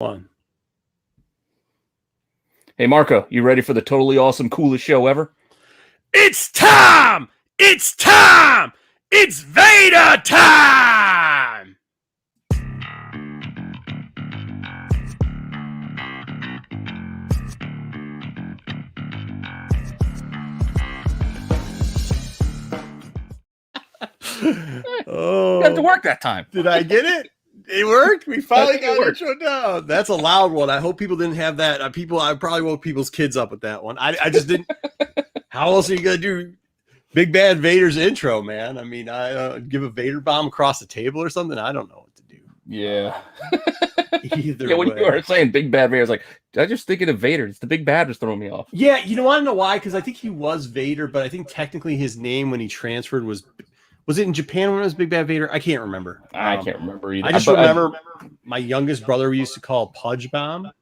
One. Hey, Marco, you ready for the totally awesome, coolest show ever? It's time! It's time! It's Vader time! You got to work that time. Did I get it? It worked. We finally got it intro down. That's a loud one. I hope people didn't have that. I probably woke people's kids up with that one. I just didn't. How else are you gonna do Big Bad Vader's intro, man? I mean, I give a Vader bomb across the table or something. I don't know what to do. Yeah. Either when way. you were saying Big Bad Vader, I was like, I just thinking of Vader. It's the Big Bad was throwing me off. Yeah, you know, I don't know why, because I think he was Vader, but I think technically his name when he transferred was it in Japan when it was Big Bad Vader? I can't remember. I can't remember either. I just remember my youngest brother we used to call Pudge Bomb,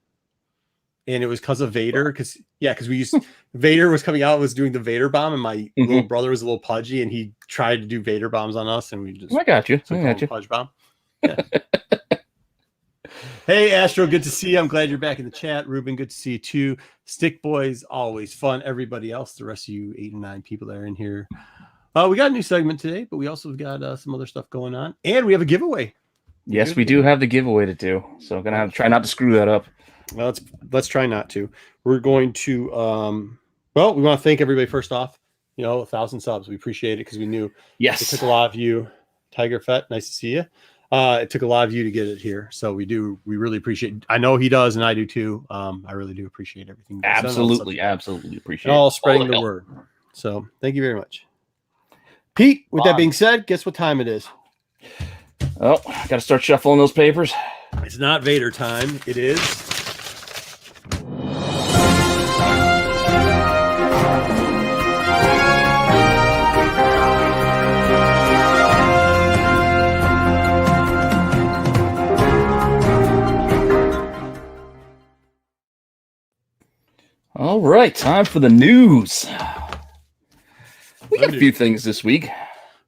and it was because of Vader. Because we used Vader was coming out, was doing the Vader bomb, and my little brother was a little pudgy, and he tried to do Vader bombs on us, and we just I got you. Pudge Bomb. Yeah. Hey Astro, good to see you. I'm glad you're back in the chat. Ruben, good to see you too. Stick Boys, always fun. Everybody else, the rest of you 8 and 9 people that are in here. We got a new segment today, but we also got some other stuff going on, and we have a giveaway. Yes, we do have the giveaway to do, so I'm gonna have to try not to screw that up. Well, let's try not to. We're going to we want to thank everybody first off. 1,000 subs, we appreciate it because we knew it took a lot of you. Tiger Fett, nice to see you. It took a lot of you to get it here, so we really appreciate it. I know he does, and I do too. I really do appreciate everything. Absolutely appreciate all spreading the word. So thank you very much. Pete, with that being said, guess what time it is? Oh, got to start shuffling those papers. It's not Vader time. It is. All right, time for the news. We got a few things this week.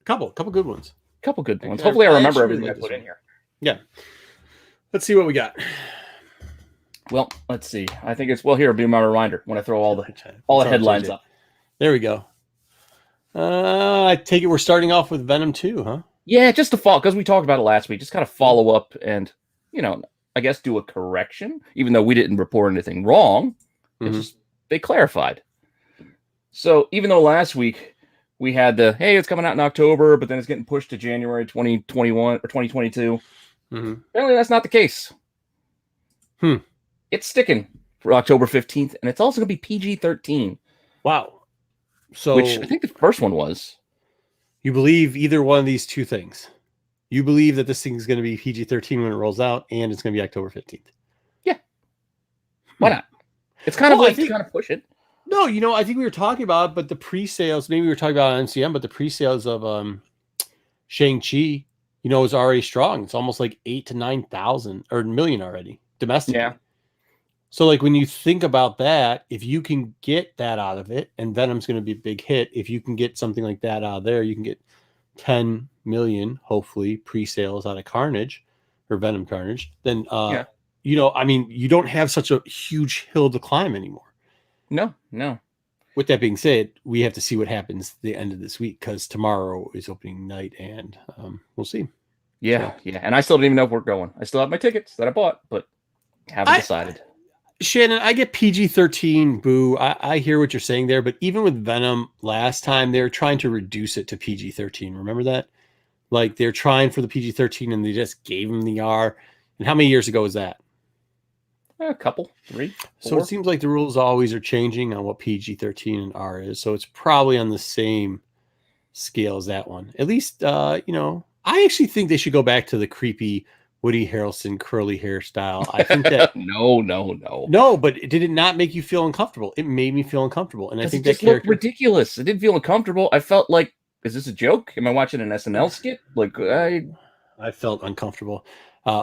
Couple good ones. Hopefully I remember everything I put in here. Yeah. Let's see what we got. Well, let's see. I think it's here. Be my reminder when I throw all the headlines up. There we go. I take it we're starting off with Venom 2, huh? Yeah, just to follow, because we talked about it last week. Just kind of follow up and I guess do a correction, even though we didn't report anything wrong. It's just they clarified. So even though last week we had it's coming out in October, but then it's getting pushed to January 2021 or 2022. Apparently that's not the case. It's sticking for October 15th, and it's also going to be PG-13. Wow. So, which I think the first one was. You believe either one of these two things? You believe that this thing is going to be PG-13 when it rolls out, and it's going to be October 15th? Yeah. Why not? It's kind of kind of push it. No, I think we were talking about, but the pre-sales, maybe we were talking about on MCM, but the pre-sales of Shang-Chi, is already strong. It's almost like 8,000 to 9,000 or million already domestically. Yeah. So like when you think about that, if you can get that out of it, and Venom's going to be a big hit, if you can get something like that out of there, you can get 10 million, hopefully, pre-sales out of Carnage or Venom Carnage, then, you don't have such a huge hill to climb anymore. No. With that being said, we have to see what happens the end of this week because tomorrow is opening night, and we'll see. Yeah. And I still don't even know if we're going. I still have my tickets that I bought, but haven't decided. Shannon, I get PG-13, boo. I hear what you're saying there, but even with Venom last time, they were trying to reduce it to PG-13. Remember that? Like they're trying for the PG-13 and they just gave him the R. And how many years ago was that? A couple, 3, 4. So it seems like the rules always are changing on what PG-13 and R is. So it's probably on the same scale as that one. At least, I actually think they should go back to the creepy Woody Harrelson curly hairstyle. I think that no, but did it not make you feel uncomfortable? It made me feel uncomfortable, and I think that character looked ridiculous. It didn't feel uncomfortable. I felt like, is this a joke? Am I watching an SNL skit? Like I felt uncomfortable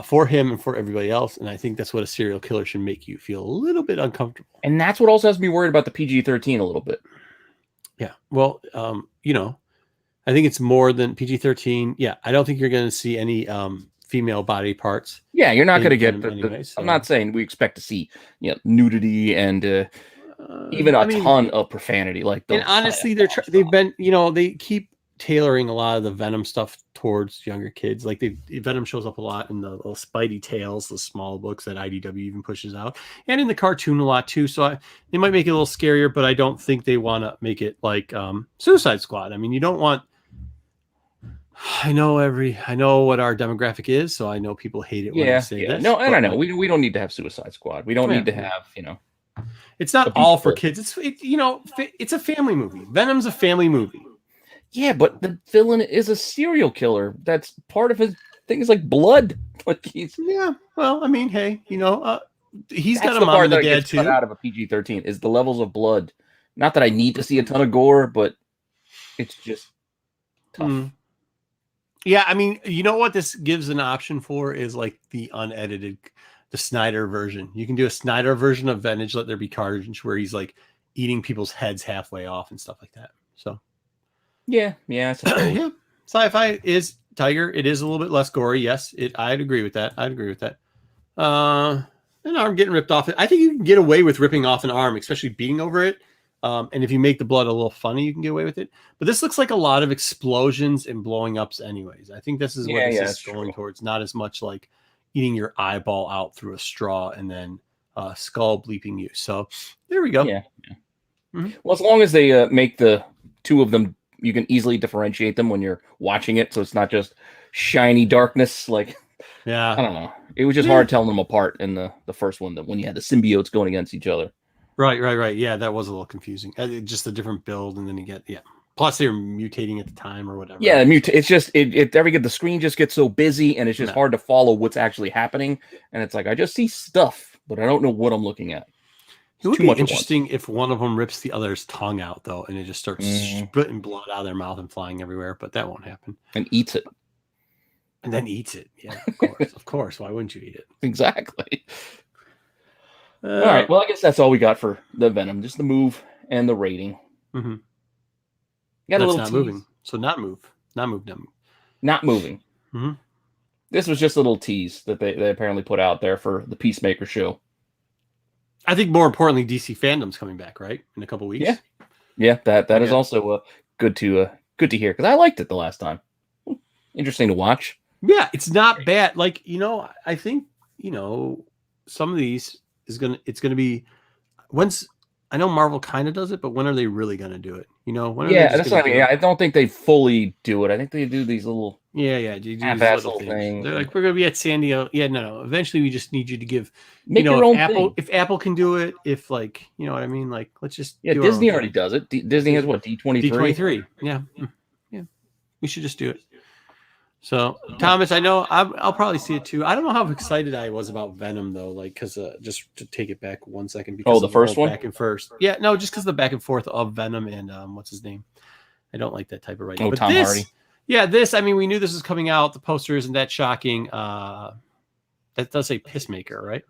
for him and for everybody else, and I think that's what a serial killer should make you feel a little bit uncomfortable. And that's what also has me worried about the PG-13 a little bit. Yeah, well, I think it's more than PG-13. Yeah, I don't think you're going to see any female body parts. Yeah, you're not going to get anyway, so. I'm not saying we expect to see nudity and even a ton of profanity. Like, and honestly, they've been they keep tailoring a lot of the Venom stuff towards younger kids. Like Venom shows up a lot in the little Spidey Tales, the small books that IDW even pushes out, and in the cartoon a lot too. So they might make it a little scarier, but I don't think they want to make it like Suicide Squad. I mean, you don't want. I know what our demographic is, so I know people hate it when I say this. No, and I know we don't need to have Suicide Squad. We don't need to have It's not all for kids. It's a family movie. Venom's a family movie. Yeah, but the villain is a serial killer. That's part of his thing. Is like blood. Like well, I mean, hey, he's got a the mom part and a that dad gets too. Cut out of a PG-13 is the levels of blood. Not that I need to see a ton of gore, but it's just tough. Yeah, I mean, you know what this gives an option for is like the unedited, the Snyder version. You can do a Snyder version of Vintage Let There Be Carnage where he's like eating people's heads halfway off and stuff like that. So yeah, I suppose. Yeah, sci-fi is Tiger. It is a little bit less gory. Yes, I'd agree with that. An arm getting ripped off. I think you can get away with ripping off an arm, especially beating over it. And if you make the blood a little funny, you can get away with it. But this looks like a lot of explosions and blowing ups anyways. I think this is what this is going towards. Not as much like eating your eyeball out through a straw and then skull bleeping you. So there we go. Yeah. Well, as long as they make the two of them, you can easily differentiate them when you're watching it. So it's not just shiny darkness. Like, I don't know. It was just hard telling them apart in the first one, that when you had the symbiotes going against each other. Right. Yeah, that was a little confusing. Just a different build, and then you get Plus, they were mutating at the time or whatever. Yeah, it's just the screen just gets so busy, and it's just hard to follow what's actually happening. And it's like I just see stuff, but I don't know what I'm looking at. It would be interesting if one of them rips the other's tongue out, though, and it just starts spitting blood out of their mouth and flying everywhere. But that won't happen. And eats it. And then eats it. Yeah, of course. Why wouldn't you eat it? Exactly. All right. Well, I guess that's all we got for the Venom. Just the move and the rating. Mm-hmm. Got a little not moving. So not move. Not moving. Mm-hmm. This was just a little tease that they apparently put out there for the Peacemaker show. I think more importantly, DC fandom's coming back, right? In a couple weeks. Yeah. That is also good to hear, because I liked it the last time. Interesting to watch. Yeah, it's not bad. Like, I think some of these it's gonna be once. I know Marvel kind of does it, but when are they really gonna do it? That's not. I don't think they fully do it. I think they do these little half-ass little things. They're like, we're gonna be at San Diego. Yeah, no. Eventually, we just need you to give. Make your own Apple. thing. If Apple can do it, if what I mean, like let's just. Yeah, Disney already does it. Disney has what, D23. D23. Yeah. We should just do it. So, Thomas, I know I'll probably see it too. I don't know how excited I was about Venom though, like because just to take it back 1 second. Because the first one, back and first. Yeah, no, just because the back and forth of Venom and what's his name. I don't like that type of writing. But Tom Hardy. Yeah, I mean, we knew this was coming out. The poster isn't that shocking. That does say Peacemaker, right?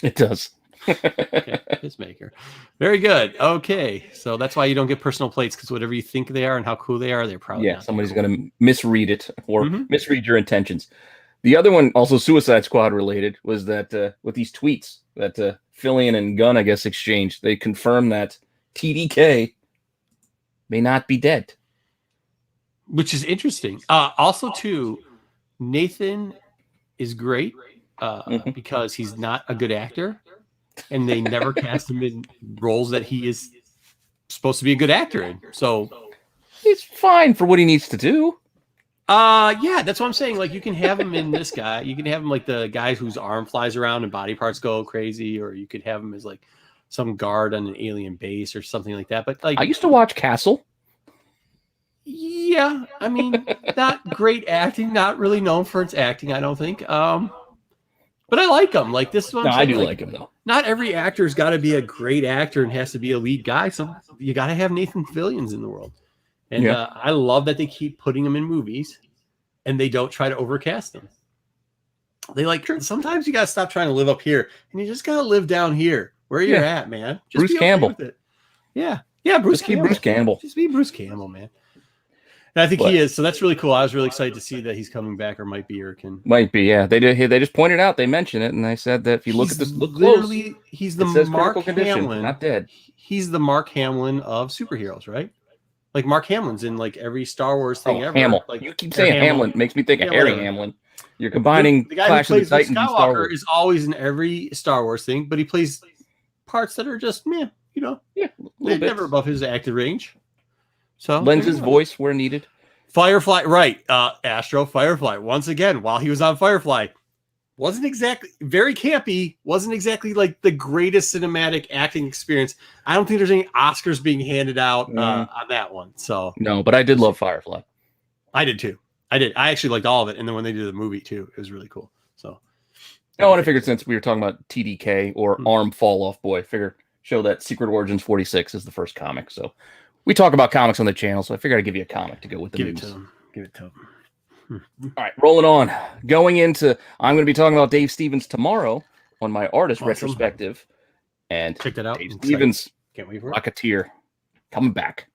It does. Okay, Peacemaker. Very good. Okay, so that's why you don't get personal plates, because whatever you think they are and how cool they are, they're probably not somebody's going to misread it or misread your intentions. The other one, also Suicide Squad related, was that with these tweets that Fillion and Gunn, I guess, exchanged, they confirmed that TDK may not be dead, which is interesting. Also, too, Nathan is great because he's not a good actor. And they never cast him in roles that he is supposed to be a good actor in. So he's fine for what he needs to do. Yeah, that's what I'm saying. Like, you can have him in this guy. You can have him like the guy whose arm flies around and body parts go crazy, or you could have him as like some guard on an alien base or something like that. But like, I used to watch Castle. Yeah, I mean, not great acting, not really known for its acting, I don't think. But I like him. Like this one. No, I do like him though. Not every actor's got to be a great actor and has to be a lead guy. So you got to have Nathan Fillions in the world. And I love that they keep putting him in movies and they don't try to overcast them. They sometimes you got to stop trying to live up here and you just got to live down here where you're at, man. Just Bruce Campbell. With it. Yeah. Yeah. Bruce Campbell. Bruce Campbell. Just be Bruce Campbell, man. I think he is. So that's really cool. I was really excited to see that he's coming back, or might be, or can. Might be, yeah. They did. They just pointed out. They mentioned it, and they said that if you look at this, look close. He's the Mark condition, Hamill, not dead. He's the Mark Hamill of superheroes, right? Like Mark Hamlin's in like every Star Wars thing ever. Hamill. Like you keep saying Hamlin, makes me think of Harry Hamlin. You're combining the guy Clash who of the plays Titans Luke and Star Wars. Skywalker is always in every Star Wars thing, but he plays parts that are just meh, never above his acting range. So lends his voice where needed. Firefly, right? Astro Firefly once again while he was on Firefly. Wasn't exactly very campy, wasn't exactly like the greatest cinematic acting experience. I don't think there's any Oscars being handed out on that one. So no, but I did love Firefly. I did too. I actually liked all of it. And then when they did the movie too, it was really cool. So I want to figure, since we were talking about TDK or Arm Fall Off Boy, show that Secret Origins 46 is the first comic. So we talk about comics on the channel, so I figured I'd give you a comic to go with the news. Give it to him. All right, rolling on. Going into, I'm going to be talking about Dave Stevens tomorrow on my artist retrospective. And check that out. Dave Stevens, can't wait for it. Rocketeer, coming back.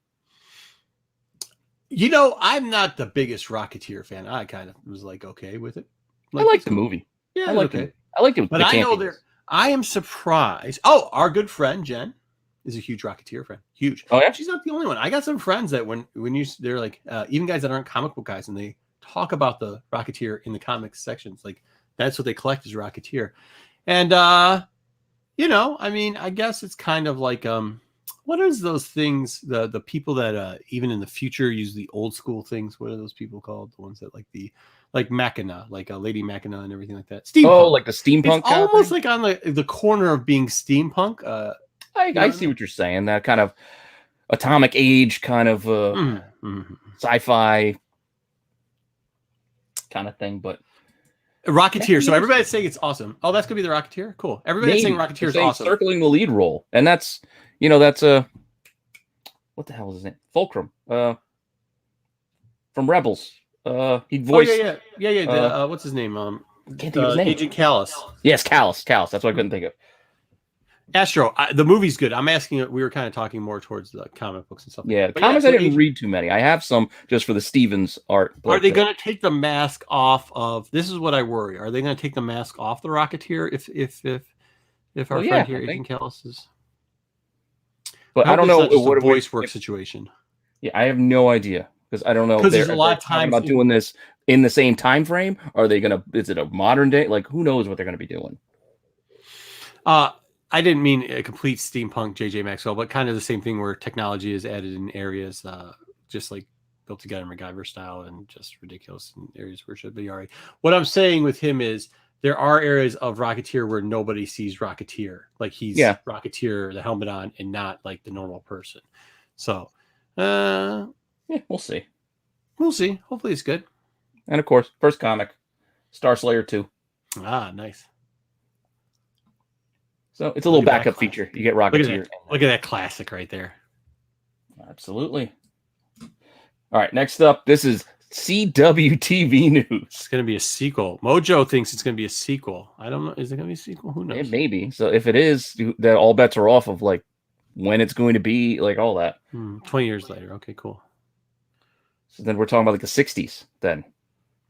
I'm not the biggest Rocketeer fan. I kind of was like okay with it. I liked the movie. Yeah, I liked it. I liked it. But I know I am surprised. Oh, our good friend Jen is a huge Rocketeer fan. Huge. Oh yeah. She's not the only one. I got some friends that when they're like even guys that aren't comic book guys, and they talk about the Rocketeer in the comics sections, like that's what they collect is Rocketeer. And I mean, I guess it's kind of like what is those things, the people that even in the future use the old school things? What are those people called? The ones that like Machina, like Lady Machina and everything like that. Steampunk. Oh, like the steampunk. It's almost like on the corner of being steampunk. I see what you're saying. That kind of atomic age, kind of sci-fi kind of thing, but Rocketeer. So everybody's saying it's awesome. Oh, that's gonna be the Rocketeer. Cool. Everybody's saying Rocketeer is awesome. Circling the lead role, and that's what the hell is his name? Fulcrum. From Rebels. He voiced. What's his name? Can't think of his name. Agent Callus. Yes, Callus. That's what I couldn't think of. Astro, the movie's good. I'm asking. We were kind of talking more towards the comic books and stuff. Yeah, comics I didn't read too many. I have some just for the Stevens art. Are they going to take the mask off of? This is what I worry. Are they going to take the mask off the Rocketeer if our friend here, Agent Callus, is? But I don't know what a voice work situation. Yeah, I have no idea because I don't know. Because there's a lot of time about doing this in the same time frame. Are they going to? Is it a modern day? Like who knows what they're going to be doing? I didn't mean a complete steampunk JJ Maxwell, but kind of the same thing where technology is added in areas just like built together MacGyver style and just ridiculous in areas where it should be already. What I'm saying with him is there are areas of Rocketeer where nobody sees Rocketeer. Like he's Rocketeer, the helmet on, and not like the normal person. So, we'll see. We'll see. Hopefully it's good. And of course, first comic, Star Slayer 2. Ah, nice. So it's a little backup feature. You get Rocketeer. Look at that classic right there. Absolutely. All right, next up, this is CW TV news. It's going to be a sequel. Mojo thinks it's going to be a sequel. I don't know. Is it going to be a sequel? Who knows? It may be. So if it is, that all bets are off of like when it's going to be, like all that. 20 years later. Okay, cool. So then we're talking about like the 60s then.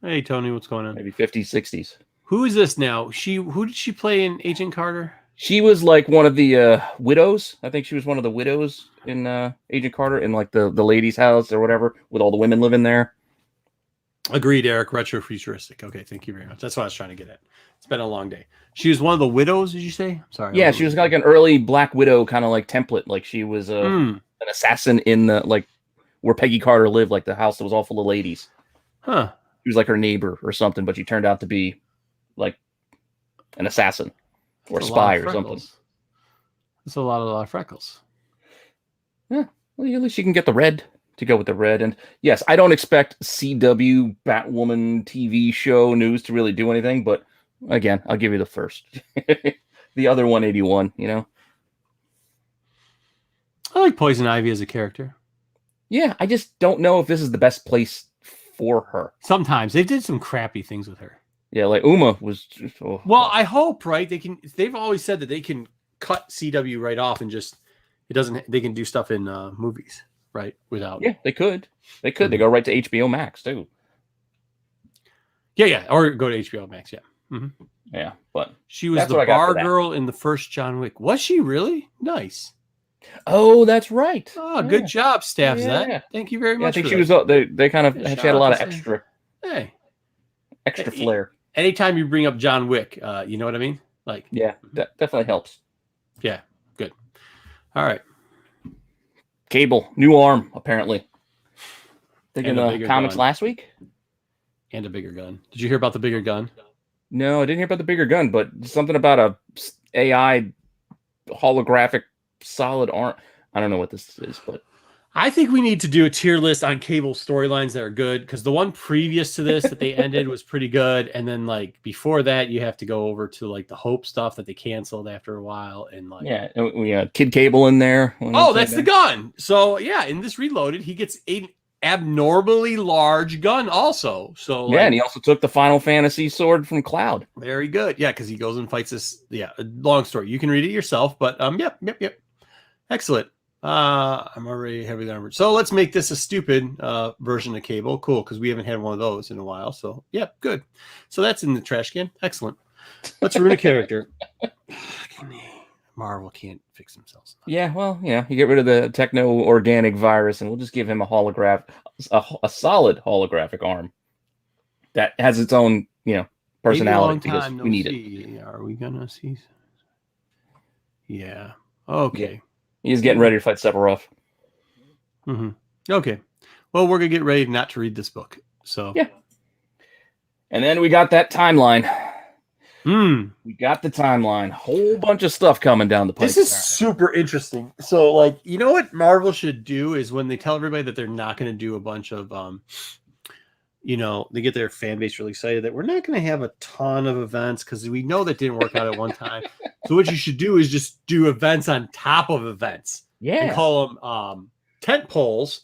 Hey, Tony, what's going on? Maybe 50s, 60s. Who is this now? Who did she play in Agent Carter? She was like one of the widows. I think she was one of the widows in Agent Carter in like the lady's house or whatever with all the women living there. Agreed, Eric. Retro futuristic. Okay, thank you very much. That's what I was trying to get at. It's been a long day. She was one of the widows, did you say? I'm sorry. Yeah, she was like an early Black Widow kind of like template. Like she was an assassin in the like where Peggy Carter lived, like the house that was all full of ladies. Huh. She was like her neighbor or something, but she turned out to be like an assassin. Or a spy or something. That's a lot of freckles. Yeah. Well, at least you can get the red to go with the red. And yes, I don't expect CW Batwoman TV show news to really do anything, but again, I'll give you the first. The other 181, I like Poison Ivy as a character. Yeah, I just don't know if this is the best place for her. Sometimes they did some crappy things with her. Yeah, like Uma was. I hope they've always said that they can cut CW right off and just they can do stuff in movies. right? Without they could. They go right to HBO Max too. Yeah, or go to HBO Max. Yeah, yeah. But she was the bar girl in the first John Wick. Was she really? Nice. Oh, that's right. Oh, good job, Staff Zed. Thank you very much. I think she was. They kind of she had a lot of extra. Extra flair. Anytime you bring up John Wick, you know what I mean? Like, yeah, that definitely helps. Yeah, good. All right. Cable, new arm, apparently. Thinking the comics last week? And a bigger gun. Did you hear about the bigger gun? No, I didn't hear about the bigger gun, but something about a AI holographic solid arm. I don't know what this is, but I think we need to do a tier list on Cable storylines that are good, because the one previous to this that they ended was pretty good, and then like before that you have to go over to like the Hope stuff that they canceled after a while, and like we had Kid Cable in there. Oh, that's the gun. So yeah, in this Reloaded, he gets an abnormally large gun also. So like, and he also took the Final Fantasy sword from Cloud. Very good. Yeah, because he goes and fights this. Yeah, long story. You can read it yourself, but yep. Excellent. I'm already heavily armored. So let's make this a stupid version of Cable. Cool, because we haven't had one of those in a while. So yeah, good. So that's in the trash can. Excellent. Let's ruin a character. Marvel can't fix themselves. Yeah, well, you get rid of the techno-organic virus, and we'll just give him a solid holographic arm that has its own, personality, because we need it. Are we gonna see? Yeah. Okay. Yeah. He's getting ready to fight Sephiroth. Okay. Well, we're going to get ready not to read this book. So yeah. And then we got that timeline. We got the timeline. Whole bunch of stuff coming down the pipe. This is super interesting. So, like, you know what Marvel should do is when they tell everybody that they're not going to do a bunch of, they get their fan base really excited that we're not going to have a ton of events because we know that didn't work out at one time. So what you should do is just do events on top of events. Yeah. And call them tent poles,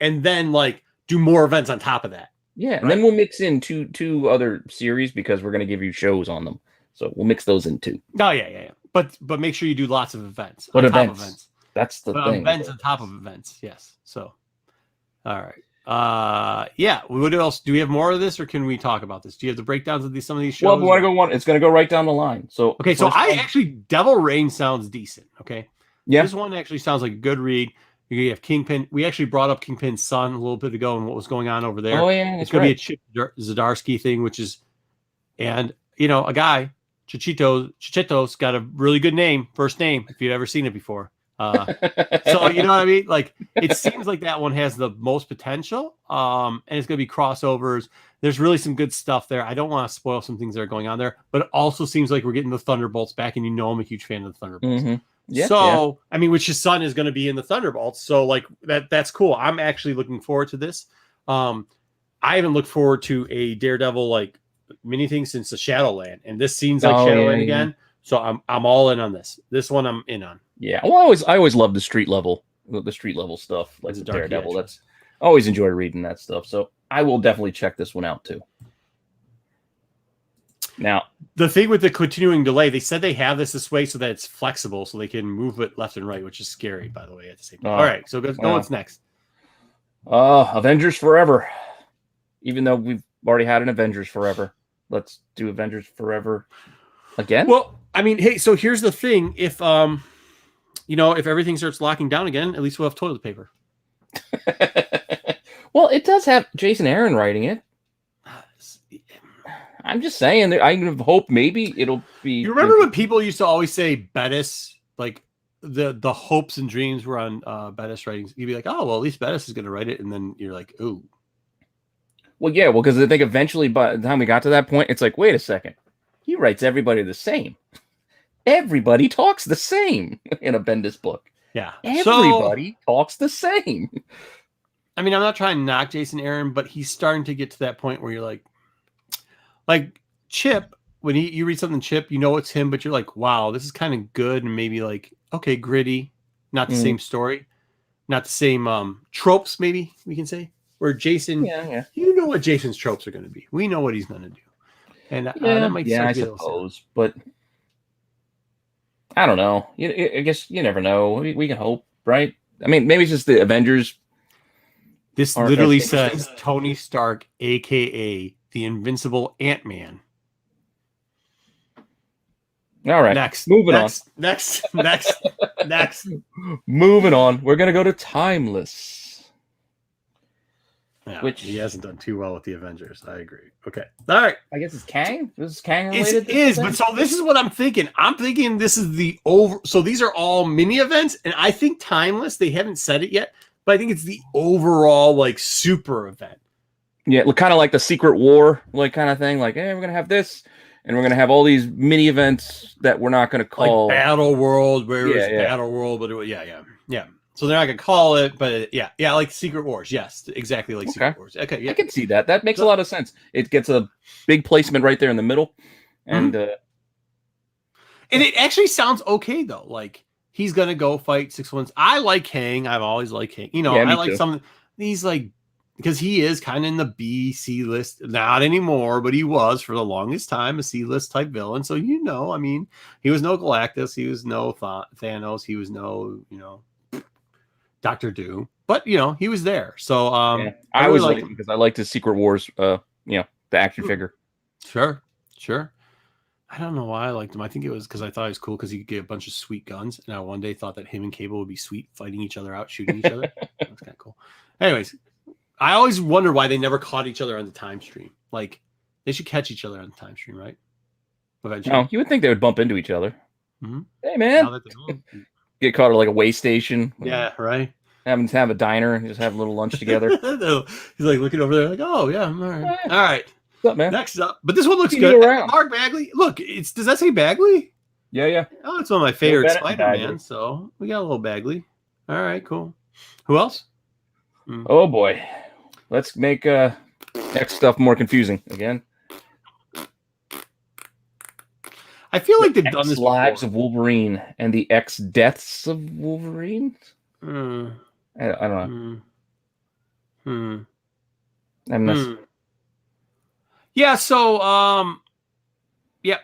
and then like do more events on top of that. Yeah, and then we'll mix in two other series because we're going to give you shows on them. So we'll mix those in too. Oh yeah. But make sure you do lots of events. But events. That's the thing. Events on top of events. Yes. So, all right. Yeah. What else? Do we have more of this, or can we talk about this? Do you have the breakdowns of some of these shows? Well, we want to go one. It's going to go right down the line. So okay. So Devil Rain sounds decent. Okay. Yeah. This one actually sounds like a good read. You have Kingpin. We actually brought up Kingpin's son a little bit ago and what was going on over there. Oh yeah, it's going to be a Chip Zdarsky thing, which is, and a guy, Chichito's got a really good name, first name, if you've ever seen it before. So you know what I mean? Like, it seems like that one has the most potential. And it's going to be crossovers. There's really some good stuff there. I don't want to spoil some things that are going on there, but it also seems like we're getting the Thunderbolts back, and I'm a huge fan of the Thunderbolts. Mm-hmm. Yeah, so I mean, which his son is going to be in the Thunderbolts. So like that's cool. I'm actually looking forward to this. I haven't looked forward to a Daredevil like mini thing since the Shadowland, and this seems like Shadowland again. So I'm all in on this. This one I'm in on. Yeah, well, I always love the street level stuff, like the Daredevil. That's I always enjoy reading that stuff. So I will definitely check this one out too. Now, the thing with the continuing delay, they said they have this way so that it's flexible, so they can move it left and right, which is scary, by the way, at the same time. All right, so go what's next? Avengers Forever. Even though we've already had an Avengers Forever, let's do Avengers Forever again. Well, I mean, hey, so here's the thing: if if everything starts locking down again, at least we'll have toilet paper. Well, it does have Jason Aaron writing it. I'm just saying that I hope maybe it'll be. You remember when people used to always say Bettis, like the hopes and dreams were on Bettis writings? You'd be like, oh, well, at least Bettis is going to write it. And then you're like, ooh. Well, yeah, because I think eventually by the time we got to that point, it's like, wait a second. He writes everybody the same. Everybody talks the same in a Bendis book. Yeah. Everybody talks the same. I mean, I'm not trying to knock Jason Aaron, but he's starting to get to that point where you're like Chip, when you read something Chip, it's him, but you're like, wow, this is kind of good, and maybe like, okay, gritty, not the same story, not the same tropes, maybe we can say. Where Jason, you know what Jason's tropes are going to be. We know what he's going to do, and that might I suppose, but I don't know. I guess you never know. We can hope, right? I mean, maybe it's just the Avengers This Aren't literally as interesting. says Tony Stark, aka the Invincible Ant-Man. All right. Next. Moving on. Next. Moving on. We're gonna go to Timeless. Yeah, Which he hasn't done too well with the Avengers. I agree. Okay. All right. I guess it's Kang. This is Kang It related. is, but so this is what I'm thinking. I'm thinking this is the over. So these are all mini events, and I think Timeless. They haven't said it yet, but I think it's the overall like super event. Yeah, kind of like the Secret War, like kind of thing. Like, hey, we're gonna have this, and we're gonna have all these mini events that we're not gonna call like Battle World, where it's yeah. Battle World, but yeah. So they're not gonna call it, but yeah, like Secret Wars. Yes, exactly like Secret Wars. Okay, yeah, I can see that. That makes a lot of sense. It gets a big placement right there in the middle, and and it actually sounds okay though. Like he's gonna go fight 6-1. I like Kang. I've always liked Kang. You know, Yeah, I me like too. some of these like because he is kind of in the B, C list. Not anymore, but he was for the longest time a C list type villain. So you know, I mean, he was no Galactus, he was no Thanos, he was no Doctor Doom, but you know he was there. So yeah, I always liked him because I liked his Secret Wars. The action figure. Sure. I don't know why I liked him. I think it was because I thought he was cool because he could get a bunch of sweet guns. And I one day thought that him and Cable would be sweet, fighting each other out, shooting each other. That's kind of cool. Anyways, I always wonder why they never caught each other on the time stream. Like they should catch each other on the time stream, right? Eventually. No, you would think they would bump into each other. Mm-hmm. Hey man, get caught at like a way station. Yeah, right. Having to have a diner and just have a little lunch together. He's like looking over there, like, oh yeah, all right. All right. What's up, man? Next up, but this one looks good. Mark Bagley. Look, does that say Bagley? Yeah. Oh, it's one of my favorite Spider-Man. So we got a little Bagley. All right, cool. Who else? Oh boy, let's make X stuff more confusing again. I feel like they've done this Lives before. of Wolverine and the X Deaths of Wolverine. I don't know. Yeah, so yeah.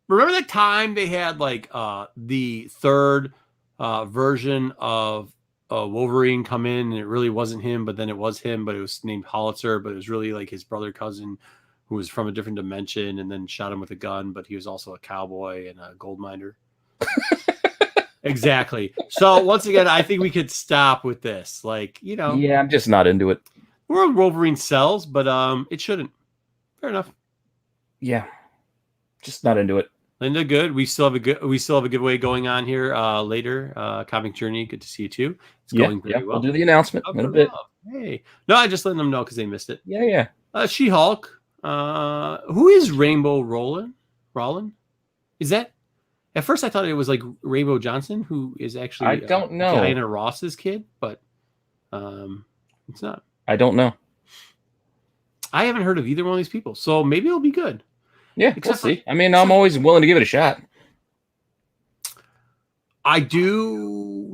Remember that time they had like the third version of Wolverine come in and it really wasn't him, but then it was him, but it was named Hollister, but it was really like his brother cousin who was from a different dimension and then shot him with a gun, but he was also a cowboy and a gold miner. Exactly. So once again, I think we could stop with this. Like, you know. Yeah, I'm just not into it. Wolverine sells, but it shouldn't. Fair enough. Yeah. Just not into it. Linda, good. We still have a giveaway going on here later. Comic Journey, good to see you too. It's going very well. We'll do the announcement in a bit. Hey. No, I just letting them know because they missed it. Yeah. SheHulk. Who is Rainbow Rollin? Is that? At first, I thought it was like Rainbow Johnson, who is actually I don't know Diana Ross's kid, but it's not. I don't know. I haven't heard of either one of these people, so maybe it'll be good. Yeah, we'll see. I mean, I'm always willing to give it a shot. I do.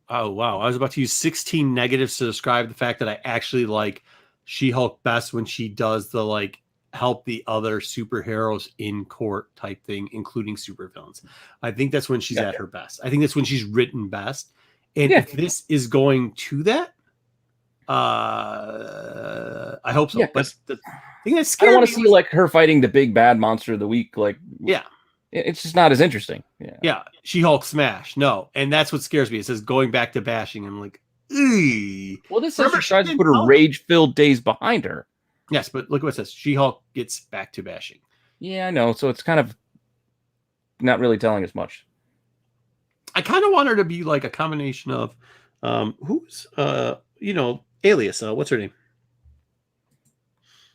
Oh, wow. I was about to use 16 negatives to describe the fact that I actually like She-Hulk best when she does the like help the other superheroes in court type thing, including supervillains. I think that's when she's at her best. I think that's when she's written best. And if this is going to that, I hope so. But the thing that's scary, I don't want to see like her fighting the big bad monster of the week. Like, it's just not as interesting. Yeah. She-Hulk smash. No. And that's what scares me. It says going back to bashing. I'm like, eee. Well, this says she tries to put her rage-filled days behind her. Yes, but look what it says. She-Hulk gets back to bashing. Yeah, I know. So it's kind of not really telling us much. I kind of want her to be like a combination of who's Alias. What's her name?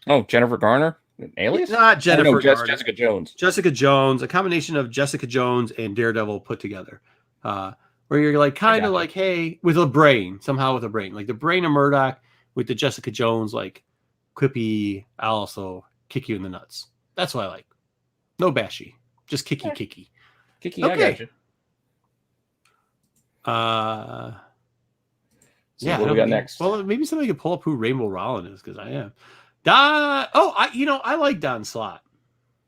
Oh, Jennifer Garner? Alias? Not Jennifer Garner. Jessica Jones. Jessica Jones. A combination of Jessica Jones and Daredevil put together. Where you're like kind of like, hey, with a brain. Somehow with a brain. Like the brain of Murdoch with the Jessica Jones, like quippy, I'll also kick you in the nuts. That's what I like. No bashy. Just kicky. Kicky, okay. I got you. What do we got next? Well, maybe somebody could pull up who Rainbow Rollin is because I am. I like Don Slott.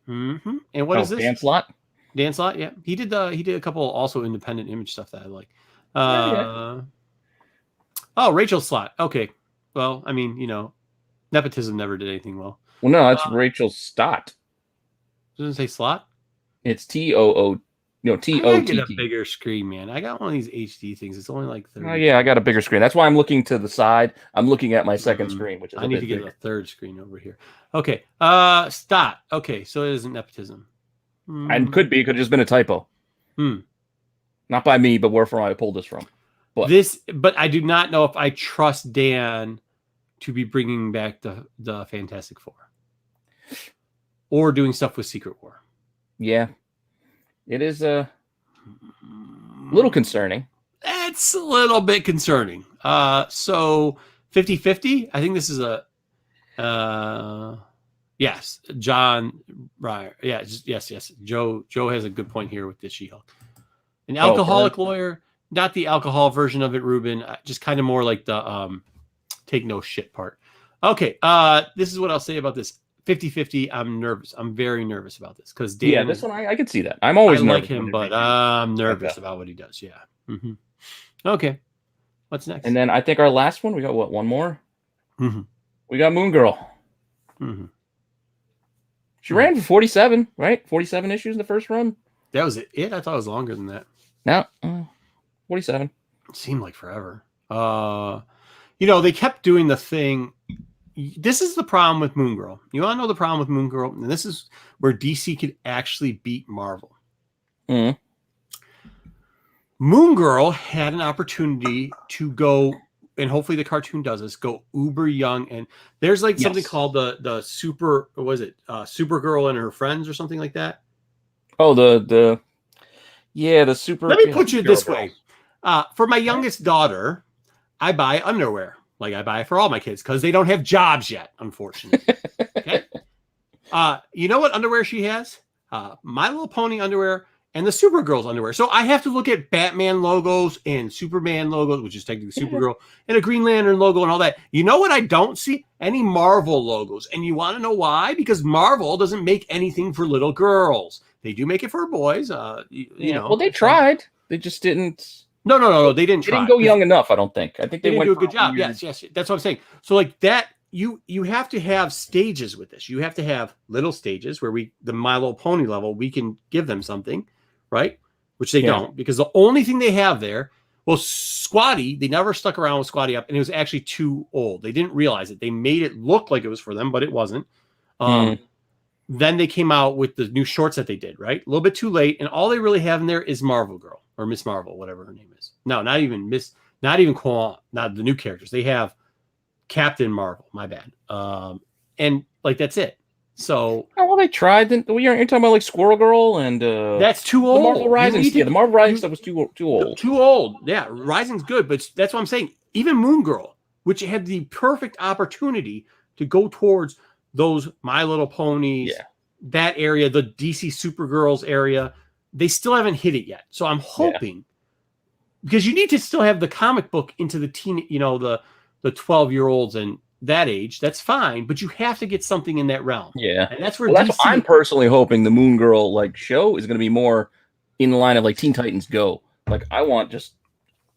Mm-hmm. And what is this? Dan Slott? Dan Slott, yeah. He did a couple also independent image stuff that I like. Oh, Rachel Slott. Okay. Well, I mean, nepotism never did anything well. Well, no, that's Rachel Stott. Doesn't it say Slott? It's TOO. No, I gotta get a TOTT. bigger screen, man. I got one of these HD things. It's only like 30. Oh yeah, I got a bigger screen. That's why I'm looking to the side. I'm looking at my second screen, which is I need to get a third screen over here. Okay. Stott. Okay, so it isn't nepotism. And could be. It could have just been a typo. Not by me, but where from I pulled this from. But I do not know if I trust Dan to be bringing back the Fantastic Four or doing stuff with Secret War. Yeah, it is a little concerning. It's a little bit concerning. So 50-50. I think this is a yes. John Ryer. Yeah, yes. Joe has a good point here with this She-Hulk. An alcoholic lawyer, not the alcohol version of it, Ruben. Just kind of more like the take no shit part. Okay, this is what I'll say about this. 50-50. I'm nervous. I'm very nervous about this because Dan. Yeah, this one I can see that. I'm always nervous like him, but I'm nervous about what he does. Yeah. Mm-hmm. Okay. What's next? And then I think our last one. We got what? One more. Mm-hmm. We got Moon Girl. Mm-hmm. She ran for 47, right? 47 issues in the first run. That was it. I thought it was longer than that. No, 47. It seemed like forever. They kept doing the thing. This is the problem with Moon Girl. You want to know the problem with Moon Girl? And this is where DC could actually beat Marvel. Mm-hmm. Moon Girl had an opportunity to go, and hopefully the cartoon does this, go uber young. And there's like something called the super, what was it? Supergirl and her friends or something like that. Oh, the super. Let me put it this way. For my youngest daughter, I buy underwear. Like I buy it for all my kids because they don't have jobs yet, unfortunately. Okay. You know what underwear she has? My Little Pony underwear and the Supergirl's underwear. So I have to look at Batman logos and Superman logos, which is technically Supergirl, and a Green Lantern logo and all that. You know what I don't see? Any Marvel logos. And you want to know why? Because Marvel doesn't make anything for little girls. They do make it for boys. You know. Well, they tried. They just didn't. No. They didn't try. They didn't go young enough, I don't think. I think they went do a good job. Yes. That's what I'm saying. So like that, you have to have stages with this. You have to have little stages where the My Little Pony level, we can give them something, right? Which they don't, because the only thing they have there, well, Squatty, they never stuck around with Squatty up, and it was actually too old. They didn't realize it. They made it look like it was for them, but it wasn't. Then they came out with the new shorts that they did, right? A little bit too late, and all they really have in there is Marvel Girl or Miss Marvel, whatever her name is. No, not even Quan, not the new characters. They have Captain Marvel. My bad. And like that's it. So they tried. Then you're talking about like Squirrel Girl and that's too old. The Marvel Rising. The Marvel Rising stuff was too old. Too old. Yeah, Rising's good, but that's what I'm saying. Even Moon Girl, which had the perfect opportunity to go towards those My Little Ponies, that area, the DC Supergirls area, they still haven't hit it yet. So I'm hoping, because you need to still have the comic book into the teen, the 12-year-olds and that age. That's fine, but you have to get something in that realm. Yeah, and that's where that's what I'm personally hoping the Moon Girl show is going to be more in the line of like Teen Titans Go. Like I want just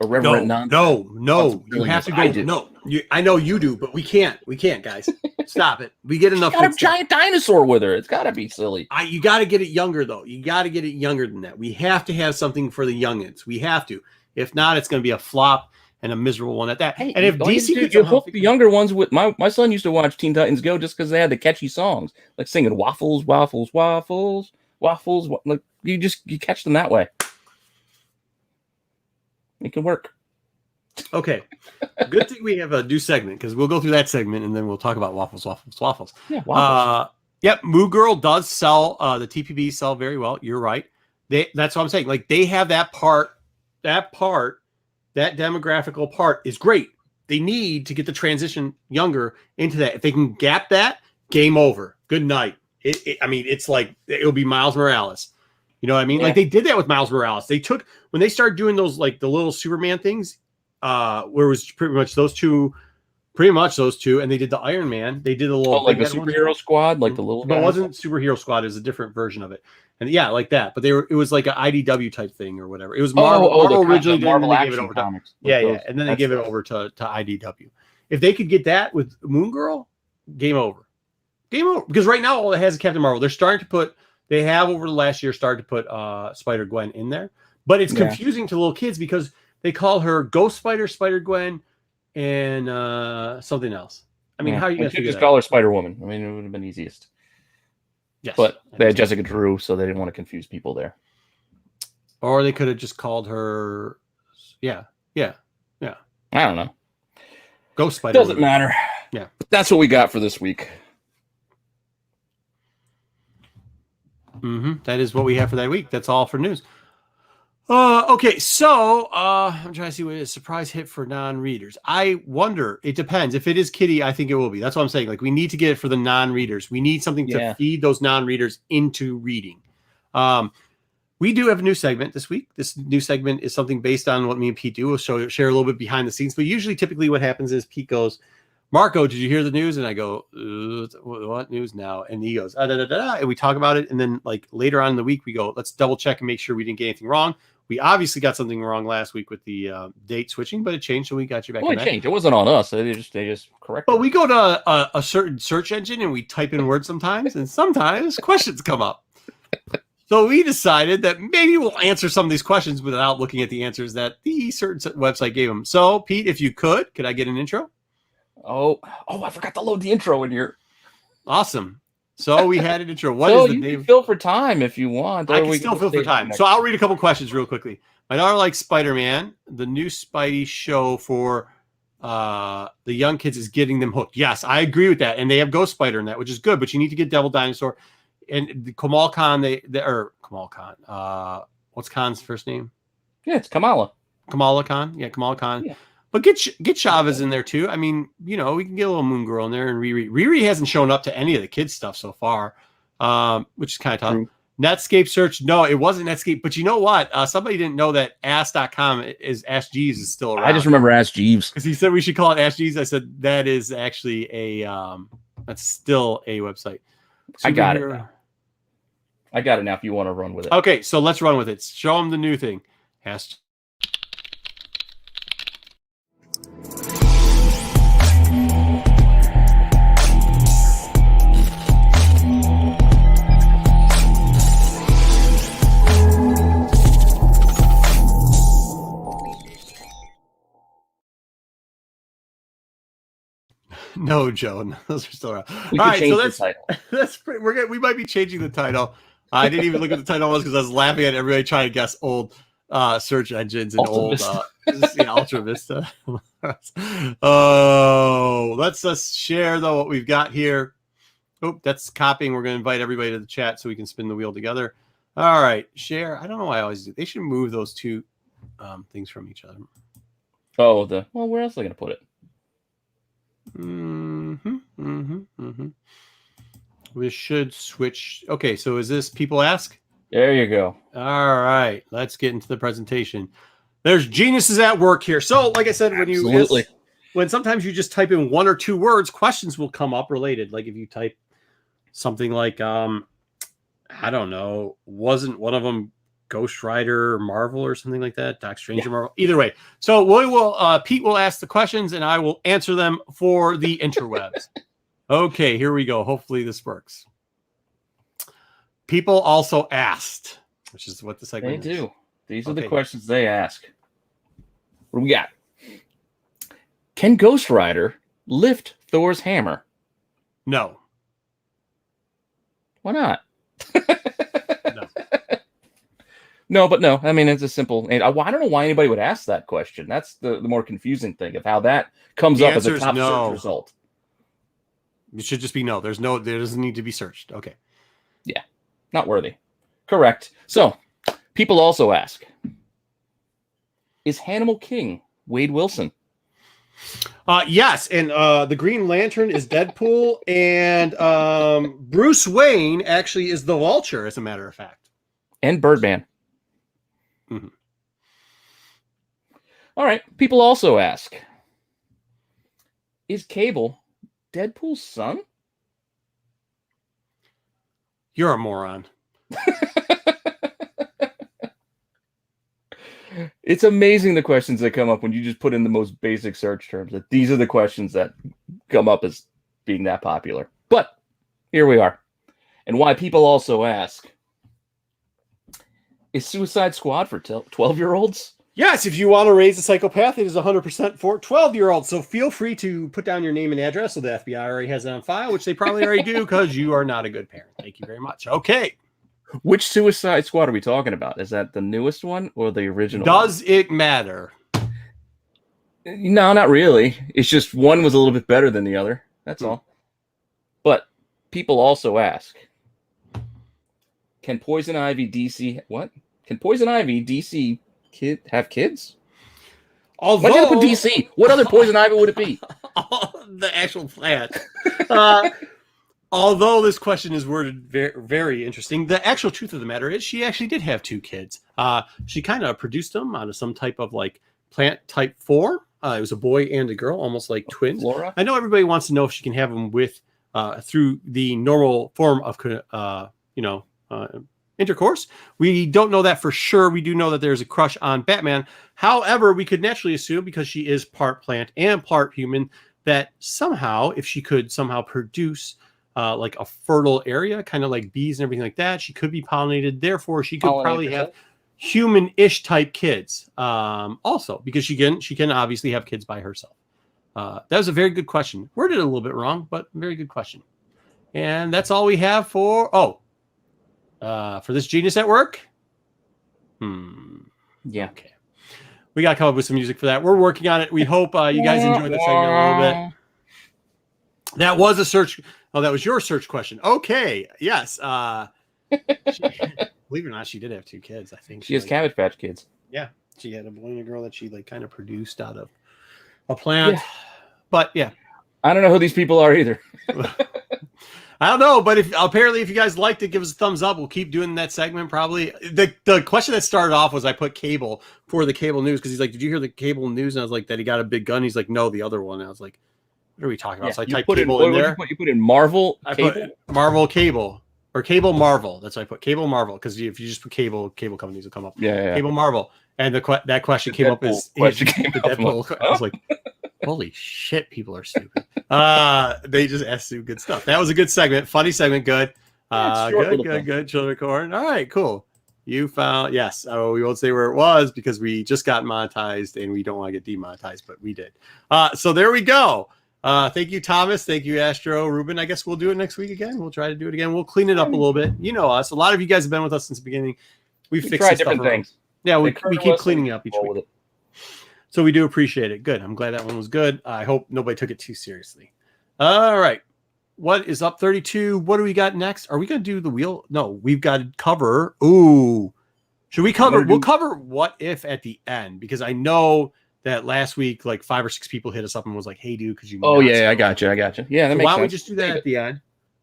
irreverent nonsense. No, you have to go. No, I know you do, but we can't. We can't, guys. Stop it. We get enough. Got a giant dinosaur with her. It's got to be silly. You got to get it younger, though. You got to get it younger than that. We have to have something for the youngins. We have to. If not, it's going to be a flop and a miserable one at that. Hey, and if DC could hook the younger ones with my son used to watch Teen Titans Go just because they had the catchy songs, like singing waffles, waffles, waffles, waffles. Like you catch them that way. It can work. Okay. Good thing we have a new segment because we'll go through that segment and then we'll talk about waffles. Yeah, waffles. Yep. Moon Girl does sell, the TPBs sell very well. You're right. That's what I'm saying. Like they have that demographical part is great. They need to get the transition younger into that. If they can gap that, game over. Good night. It's like it'll be Miles Morales. You know what I mean? Yeah. Like they did that with Miles Morales. When they started doing those like the little Superman things, where it was pretty much those two, and they did the Iron Man. They did a little like the superhero squad, like the little. But it wasn't superhero squad. It was a different version of it. And yeah, like that. But it was like an IDW type thing or whatever. It was Oh, Marvel the originally, Marvel then they gave it Action over to, comics. yeah, and then they gave it over to IDW. If they could get that with Moon Girl, game over. Game over. Because right now all it has is Captain Marvel. They're starting to put, they have over the last year started to put Spider-Gwen in there. But it's confusing to little kids because they call her Ghost Spider, Spider-Gwen, and something else. I mean, how are you going to just call her Spider-Woman? I mean, it would have been easiest. Yes. But they had Jessica Drew, so they didn't want to confuse people there. Or they could have just called her, yeah. I don't know. Ghost Spider. Doesn't matter. Yeah. But that's what we got for this week. That is what we have for that week. That's all for news. Okay, so I'm trying to see what is a surprise hit for non-readers. I wonder. It depends. If it is Kitty, I think it will be. That's what I'm saying. Like, we need to get it for the non-readers. We need something to feed those non-readers into reading. We do have a new segment this week. This new segment is something based on what me and Pete do. We'll share a little bit behind the scenes. But usually, typically what happens is Pete goes, Marco, did you hear the news? And I go, what news now? And he goes, and we talk about it. And then like later on in the week, we go, let's double check and make sure we didn't get anything wrong. We obviously got something wrong last week with the date switching, but it changed. So we got you back. Well, it changed. It wasn't on us. They just corrected. But we go to a certain search engine and we type in words sometimes, and sometimes questions come up. So we decided that maybe we'll answer some of these questions without looking at the answers that the certain website gave them. So Pete, if you could I get an intro? Oh, I forgot to load the intro in here. Awesome. So we had an intro. What so is the you name? Can fill for time if you want. I can still fill for time. So I'll read a couple questions real quickly. My daughter likes Spider-Man. The new Spidey show for the young kids is getting them hooked. Yes, I agree with that. And they have Ghost Spider in that, which is good. But you need to get Devil Dinosaur and the Kamal Khan. Kamal Khan. What's Khan's first name? Yeah, it's Kamala. Kamala Khan. Yeah, Kamala Khan. Yeah. But get Chavez in there too. I mean, we can get a little Moon Girl in there, and Riri. Riri hasn't shown up to any of the kids stuff so far, which is kind of tough. True. Netscape search. No, it wasn't Netscape. But you know what? Somebody didn't know that ask.com is Ask Jeeves is still around. I just remember Ask Jeeves because he said we should call it Ask Jeeves. I said that is actually that's still a website. I got it. I got it now. If you want to run with it. Okay, so let's run with it. Show them the new thing. Ask. No, Joe. Those are still around. All right, so we might be changing the title. I didn't even look at the title because I was laughing at everybody trying to guess old search engines and Ultra Vista. Oh, let's share though what we've got here. Oh, that's copying. We're going to invite everybody to the chat so we can spin the wheel together. All right, share. I don't know why I always do. They should move those two things from each other. Oh, where else are they going to put it? We should switch. Okay, so is this people ask? There you go. All right, let's get into the presentation. There's geniuses at work here. So, like I said, when sometimes you just type in one or two words, questions will come up related. Like if you type something like, I don't know, wasn't one of them Ghost Rider or Marvel or something like that? Doc Strange or Marvel? Either way. So we will, Pete will ask the questions and I will answer them for the interwebs. Okay, here we go. Hopefully this works. People also asked, which is what the segment is. They do. These are the questions they ask. What do we got? Can Ghost Rider lift Thor's hammer? No. Why not? No. No. I mean, it's a simple. And I don't know why anybody would ask that question. That's the more confusing thing of how that comes up as a top search result. It should just be no. There doesn't need to be searched. Okay. Yeah. Not worthy. Correct. So, people also ask, is Hannibal King Wade Wilson? Yes, and the Green Lantern is Deadpool, and Bruce Wayne actually is the Vulture, as a matter of fact. And Birdman. Mm-hmm. All right. People also ask, is Cable Deadpool's son? You're a moron. It's amazing the questions that come up when you just put in the most basic search terms. That these are the questions that come up as being that popular. But here we are. And why people also ask, is Suicide Squad for 12-year-olds? Yes, if you want to raise a psychopath, it is 100% for 12-year-olds. So feel free to put down your name and address so the FBI already has it on file, which they probably already do because you are not a good parent. Thank you very much. Okay. Which Suicide Squad are we talking about? Is that the newest one or the original Does it matter? No, not really. It's just one was a little bit better than the other. That's all. But people also ask, can Poison Ivy DC have kids? Although, why did I put DC? What other Poison Ivy would it be? The actual plant. Although this question is worded very, very interesting, the actual truth of the matter is she actually did have 2 kids. She kind of produced them out of some type of like plant type 4. It was a boy and a girl, almost like twins. Laura? I know everybody wants to know if she can have them with through the normal form of intercourse. We don't know that for sure. We do know that there's a crush on Batman. However, we could naturally assume, because she is part plant and part human, that somehow, if she could somehow produce like a fertile area, kind of like bees and everything like that, she could be pollinated. Therefore, she could probably have human-ish type kids. Also, because she can obviously have kids by herself. That was a very good question. Worded a little bit wrong, but very good question. And that's all we have for for this Genius at Work. Yeah. Okay. We got to come up with some music for that. We're working on it. We hope you guys enjoyed the segment a little bit. That was a search. Oh, that was your search question. Okay. Yes. Believe it or not, she did have 2 kids. I think she has Cabbage Patch Kids. Yeah. She had a boy and a girl that she like kind of produced out of a plant. Yeah. But yeah. I don't know who these people are either. I don't know, but if you guys liked it, give us a thumbs up. We'll keep doing that segment. Probably the question that started off was I put cable for the cable news because he's like, "Did you hear the cable news?" And I was like, "That he got a big gun." He's like, "No, the other one." And I was like, "What are we talking about?" So I typed cable in there. You put in Marvel. I put Marvel cable or Cable Marvel. That's what I put, Cable Marvel, because if you just put cable companies will come up. Yeah. Cable Marvel, and that question came up as Deadpool. I was like, holy shit, people are stupid. They just asked some good stuff. That was a good segment, funny segment, good. Good. Children Corn. All right, cool. You found, yes. Oh, we won't say where it was because we just got monetized and we don't want to get demonetized, but we did. So there we go. Thank you, Thomas. Thank you, Astro, Ruben. I guess we'll do it next week again. We'll try to do it again. We'll clean it up a little bit. You know us. A lot of you guys have been with us since the beginning. We fixed different things. Yeah, we keep cleaning up each week. So we do appreciate it. Good. I'm glad that one was good. I hope nobody took it too seriously. All right. What is up 32? What do we got next? Are we going to do the wheel? No, we've got to cover. Ooh. Should we cover? We'll cover what if at the end, because I know that last week, like 5 or 6 people hit us up and was like, "Hey, dude, could you?" Oh, yeah, I got you. Yeah, that makes sense. Why don't we just do that at the end?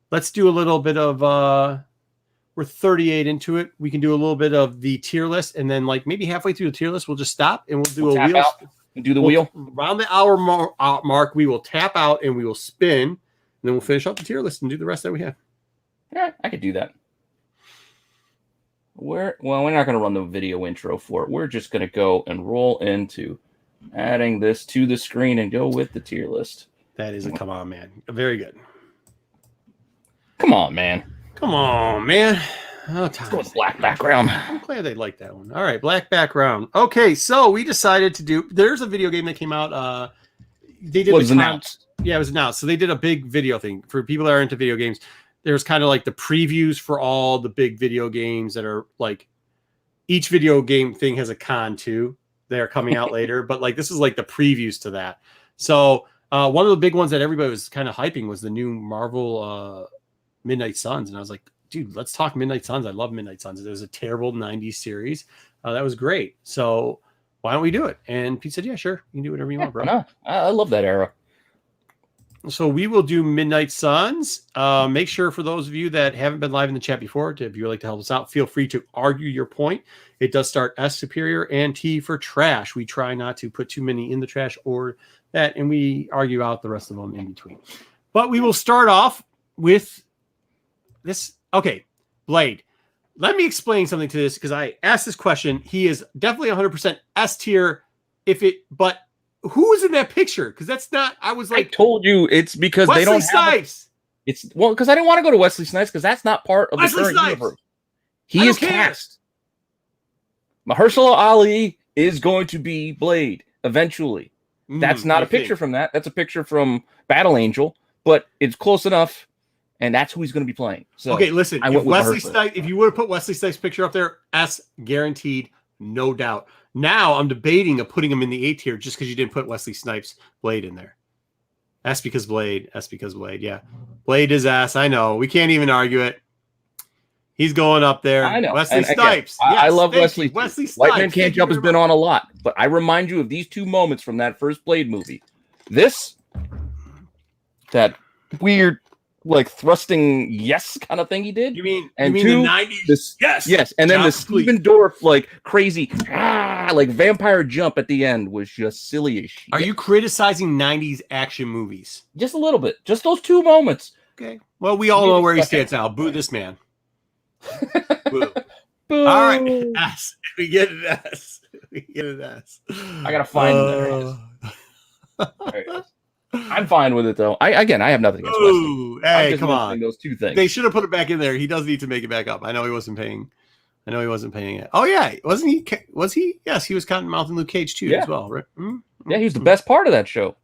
Let's do a little bit of, we're 38 into it. We can do a little bit of the tier list, and then like maybe halfway through the tier list, we'll just stop and we'll do a wheel. Do the wheel. Around the hour mark, we will tap out and we will spin, and then we'll finish up the tier list and do the rest that we have. Yeah, I could do that. We're not going to run the video intro for it. We're just going to go and roll into adding this to the screen and go with the tier list. That is a come on, man. Very good. Come on, man. Oh, black background. I'm glad they like that one. All right, black background. Okay, so we decided to do. There's a video game that came out. They did. Was announced. Yeah, it was announced. So they did a big video thing for people that are into video games. There's kind of like the previews for all the big video games that are like. Each video game thing has a con too. They're coming out later, but like this is like the previews to that. So one of the big ones that everybody was kind of hyping was the new Marvel Midnight Suns, and I was like, dude, let's talk Midnight Suns. I love Midnight Suns. It was a terrible 90s series. That was great. So why don't we do it? And Pete said, yeah, sure. You can do whatever you want, bro. No, I love that era. So we will do Midnight Suns. Make sure for those of you that haven't been live in the chat before, if you would like to help us out, feel free to argue your point. It does start S superior and T for trash. We try not to put too many in the trash or that, and we argue out the rest of them in between. But we will start off with this. Okay, Blade. let me explain something to this because I asked this question. He is definitely 100% S tier. But who is in that picture? Because that's not. I was like, I told you it's because Wesley they don't Snipes. It's because I didn't want to go to Wesley Snipes because that's not part of Wesley the current Snipes. universe. He is cast. Mahershala Ali is going to be Blade eventually. That's not a picture from that. That's a picture from Battle Angel, but it's close enough, and that's who he's going to be playing. So okay, listen. If you would have put Wesley Snipes' picture up there, S guaranteed, no doubt. Now I'm debating of putting him in the A tier just because you didn't put Wesley Snipes' Blade in there. S because Blade. Yeah, Blade is S. I know. We can't even argue it. He's going up there. I know. Wesley Snipes. Again, I love Wesley. Wesley Snipes. White Man Can't Jump has been on a lot, but I remind you of these two moments from that first Blade movie. That weird, like thrusting yes kind of thing he did. You mean the 90s? Yes. And then the Stephen Dorff like crazy like vampire jump at the end was just silly as shit. Are you criticizing 90s action movies? Just a little bit. Just those two moments. Okay. Well, we all know where he stands now. Boo this man. Boo. Boo. All right. S. We get an S. I gotta find that. There it is. I'm fine with it though. I have nothing against Wesley. Hey, come on. Those two things. They should have put it back in there. He does need to make it back up. I know he wasn't paying it. Oh yeah, wasn't he? Was he? Yes, he was Cottonmouth and Luke Cage too as well, right? Mm-hmm. Yeah, he was the best part of that show.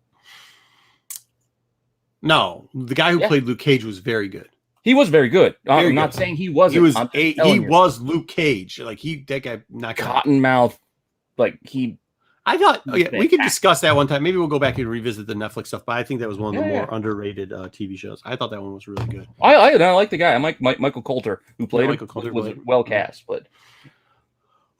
No, the guy who played Luke Cage was very good. He was very good. I'm not saying he wasn't. He was Luke Cage. Like that guy, not Cottonmouth. Like he. I thought we could discuss that one time. Maybe we'll go back and revisit the Netflix stuff. But I think that was one of the more underrated TV shows. I thought that one was really good. I like the guy. I like Michael Coulter who played him. Was well cast, but.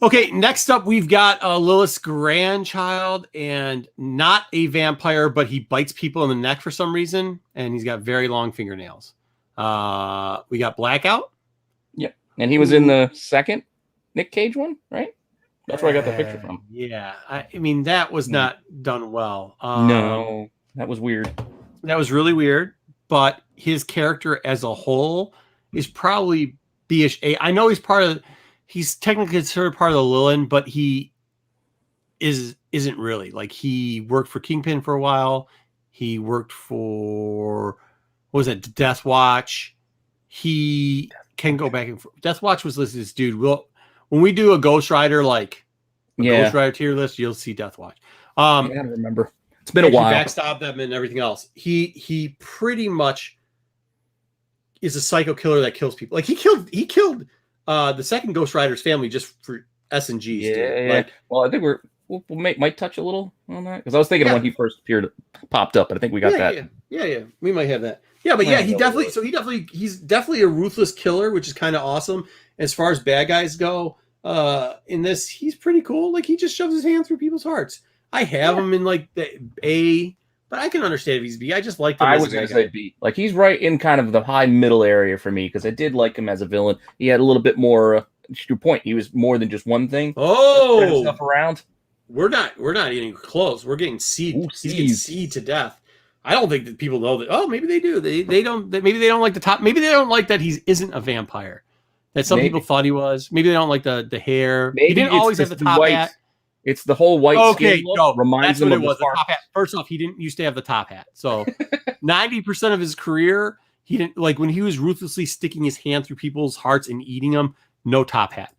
Okay, next up we've got Lilith's grandchild, and not a vampire, but he bites people in the neck for some reason, and he's got very long fingernails. We got Blackout. Yep, and he was in the second Nick Cage one, right? That's where I got the picture from. Yeah, I mean that was not done well. No, that was weird. That was really weird. But his character as a whole is probably B-ish. I know he's technically considered part of the Lilin, but he isn't really. Like he worked for Kingpin for a while. He worked for what was it, Death Watch. He can go back and forth. Death Watch was listed as dude. When we do a Ghost Rider, like Ghost Rider tier list, you'll see Death Watch. I gotta remember. It's been a while. Backstab them and everything else. He pretty much is a psycho killer that kills people. Like he killed the second Ghost Rider's family just for S and G's. Yeah. Like, well, I think we'll might touch a little on that because I was thinking when he first popped up, but I think we got that. Yeah. We might have that. Yeah, but he's definitely a ruthless killer, which is kind of awesome. As far as bad guys go, in this, he's pretty cool. Like he just shoves his hand through people's hearts. I have him in like the A, but I can understand if he's B. I just like him. I was going to say B. Like he's right in kind of the high middle area for me because I did like him as a villain. He had a little bit more. To your point, he was more than just one thing. Oh, stuff around. We're not even close. We're getting seed. He's getting seed to death. I don't think that people know that. Oh, maybe they do. They don't. Maybe they don't like the top. Maybe they don't like that he isn't a vampire. That some people thought he was. Maybe they don't like the hair. Maybe he didn't always have the top hat. It's the whole white skin look. Reminds them of the top hat. First off, he didn't used to have the top hat. So 90% of his career, he didn't like when he was ruthlessly sticking his hand through people's hearts and eating them. No top hat.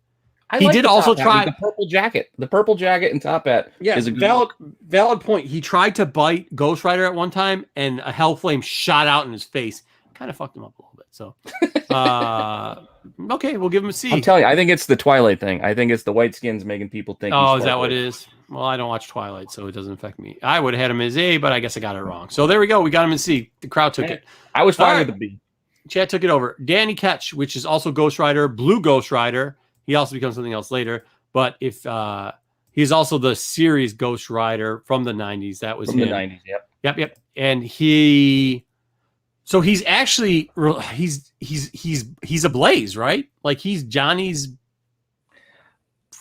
He did also try the purple jacket. The purple jacket and top hat. Yeah, is a valid point. He tried to bite Ghost Rider at one time, and a hell flame shot out in his face. Kind of fucked him up a little bit. So, okay, we'll give him a C. I'm telling you, I think it's the Twilight thing. I think it's the white skins making people think. Oh, is that what it is? Well, I don't watch Twilight, so it doesn't affect me. I would have had him as A, but I guess I got it wrong. So there we go. We got him in C. The crowd took it. I was fine with the B. Chat took it over. Danny Ketch, which is also Ghost Rider, Blue Ghost Rider. He also becomes something else later. But if he's also the series Ghost Rider from the 90s. That was from the 90s, Yep. And he's actually he's a Blaze, right? Like he's Johnny's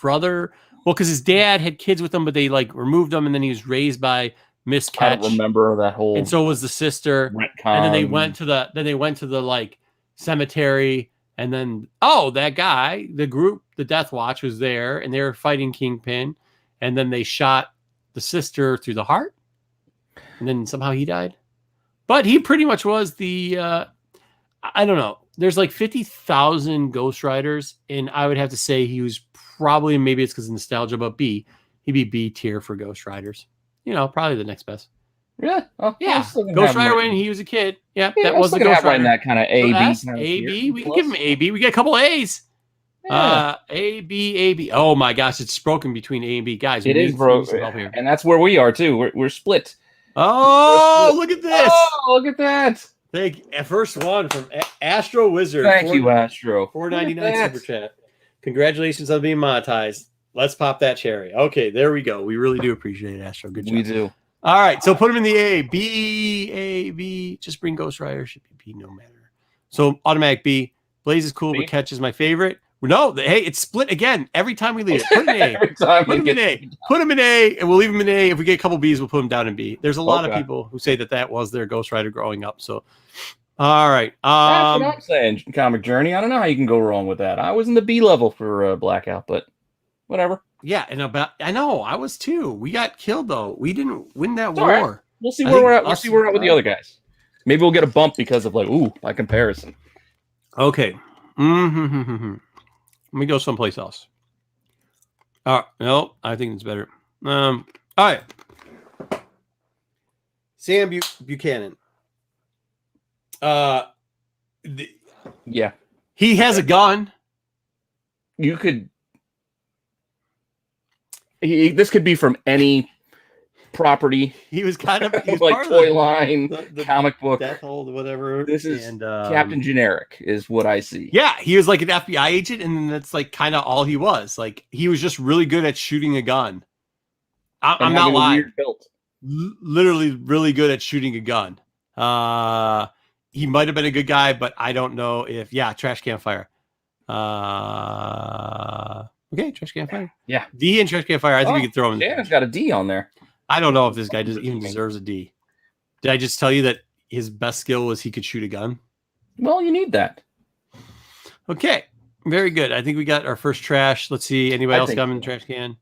brother. Well, because his dad had kids with him, but they like removed him, and then he was raised by Miss Ketch. I don't remember that whole. And so was the sister. Retcon. And then they went to the like cemetery, And then, that guy, the group, the Death Watch was there, and they were fighting Kingpin. And then they shot the sister through the heart. And then somehow he died. But he pretty much was the, I don't know. There's like 50,000 Ghost Riders. And I would have to say he was probably, maybe it's because of nostalgia, but he'd be B tier for Ghost Riders. Probably the next best. Really? Oh, yeah. Ghost Rider when he was a kid. Yeah, that was the Ghost Rider. That kind of A, B. A, B. We can give him A, B. We get a couple A's. Yeah. A, B, A, B. Oh my gosh, it's broken between A and B. Guys, it is broken. And that's where we are too. We're split. Oh, look at this. Oh, look at that. Thank you. First one from Astro Wizard. Thank you, Astro. $4.99 super chat. Congratulations on being monetized. Let's pop that cherry. Okay, there we go. We really do appreciate it, Astro. Good job. We do. All right, so put him in the A. B, A, B. Just bring Ghost Rider. Should be B, no matter. So automatic B. Blaze is cool, but Ketch is my favorite. No, hey, it's split again. Every time we leave it, put him in A. Every time put him in A. Put him in A, and we'll leave him in A. If we get a couple Bs, we'll put him down in B. There's a lot of people who say that was their Ghost Rider growing up. So, all right. That's what I'm saying, Comic Journey. I don't know how you can go wrong with that. I was in the B level for Blackout, but whatever. Yeah, and I know I was too. We got killed though. We didn't win that war. Right. We'll see where we're at. We'll see where we're at with the other guys. Maybe we'll get a bump because of by comparison. Okay. Let me go someplace else. No, I think it's better. All right. Sam Buchanan. Yeah. He has a gun. You could. This could be from any property. He was kind of like toy line, the comic book, Deathhold, whatever. This is Captain Generic, is what I see. Yeah, he was like an FBI agent, and that's like kind of all he was. Like he was just really good at shooting a gun. I'm not lying. Literally, really good at shooting a gun. He might have been a good guy, but I don't know if trash can fire. Okay, trash can fire. Yeah, D and trash can fire. I think we could throw him. Shannon's got a D on there. I don't know if this guy even deserves a D. Did I just tell you that his best skill was he could shoot a gun? Well, you need that. Okay, very good. I think we got our first trash. Let's see. Anybody else got in the trash can?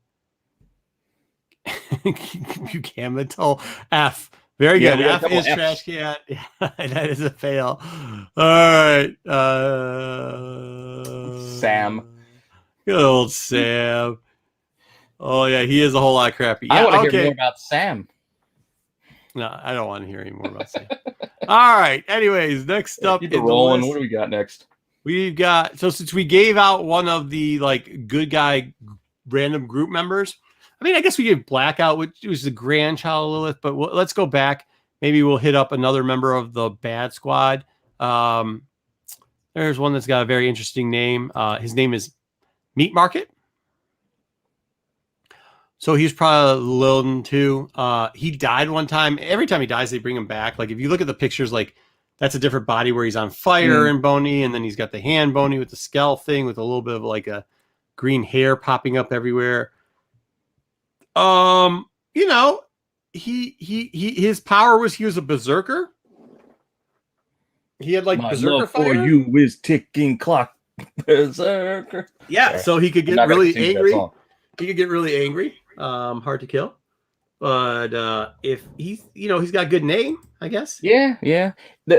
Buchanan F. Very good. F is trash can. That is a fail. All right. Sam. Good old Sam. Oh, yeah. He is a whole lot crappy. Yeah, I want to hear more about Sam. No, I don't want to hear any more about Sam. All right. Anyways, next up. Keep it rolling. What do we got next? We've got, so since we gave out one of the good guy random group members, I mean, I guess we gave Blackout, which was the grandchild of Lilith, but let's go back. Maybe we'll hit up another member of the Bad Squad. There's one that's got a very interesting name. His name is Meat Market. So he's probably Lilith too. He died one time. Every time he dies, they bring him back. Like if you look at the pictures, that's a different body where he's on fire and bony, and then he's got the hand bony with the skull thing with a little bit of a green hair popping up everywhere. His power was he was a berserker. He had My berserker love fire. For you is ticking clock. Berserker. Yeah, so he could get really angry. He could get really angry. Hard to kill. But if he's he's got a good name, I guess. Yeah.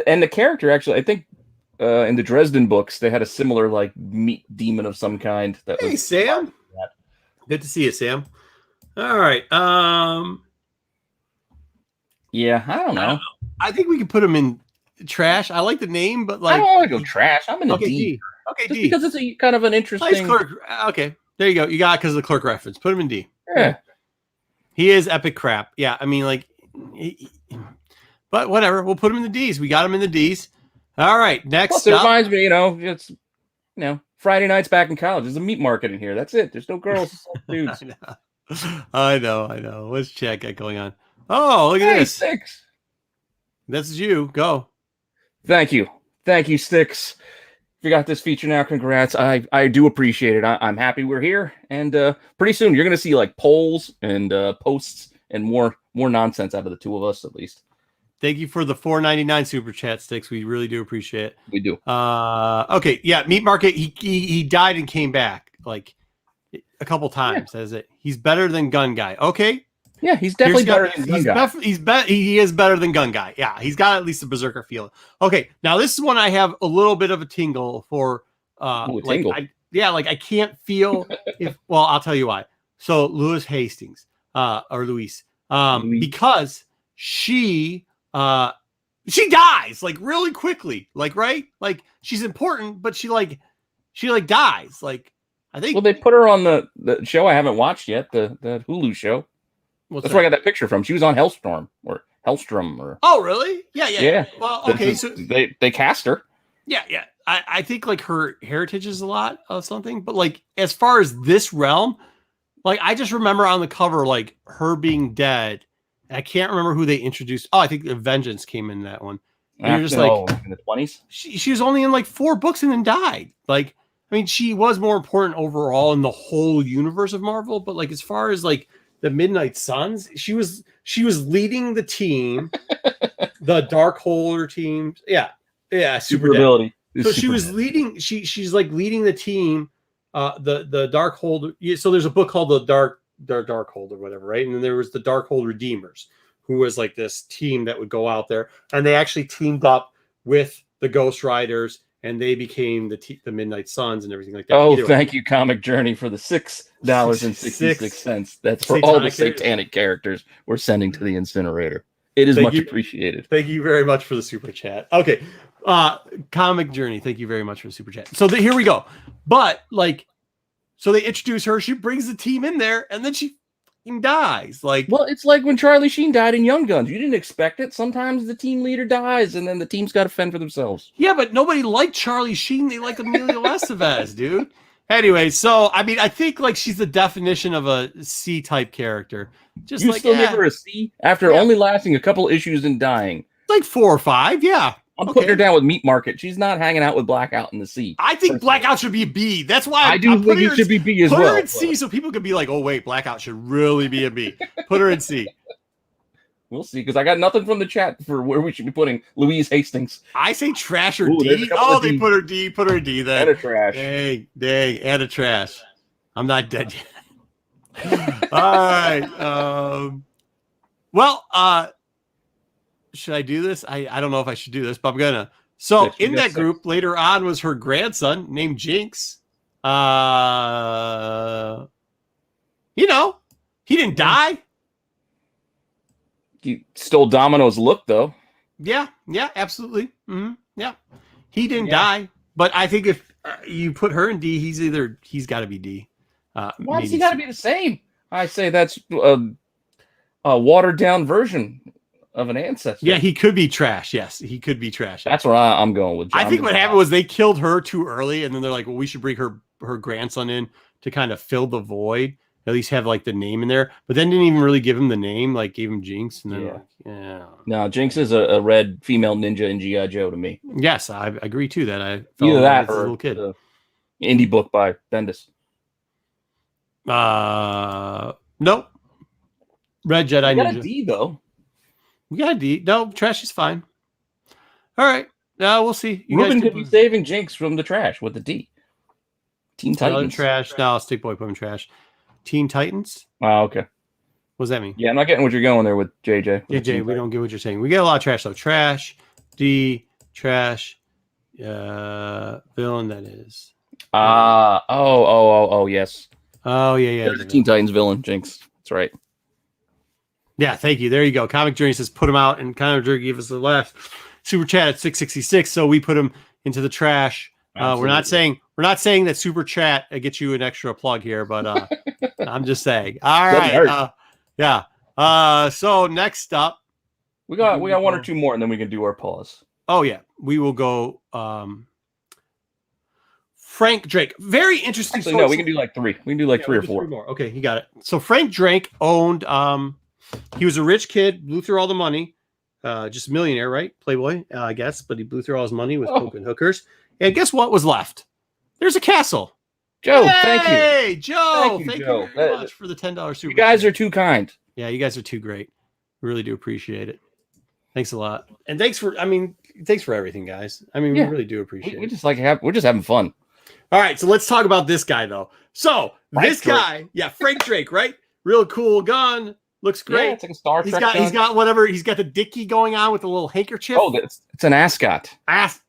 And the character actually, I think in the Dresden books, they had a similar meat demon of some kind. Hey, Sam. Good to see you, Sam. All right. Yeah, I don't know. I think we can put him in trash. I like the name, but I don't want to go trash. I'm in a D. Okay, just D. Because it's a kind of an interesting. Nice clerk. Okay, there you go. You got it because of the clerk reference. Put him in D. Yeah. He is epic crap. Yeah, I mean, but whatever. We'll put him in the Ds. We got him in the Ds. All right. Next. Plus, it reminds me, it's Friday nights back in college. There's a meat market in here. That's it. There's no girls, it's all dudes. I know. What's Chad got going on? Oh, look at this. Sticks. This is you. Go. Thank you, Sticks. If you got this feature now, congrats. I do appreciate it. I'm happy we're here, and pretty soon you're gonna see polls and posts and more nonsense out of the two of us at least. Thank you for the $4.99 super chat sticks. We really do appreciate it. We do. Okay, yeah, Meat Market. He died and came back like a couple times. As it, he's better than Gun Guy. Okay. Yeah, he's definitely better than Gun Guy. He is better than Gun Guy. Yeah, he's got at least a berserker feel. Okay, now this is one I have a little bit of a tingle for. Tingle. I can't feel if. Well, I'll tell you why. So Louise Hasting, or Louise, because she dies like really quickly, like right, like she's important, but she dies. Like I think. Well, they put her on the show I haven't watched yet, the Hulu show. That's where I got that picture from. She was on Hellstrom. Oh, really? Yeah. Well, okay, so they cast her. Yeah. I think like her heritage is a lot of something, but like as far as this realm, like I just remember on the cover like her being dead. I can't remember who they introduced. Oh, I think Vengeance came in that one. And you're just like in the 20s. She was only in like 4 books and then died. Like, I mean, she was more important overall in the whole universe of Marvel, but like as far as like the Midnight Suns, she was leading the team, the Darkholder team. Yeah, super ability. So she was leading. She's like leading the team. The Darkholder. So there's a book called the Darkholder, whatever, right? And then there was the Darkhold Redeemers, who was like this team that would go out there, and they actually teamed up with the Ghost Riders, and they became the Midnight Suns and everything like that. Oh, thank you, Comic Journey, for the $6.66. That's for all the satanic characters we're sending to the incinerator. It is much appreciated. Thank you very much for the super chat. Okay. Comic Journey, thank you very much for the super chat. So here we go. But like, so they introduce her, she brings the team in there, and then she dies. Like, well, it's like when Charlie Sheen died in Young Guns. You didn't expect it. Sometimes the team leader dies, and then the team's got to fend for themselves. Yeah, but nobody liked Charlie Sheen. They liked Emilio Estevez, dude. Anyway, so I mean, I think like she's the definition of a C-type character. Just you like still give her a C after only lasting a couple issues and dying. Like 4 or 5, yeah. I'm putting her down with Meat Market. She's not hanging out with Blackout in the C. I think Blackout should be a B. That's why I do think it should be B as well. Put her in C so people can be like, oh, wait, Blackout should really be a B. Put her in C. We'll see, because I got nothing from the chat for where we should be putting Louise Hasting. I say trash or D. Oh, they put her D. Put her D then. And a trash. Dang, and a trash. I'm not dead yet. All right. Should I do this? I don't know if I should do this, but I'm gonna. So in that group later on was her grandson named Jinx. He didn't die. He stole Domino's look, though. Yeah, absolutely. Mm-hmm. Yeah, he didn't die. But I think if you put her in D, he's got to be D. Why does he got to be the same? I say that's a watered down version of an ancestor. Yeah, he could be trash. Yes, he could be trash. That's where I'm going with. I think what happened was they killed her too early, and then they're like, well, we should bring her grandson in to kind of fill the void. At least have like the name in there, but then didn't even really give him the name, like gave him Jinx. And then No, Jinx is a red female ninja in G.I. Joe to me. Yes, I agree too. That I felt either that or a little kid. Indie book by Bendis. Nope. Red Jedi Ninja. We got Ninja. a D though. We got a D. No, trash is fine. All right. Now we'll see. Ruben could be saving Jinx from the trash with the D. Teen Titans. Trash. No, Stick Boy put him trash. Teen Titans. Oh, okay. What does that mean? Yeah, I'm not getting what you're going there with JJ. JJ, we don't get what you're saying. We get a lot of trash though. Trash, D, trash, villain that is. Oh, yes. Oh, yeah. There's a Teen Titans villain, Jinx. That's right. Yeah, thank you. There you go. Comic Journey says put him out, and Connor Jerry gave us the last super chat at 666, so we put him into the trash. We're not saying that super chat gets you an extra plug here, but I'm just saying. All right. So next up, we got one or two more, and then we can do our pause. Oh yeah, we will go. Frank Drake, very interesting. Actually, no, we can do like 3. We can do like 3 or 4 more. Okay, he got it. So Frank Drake owned. He was a rich kid, blew through all the money. Just a millionaire, right? Playboy, I guess, but he blew through all his money with coke and hookers. And guess what was left? There's a castle. Joe, thank you. Hey, Joe. Thank you very much for the $10 super. You guys are too kind. Yeah, you guys are too great. Really do appreciate it. Thanks a lot, and thanks for everything, guys. I mean, Yeah. we really do appreciate We're it. just we're just having fun. All right, so let's talk about this guy though. So this guy, Frank Drake, right? Real cool gun, looks great. Yeah, it's like a Star Trek gun. He's got whatever. He's got the dicky going on with the little handkerchief. Oh, it's an ascot.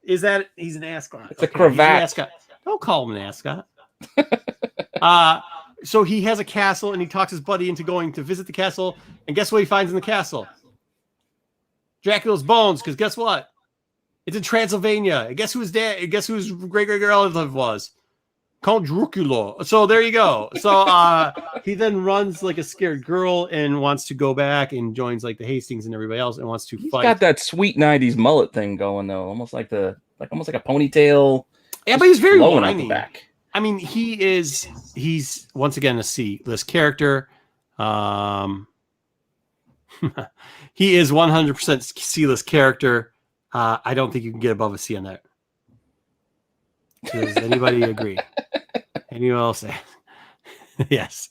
Is that he's an ascot? It's a cravat. Ascot. Don't call him an ascot. So he has a castle, and he talks his buddy into going to visit the castle. And guess what he finds in the castle? Dracula's bones. Because guess what? It's in Transylvania. And guess who his dad? Guess who his great relative was? Count Dracula. So there you go. So he then runs like a scared girl and wants to go back and joins like the Hastings and everybody else and wants to fight. He's got that sweet '90s mullet thing going though, almost like a ponytail. Yeah, but he's very blowing out whiny. the back. I mean, he's once again a C-list character. He is 100% C-list character. I don't think you can get above a C on that. Does anybody agree? Anyone else? Yes,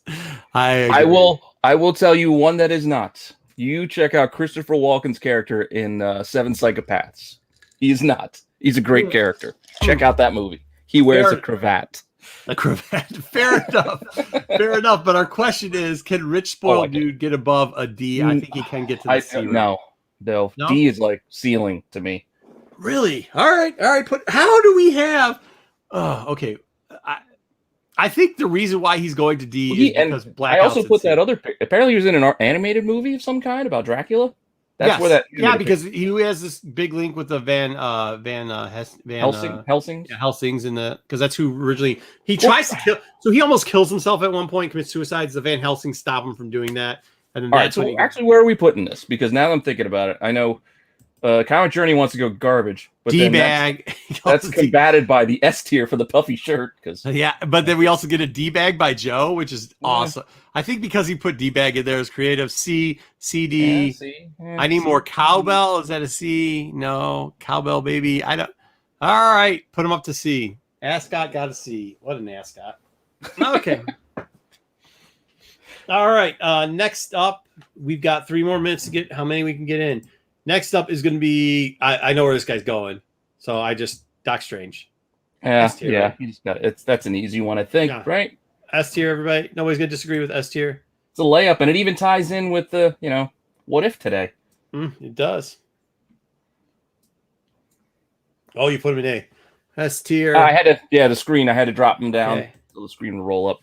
I agree. I will tell you one that is not. You check out Christopher Walken's character in Seven Psychopaths. He's not. He's a great character. Check out that movie. He wears a cravat. A cravat. Fair enough. Fair enough. But our question is, can Rich Spoiled Dude get above a D? I think he can get to the C. No. D is like ceiling to me. Really? All right. How do we have? Okay. I think the reason why he's going to D is because Black. I also put that other. Apparently, he was in an animated movie of some kind about Dracula. That's where that. Yeah, because he has this big link with the Van Helsing. Helsing's in the because that's who originally he tries to kill. So he almost kills himself at one point, commits suicide. The Van Helsing stop him from doing that. And then that's actually, where are we putting this? Because now I'm thinking about it, I know Comic Journey wants to go garbage, but D-bag. That's combated by the S tier for the puffy shirt. Because but then we also get a D-bag by Joe, which is awesome. I think because he put D-bag in there as creative. C, D. I need more cowbell. Is that a C? No, cowbell baby. I don't. All right, put him up to C. Ascot got a C. What an ascot. Okay. All right. Next up, we've got 3 more minutes to get how many we can get in. Next up is going to be I know where this guy's going, so Doc Strange. Yeah. Right? You just got it. That's an easy one, I think. Yeah. Right? S tier, everybody. Nobody's going to disagree with S tier. It's a layup, and it even ties in with the what if today. It does. Oh, you put him in A. S tier. I had to. Yeah, the screen. I had to drop him down so the screen would roll up.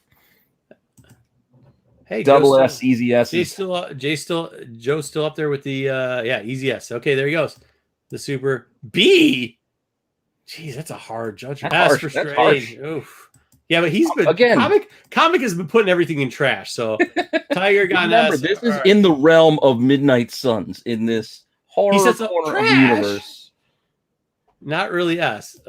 Hey, double S, easy S. Joe's still up there with the easy S. Okay, there he goes. The super B. Jeez, that's a hard judgment. That's harsh. Oof. Yeah, but he's been comic has been putting everything in trash. So Tiger got remember, this is in the realm of Midnight Suns in this horror corner of the universe. Not really S.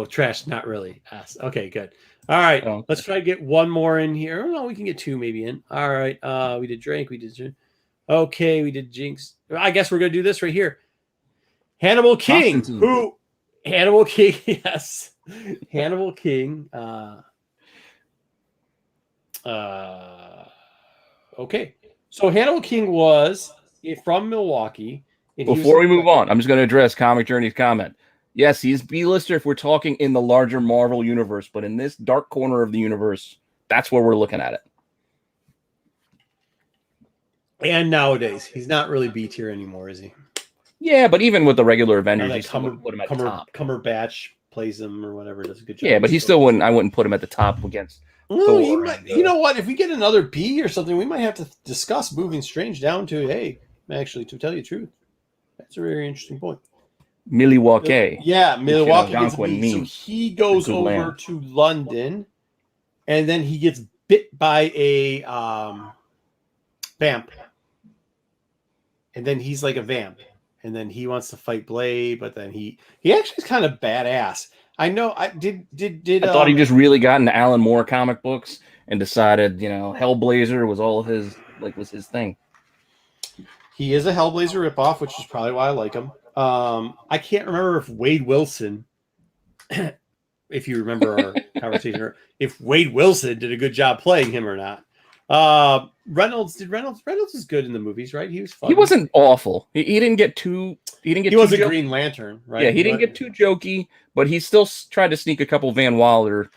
Trash, not really S. Okay, good. All right, let's try to get one more in here. Oh, no, we can get 2 maybe in. All right, we did Drake, we did. Okay, we did Jinx. I guess we're gonna do this right here. Hannibal King, Hannibal King, yes, Hannibal King. Okay, so Hannibal King was from Milwaukee. Before we move on, I'm just going to address Comic Journey's comment. Yes, he's B-lister if we're talking in the larger Marvel universe, but in this dark corner of the universe, that's where we're looking at it. And nowadays, he's not really B tier anymore, is he? Yeah, but even with the regular Avengers, you still wouldn't put him at the top. Cumberbatch plays him or whatever. Does a good job. Yeah, but he still wouldn't. I wouldn't put him at the top against. Well, you know what? If we get another B or something, we might have to discuss moving Strange down to A. Actually, to tell you the truth, that's a very interesting point. Milwaukee. Yeah, Milwaukee gets B. So he goes over to London, and then he gets bit by a vamp. And then he's like a vamp. And then he wants to fight Blade, but then he actually is kind of badass. I know. I thought he just really got into Alan Moore comic books and decided, Hellblazer was his thing. He is a Hellblazer ripoff, which is probably why I like him. I can't remember if Wade Wilson, if you remember our conversation, if Wade Wilson did a good job playing him or not. Reynolds is good in the movies, right? He was fun. He wasn't awful. He didn't get too. He was a Green Lantern, right? Yeah, he didn't get too jokey, but he still tried to sneak a couple Van Wilder,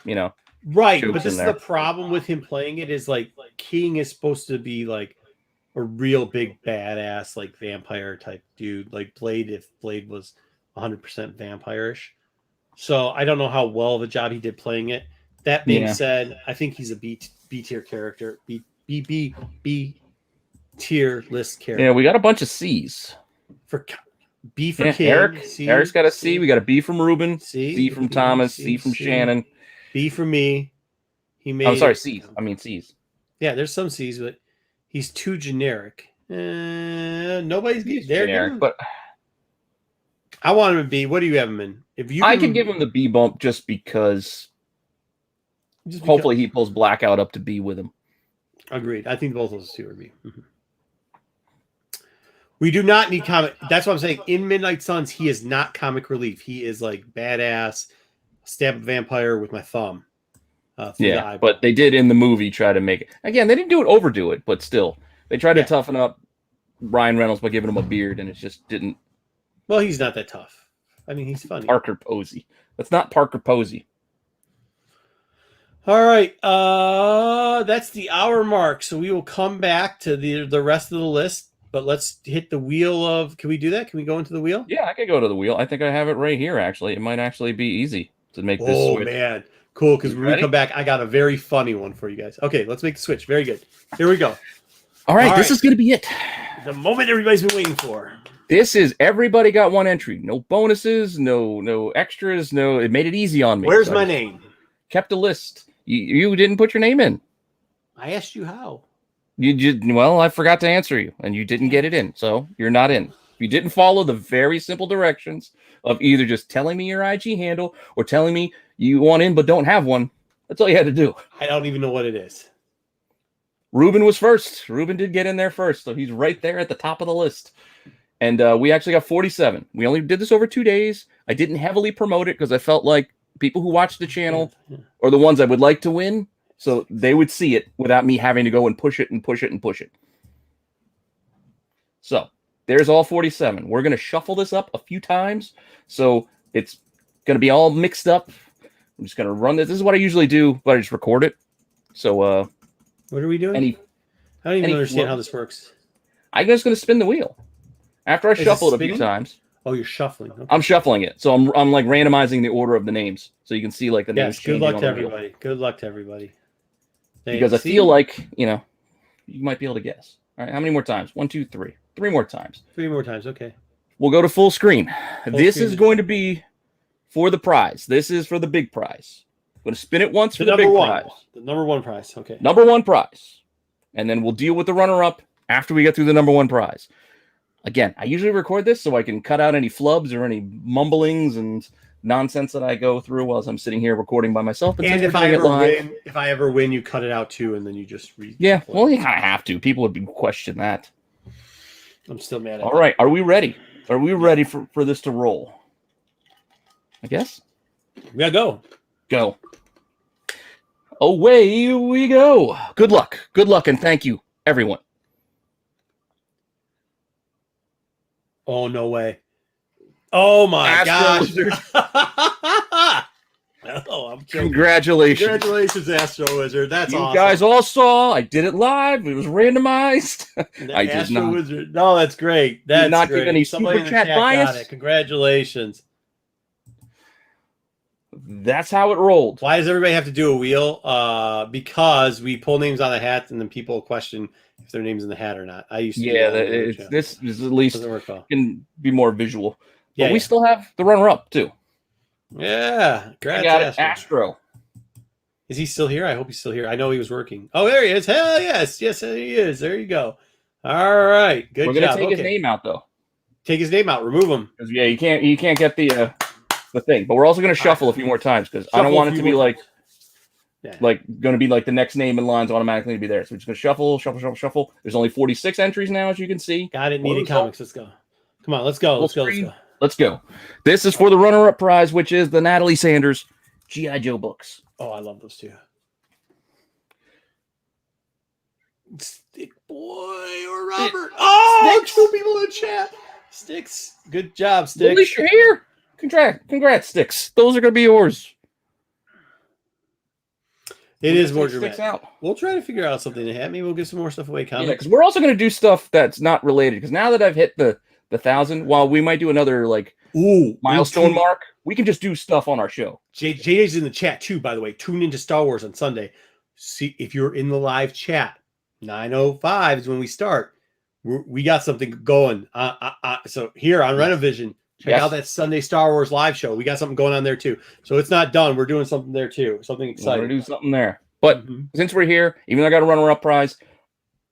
right. But this is the problem with him playing it is like King is supposed to be like a real big badass, like vampire type dude, like Blade. If Blade was 100% vampire-ish, so I don't know how well of a job he did playing it. That being said, I think he's a B tier character, B tier list character. Yeah, we got a bunch of C's. For B for King. Eric's got a C. We got a B from Ruben. C from Thomas. C from Shannon. B for me. I'm sorry, C's. I mean C's. Yeah, there's some C's, but he's too generic. Nobody's there. Generic, but I want him to be. What do you have him in? I can give him the B bump just because. Hopefully he pulls Blackout up to B with him. Agreed. I think both of those two are B. Mm-hmm. We do not need comic. That's what I'm saying. In Midnight Suns, he is not comic relief. He is like badass, stab a vampire with my thumb. Yeah, but they did in the movie try to make it. Again, they didn't overdo it, but still. They tried to toughen up Ryan Reynolds by giving him a beard, and it just didn't. Well, he's not that tough. I mean, he's funny. Parker Posey. That's not Parker Posey. All right, that's the hour mark. So we will come back to the rest of the list, but let's hit the wheel of. Can we do that? Can we go into the wheel? Yeah, I can go to the wheel. I think I have it right here. Actually, it might actually be easy to make this. Oh man, cool! Because when we come back, I got a very funny one for you guys. Okay, let's make the switch. Very good. Here we go. All right, this is gonna be it. The moment everybody's been waiting for. This is everybody got one entry. No bonuses, no extras. No, it made it easy on me. Where's my name? Kept a list. You didn't put your name in. I asked you how. You did. Well, I forgot to answer you, and you didn't get it in, so you're not in. You didn't follow the very simple directions of either just telling me your IG handle or telling me you want in but don't have one. That's all you had to do. I don't even know what it is. Ruben was first. Ruben did get in there first, so he's right there at the top of the list. And we actually got 47. We only did this over 2 days. I didn't heavily promote it because I felt like people who watch the channel are the ones I would like to win, so they would see it without me having to go and push it and push it and push it. So there's all 47. We're going to shuffle this up a few times, so it's going to be all mixed up. I'm just going to run this. This is what I usually do, but I just record it. So what are we doing? I don't even understand how this works. I'm just going to spin the wheel. After I shuffle it a few times. Oh, you're shuffling. Okay. I'm shuffling it. So I'm like randomizing the order of the names. So you can see like the names. Yes, good luck to everybody. Good luck to everybody. Because I feel like, you might be able to guess. All right, how many more times? 1, 2, 3. 3 more times. 3 more times, okay. We'll go to full screen. This is going to be for the prize. This is for the big prize. I'm going to spin it once for the big prize. The number one prize, okay. Number one prize. And then we'll deal with the runner-up after we get through the number one prize. Again, I usually record this so I can cut out any flubs or any mumblings and nonsense that I go through while I'm sitting here recording by myself. And if I ever win, you cut it out too, and then you just read. Yeah, well, you kind of have to. People would question that. I'm still mad at All right, are we ready? Are we ready for this to roll? I guess. Yeah, go. Go. Away we go. Good luck. Good luck, and thank you, everyone. Oh, no way. Oh, my gosh. I'm Congratulations. Congratulations, Astro Wizard. That's awesome. You guys all saw. I did it live. It was randomized. I did not. Wizard. No, that's great. That's not great. give any Somebody super chat bias. Congratulations. That's how it rolled. Why does everybody have to do a wheel? Because we pull names out of the hat, and then people question if their name's in the hat or not. I used to. Yeah, this is at least can be more visual. But we still have the runner-up too. Yeah, I got Astro. Is he still here? I hope he's still here. I know he was working. Oh, there he is. Hell yes, yes he is. There you go. All right, good job. We're gonna take his name out though. Take his name out. Remove him. Yeah, you can't get the thing. But we're also gonna shuffle a few more times because I don't want it to be like going to be like the next name in line's automatically to be there. So we're just gonna shuffle. There's only 46 entries now, as you can see. Got it. Needed comics. Let's go. Come on, let's go. Let's go. This is for the runner-up prize, which is the Natalie Sanders G.I. Joe books. Oh, I love those two. Stick Boy or Robert. Oh, Sticks. 2 people in chat. Sticks. Good job, At Sticks. least you're here. Congrats, Sticks. Those are going to be yours. It is more Sticks dramatic. out. We'll try to figure out something to have. Maybe we'll give some more stuff away. Yeah, because we're also going to do stuff that's not related. Because now that I've hit the 1,000, while we might do another like milestone mark, we can just do stuff on our show. JJ's in the chat too, by the way. Tune into Star Wars on Sunday. See if you're in the live chat. 9:05 is when we start. We got something going. So here on Rennavision, check out that Sunday Star Wars live show. We got something going on there too. So it's not done. We're doing something there too. Something exciting. We're going to do something there. But since we're here, even though I got a runner-up prize,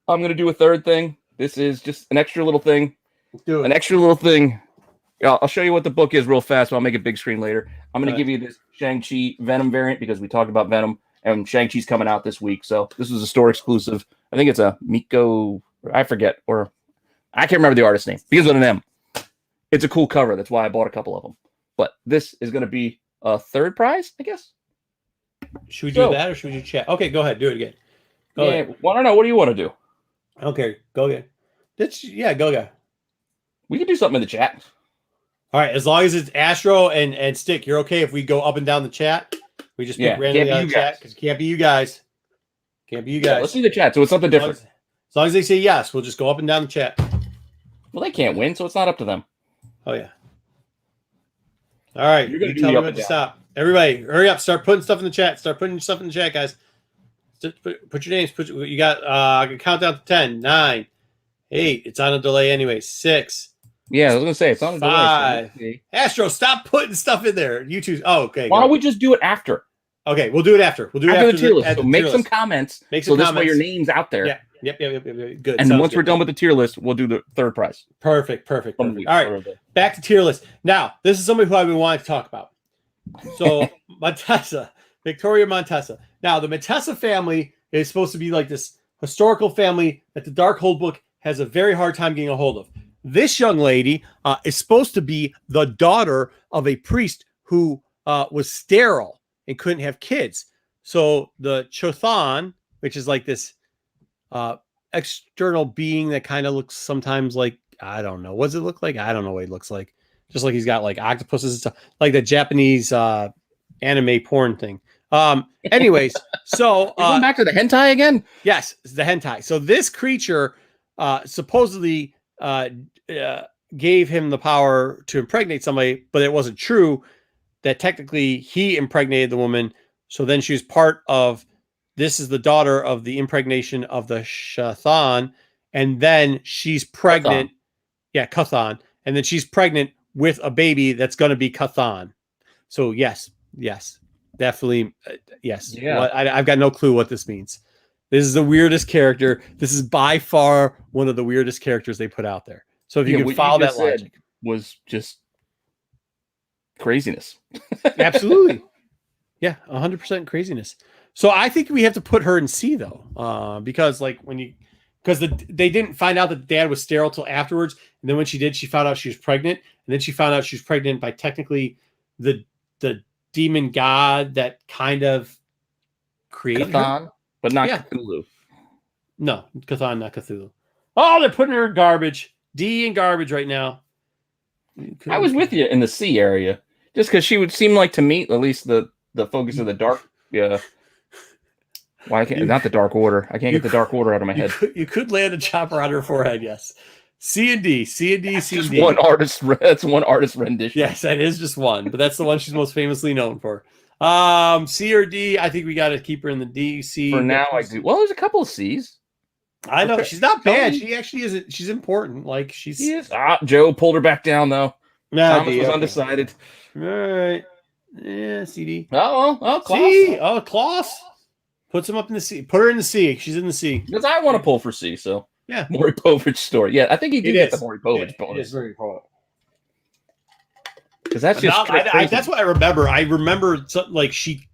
I'm going to do a third thing. This is just an extra little thing. Let's do it. An extra little thing. I'll show you what the book is real fast, but I'll make it big screen later. I'm going to give you this Shang-Chi Venom variant because we talked about Venom, and Shang-Chi's coming out this week. So this is a store exclusive. I think it's a Miko, I forget, or I can't remember the artist's name. Begins with an M. It's a cool cover. That's why I bought a couple of them. But this is going to be a third prize, I guess. Should we do that or should we do chat? Okay, go ahead. Do it again. Go ahead. Well, I don't know. What do you want to do? Okay, go again. Go again. We can do something in the chat. All right, as long as it's Astro and Stick, you're okay if we go up and down the chat? We just pick randomly out of the chat because it can't be you guys. Can't be you guys. Yeah, let's do the chat, so it's something different. As long as they say yes, we'll just go up and down the chat. Well, they can't win, so it's not up to them. Oh, yeah. All right, You're gonna tell me when to stop. Everybody, hurry up. Start putting stuff in the chat. Start putting stuff in the chat, guys. Put your names. You got, I can count down to 10, 9, 8. It's on a delay anyway. 6. Yeah, I was going to say, it's on a 5. delay. Astro, stop putting stuff in there. You two. Oh, okay. Why don't we just do it after? Okay, we'll do it after. We'll do it after the tier list. So make some comments. So this way your name's out there. Yeah. Yep. Good. And once we're done with the tier list, we'll do the third prize. Perfect. All right, back to tier list. Now, this is somebody who I've been wanting to talk about. So, Montesi, Victoria Montesi. Now, the Montesi family is supposed to be like this historical family that the Darkhold book has a very hard time getting a hold of. This young lady is supposed to be the daughter of a priest who was sterile and couldn't have kids. So the Chothan, which is like this external being that kind of looks sometimes like, I don't know. What does it look like? I don't know what he looks like. Just like he's got like octopuses and stuff, like the Japanese anime porn thing. Anyways, so going back to the hentai again? Yes, it's the hentai. So this creature supposedly gave him the power to impregnate somebody, but it wasn't true. That technically he impregnated the woman. So then she was part of. This is the daughter of the impregnation of the Shathan, and then she's pregnant. Kathan, and then she's pregnant with a baby that's going to be Kathan. So yes, definitely, yes. Yeah. Well, I've got no clue what this means. This is the weirdest character. This is by far one of the weirdest characters they put out there. So if you can follow that logic, was just craziness. Absolutely, yeah, 100% craziness. So I think we have to put her in C though, because like they didn't find out that dad was sterile till afterwards, and then when she did, she found out she was pregnant, and then she found out she was pregnant by technically the demon god that kind of created her. But not Cthulhu. No, Kathan, not Cthulhu. Oh, they're putting her in garbage. D in garbage right now. I was with you in the C area, just because she would seem like to me, at least the focus of the dark. Yeah. Why can't not the Dark Order? I can't get the Dark Order out of my head. You could land a chopper on her forehead. Yes. C and D. Just one artist. That's one artist rendition. Yes, that is just one, but that's the one she's most famously known for. C or D. I think we got to keep her in the D. C for now. I do. Well, there's a couple of C's. I know she's not bad. She actually isn't. She's important. Like she's. She is. Joe pulled her back down though. Nah, Thomas was undecided. All right. Yeah. CD. Oh, Klaus. C. Oh, Klaus. Puts him up in the C. Put her in the C. She's in the C. Because I want to pull for C. So yeah, Maury Povich story. Yeah, I think he did get the Maury Povich bonus. It is very cool. Because that's just that's what I remember. I remember like she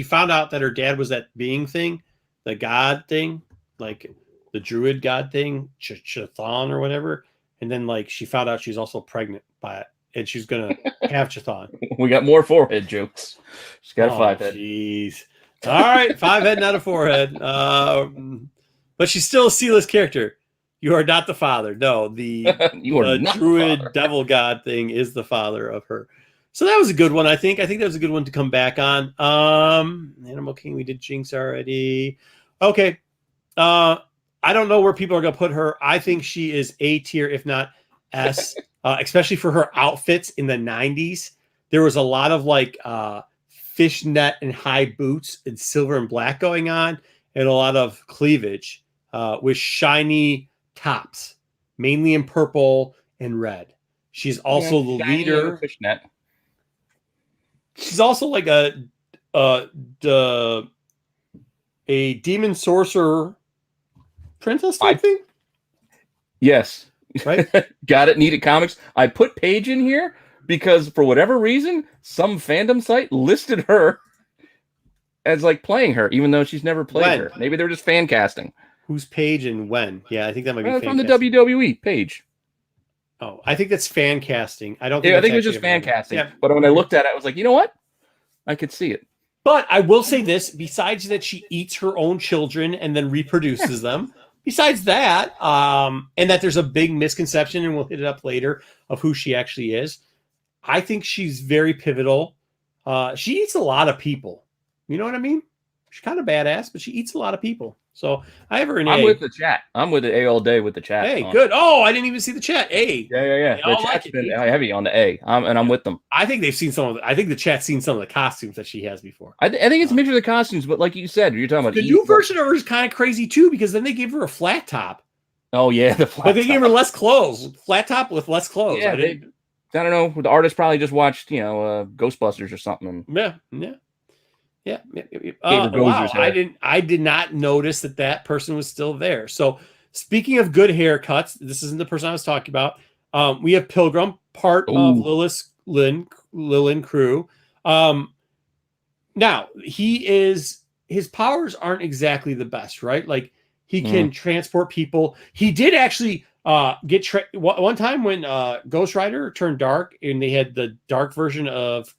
found out that her dad was that being thing, the god thing, like the druid god thing, Chthon or whatever. And then like she found out she's also pregnant by it, and she's gonna have Chthon. We got more forehead jokes. She's got a 5 head. Jeez. All right, 5 head, not a 4 head. but she's still a C-list character. You are not the father. No, the You are not druid father. devil god thing is the father of her. So that was a good one, I think. I think that was a good one to come back on. Hannibal King, we did Jinx already. Okay. I don't know where people are going to put her. I think she is A tier, if not S, especially for her outfits in the 90s. There was a lot of like fishnet and high boots and silver and black going on, and a lot of cleavage with shiny tops, mainly in purple and red. She's also the leader. Fishnet. She's also like a demon sorcerer princess type thing. Yes. Right. Got it. Needed comics. I put Paige in here because for whatever reason, some fandom site listed her as like playing her, even though she's never played her. Maybe they're just fan casting. Who's Paige and when? Yeah, I think that might be from the WWE Paige. Oh, I think that's fan casting. I don't think. Yeah, I think it was just fan casting. Yeah. But when I looked at it, I was like, you know what? I could see it. But I will say this: besides that, she eats her own children and then reproduces them. Besides that, and that there's a big misconception, and we'll hit it up later, of who she actually is. I think she's very pivotal. She eats a lot of people. You know what I mean? She's kind of badass, but she eats a lot of people. So I have her in A. I'm with the chat. I'm with the A all day with the chat. Hey, good. Oh, I didn't even see the chat. A. Yeah. The chat's been heavy on the A, and I'm with them. I think they've seen some of I think the chat's seen some of the costumes that she has before. I think it's a mixture of the costumes, but like you said, you're talking about the new version of her is kind of crazy too, because then they gave her a flat top. Oh yeah, the flat but they gave her less clothes. Flat top with less clothes. Yeah, I don't know. The artist probably just watched, Ghostbusters or something. Yeah. Wow, I did not notice that person was still there. So speaking of good haircuts, this isn't the person I was talking about. We have Pilgrim, part of Lilith Lilin crew. Now his powers aren't exactly the best, right? Like he can transport people. He did actually get one time when Ghost Rider turned dark and they had the dark version of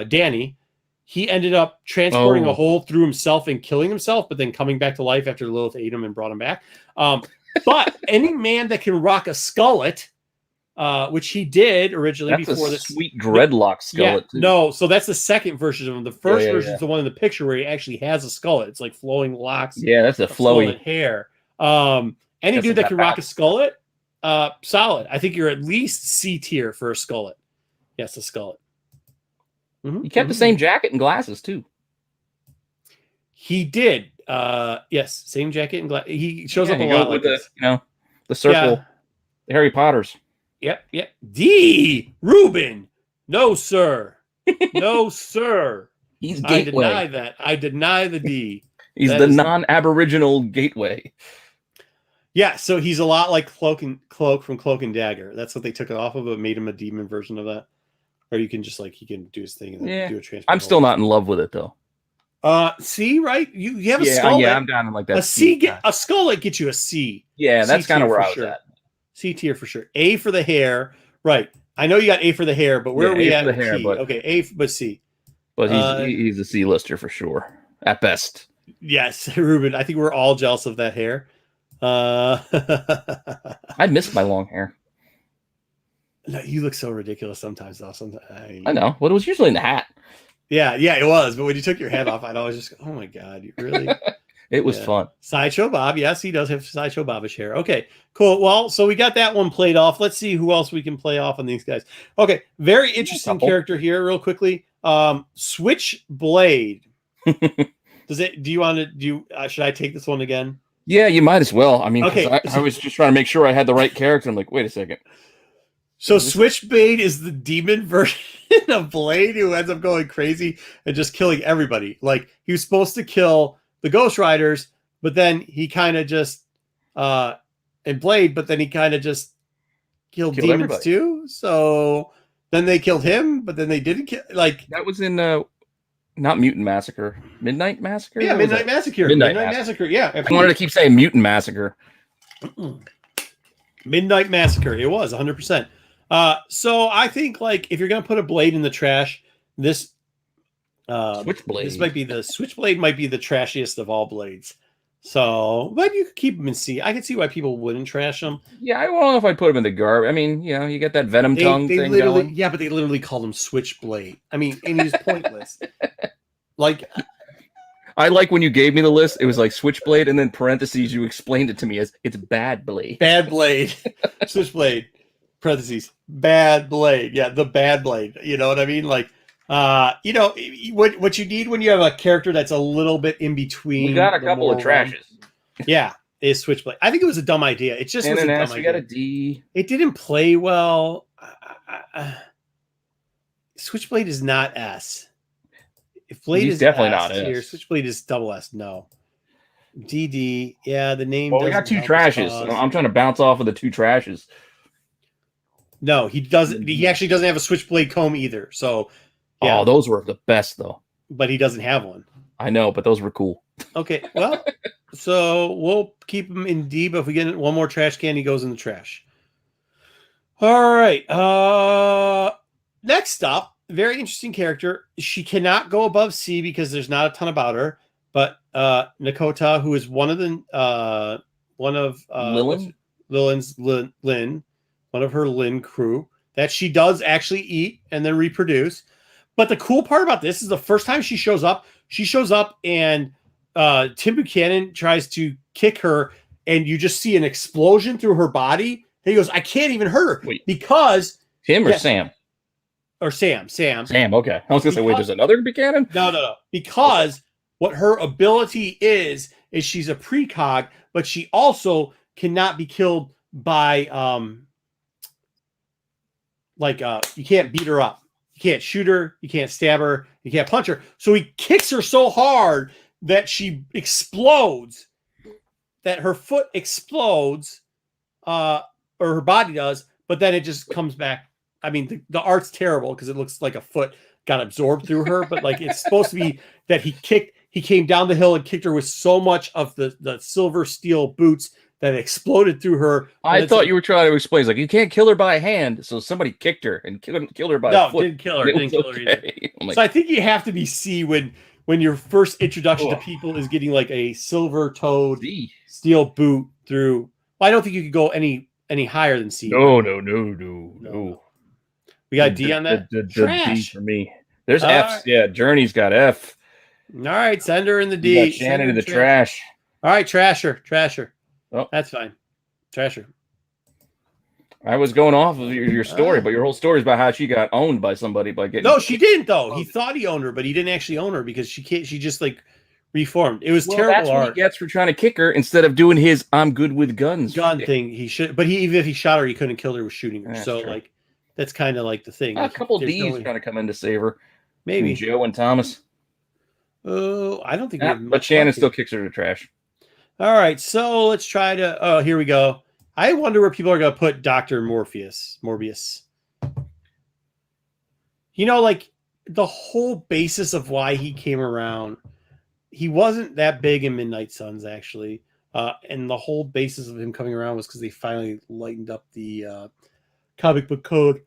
Danny. He ended up transporting a hole through himself and killing himself, but then coming back to life after Lilith ate him and brought him back. But any man that can rock a skullet, which he did originally before this sweet dreadlock skullet. Yeah, no, so that's the second version of him. The first version is the one in the picture where he actually has a skullet. It's like flowing locks. Yeah, that's a flowy hair. Any dude that can rock a skullet, solid. I think you're at least C tier for a skullet. Yes, a skullet. He kept the same jacket and glasses too. He did. Yes, same jacket and glasses. He shows up a lot like this. The circle, the Harry Potters. Yep. D. Ruben. No, sir. No, sir. He's Gateway. I deny that. I deny the D. He's the non-Aboriginal Gateway. Yeah, so he's a lot like Cloak from Cloak and Dagger. That's what they took it off of, but made him a demon version of that. Or you can just he can do his thing and then do a transfer. I'm still not in love with it though. C, right? You have a skull. Yeah, I'm down in like that. A skull that gets you a C. Yeah, that's kind of where I was at. C tier for sure. A for the hair. Right. I know you got A for the hair, but where are we at? The hair, but okay, A but C. But he's a C lister for sure. At best. Yes, Ruben. I think we're all jealous of that hair. I miss my long hair. No, you look so ridiculous sometimes, though. I know. Well, it was usually in the hat. Yeah, it was. But when you took your hat off, I'd always just go, oh my God, you really? It was fun. Sideshow Bob. Yes, he does have Sideshow Bobish hair. Okay, cool. Well, so we got that one played off. Let's see who else we can play off on these guys. Okay, very interesting character here, real quickly. Switchblade. Should I take this one again? Yeah, you might as well. I mean, I was just trying to make sure I had the right character. I'm like, wait a second. So Switchblade is the demon version of Blade who ends up going crazy and just killing everybody. Like he was supposed to kill the Ghost Riders, but then he kind of just and Blade, but then he kind of just killed demons everybody too. So then they killed him, but then they didn't kill. Like that was in not Mutant Massacre, Midnight Massacre. Yeah, Midnight Massacre. Midnight Massacre. Yeah, I wanted to keep saying Mutant Massacre. Midnight Massacre. It was 100%. So I think if you're gonna put a blade in the trash, this Switchblade. Switchblade might be the trashiest of all blades. So, but you could keep him in C. I can see why people wouldn't trash him. Yeah, I don't know if I'd put him in the garbage. I mean, you get that Venom tongue They thing literally, going. yeah, but they literally called him Switchblade. I mean, and he was pointless. Like, I like when you gave me the list, it was like Switchblade, and then parentheses, you explained it to me as it's Bad Blade. Bad Blade. Switchblade, parentheses, Bad Blade. Yeah, the Bad Blade. You know what I mean? Like, what you need when you have a character that's a little bit in between. We got a couple of trashes. Yeah, is Switchblade. I think it was a dumb idea. It just was a dumb idea. We got a D. It didn't play well. Switchblade is not S. If Blade He's is definitely S not here, S. Switchblade is double S. No. DD. Yeah, the name. Well, we got two trashes. I'm trying to bounce off of the two trashes. No, he doesn't. He actually doesn't have a Switchblade comb either. So, yeah. Oh, those were the best though. But he doesn't have one. I know, but those were cool. Okay, well, so we'll keep him in D. But if we get one more trash can, he goes in the trash. All right. Next up, very interesting character. She cannot go above C because there's not a ton about her. But Nakota, who is one of Lillian's Lin, one of her Lin crew, that she does actually eat and then reproduce. But the cool part about this is the first time she shows up and Tim Buchanan tries to kick her, and you just see an explosion through her body. He goes, I can't even hurt her. Wait, because Tim or Sam? Or Sam. Sam, okay. I was gonna say, wait, there's another Buchanan? No. Because what her ability is she's a precog, but she also cannot be killed by you can't beat her up. You can't shoot her, you can't stab her, you can't punch her. So he kicks her so hard that she explodes, that her foot explodes, or her body does, but then it just comes back. I mean, the art's terrible because it looks like a foot got absorbed through her, but like it's supposed to be that he came down the hill and kicked her with so much of the silver steel boots that exploded through her. I thought you were trying to explain. It's like, you can't kill her by hand, so somebody kicked her and killed her by foot. No, didn't kill her. Didn't kill her either. Like, so I think you have to be C when your first introduction to people is getting like a silver-toed steel boot through. Well, I don't think you could go any higher than C. No. We got D on that? Trash. D for me. There's F. Right. Yeah, Journey's got F. All right, send her in the D. Shannon in the trash. All right, trasher. Oh. That's fine. Trasher. I was going off of your story, but your whole story is about how she got owned by somebody by getting. No, she didn't though. He thought he owned her, but he didn't actually own her because she just like reformed. It was terrible. That's what he gets for trying to kick her instead of doing his "I'm good with guns" gun thing. He should, but even if he shot her, he couldn't kill her with shooting her. So true. Like, that's kind of like the thing. A couple D's trying to come in to save her. Maybe Joe and Thomas. Oh, I don't think. But Shannon still kicks her to the trash. All right, so let's try to. Oh, here we go. I wonder where people are going to put Dr. Morbius. You know, like the whole basis of why he came around, he wasn't that big in Midnight Suns, actually. And the whole basis of him coming around was because they finally lightened up the comic book code.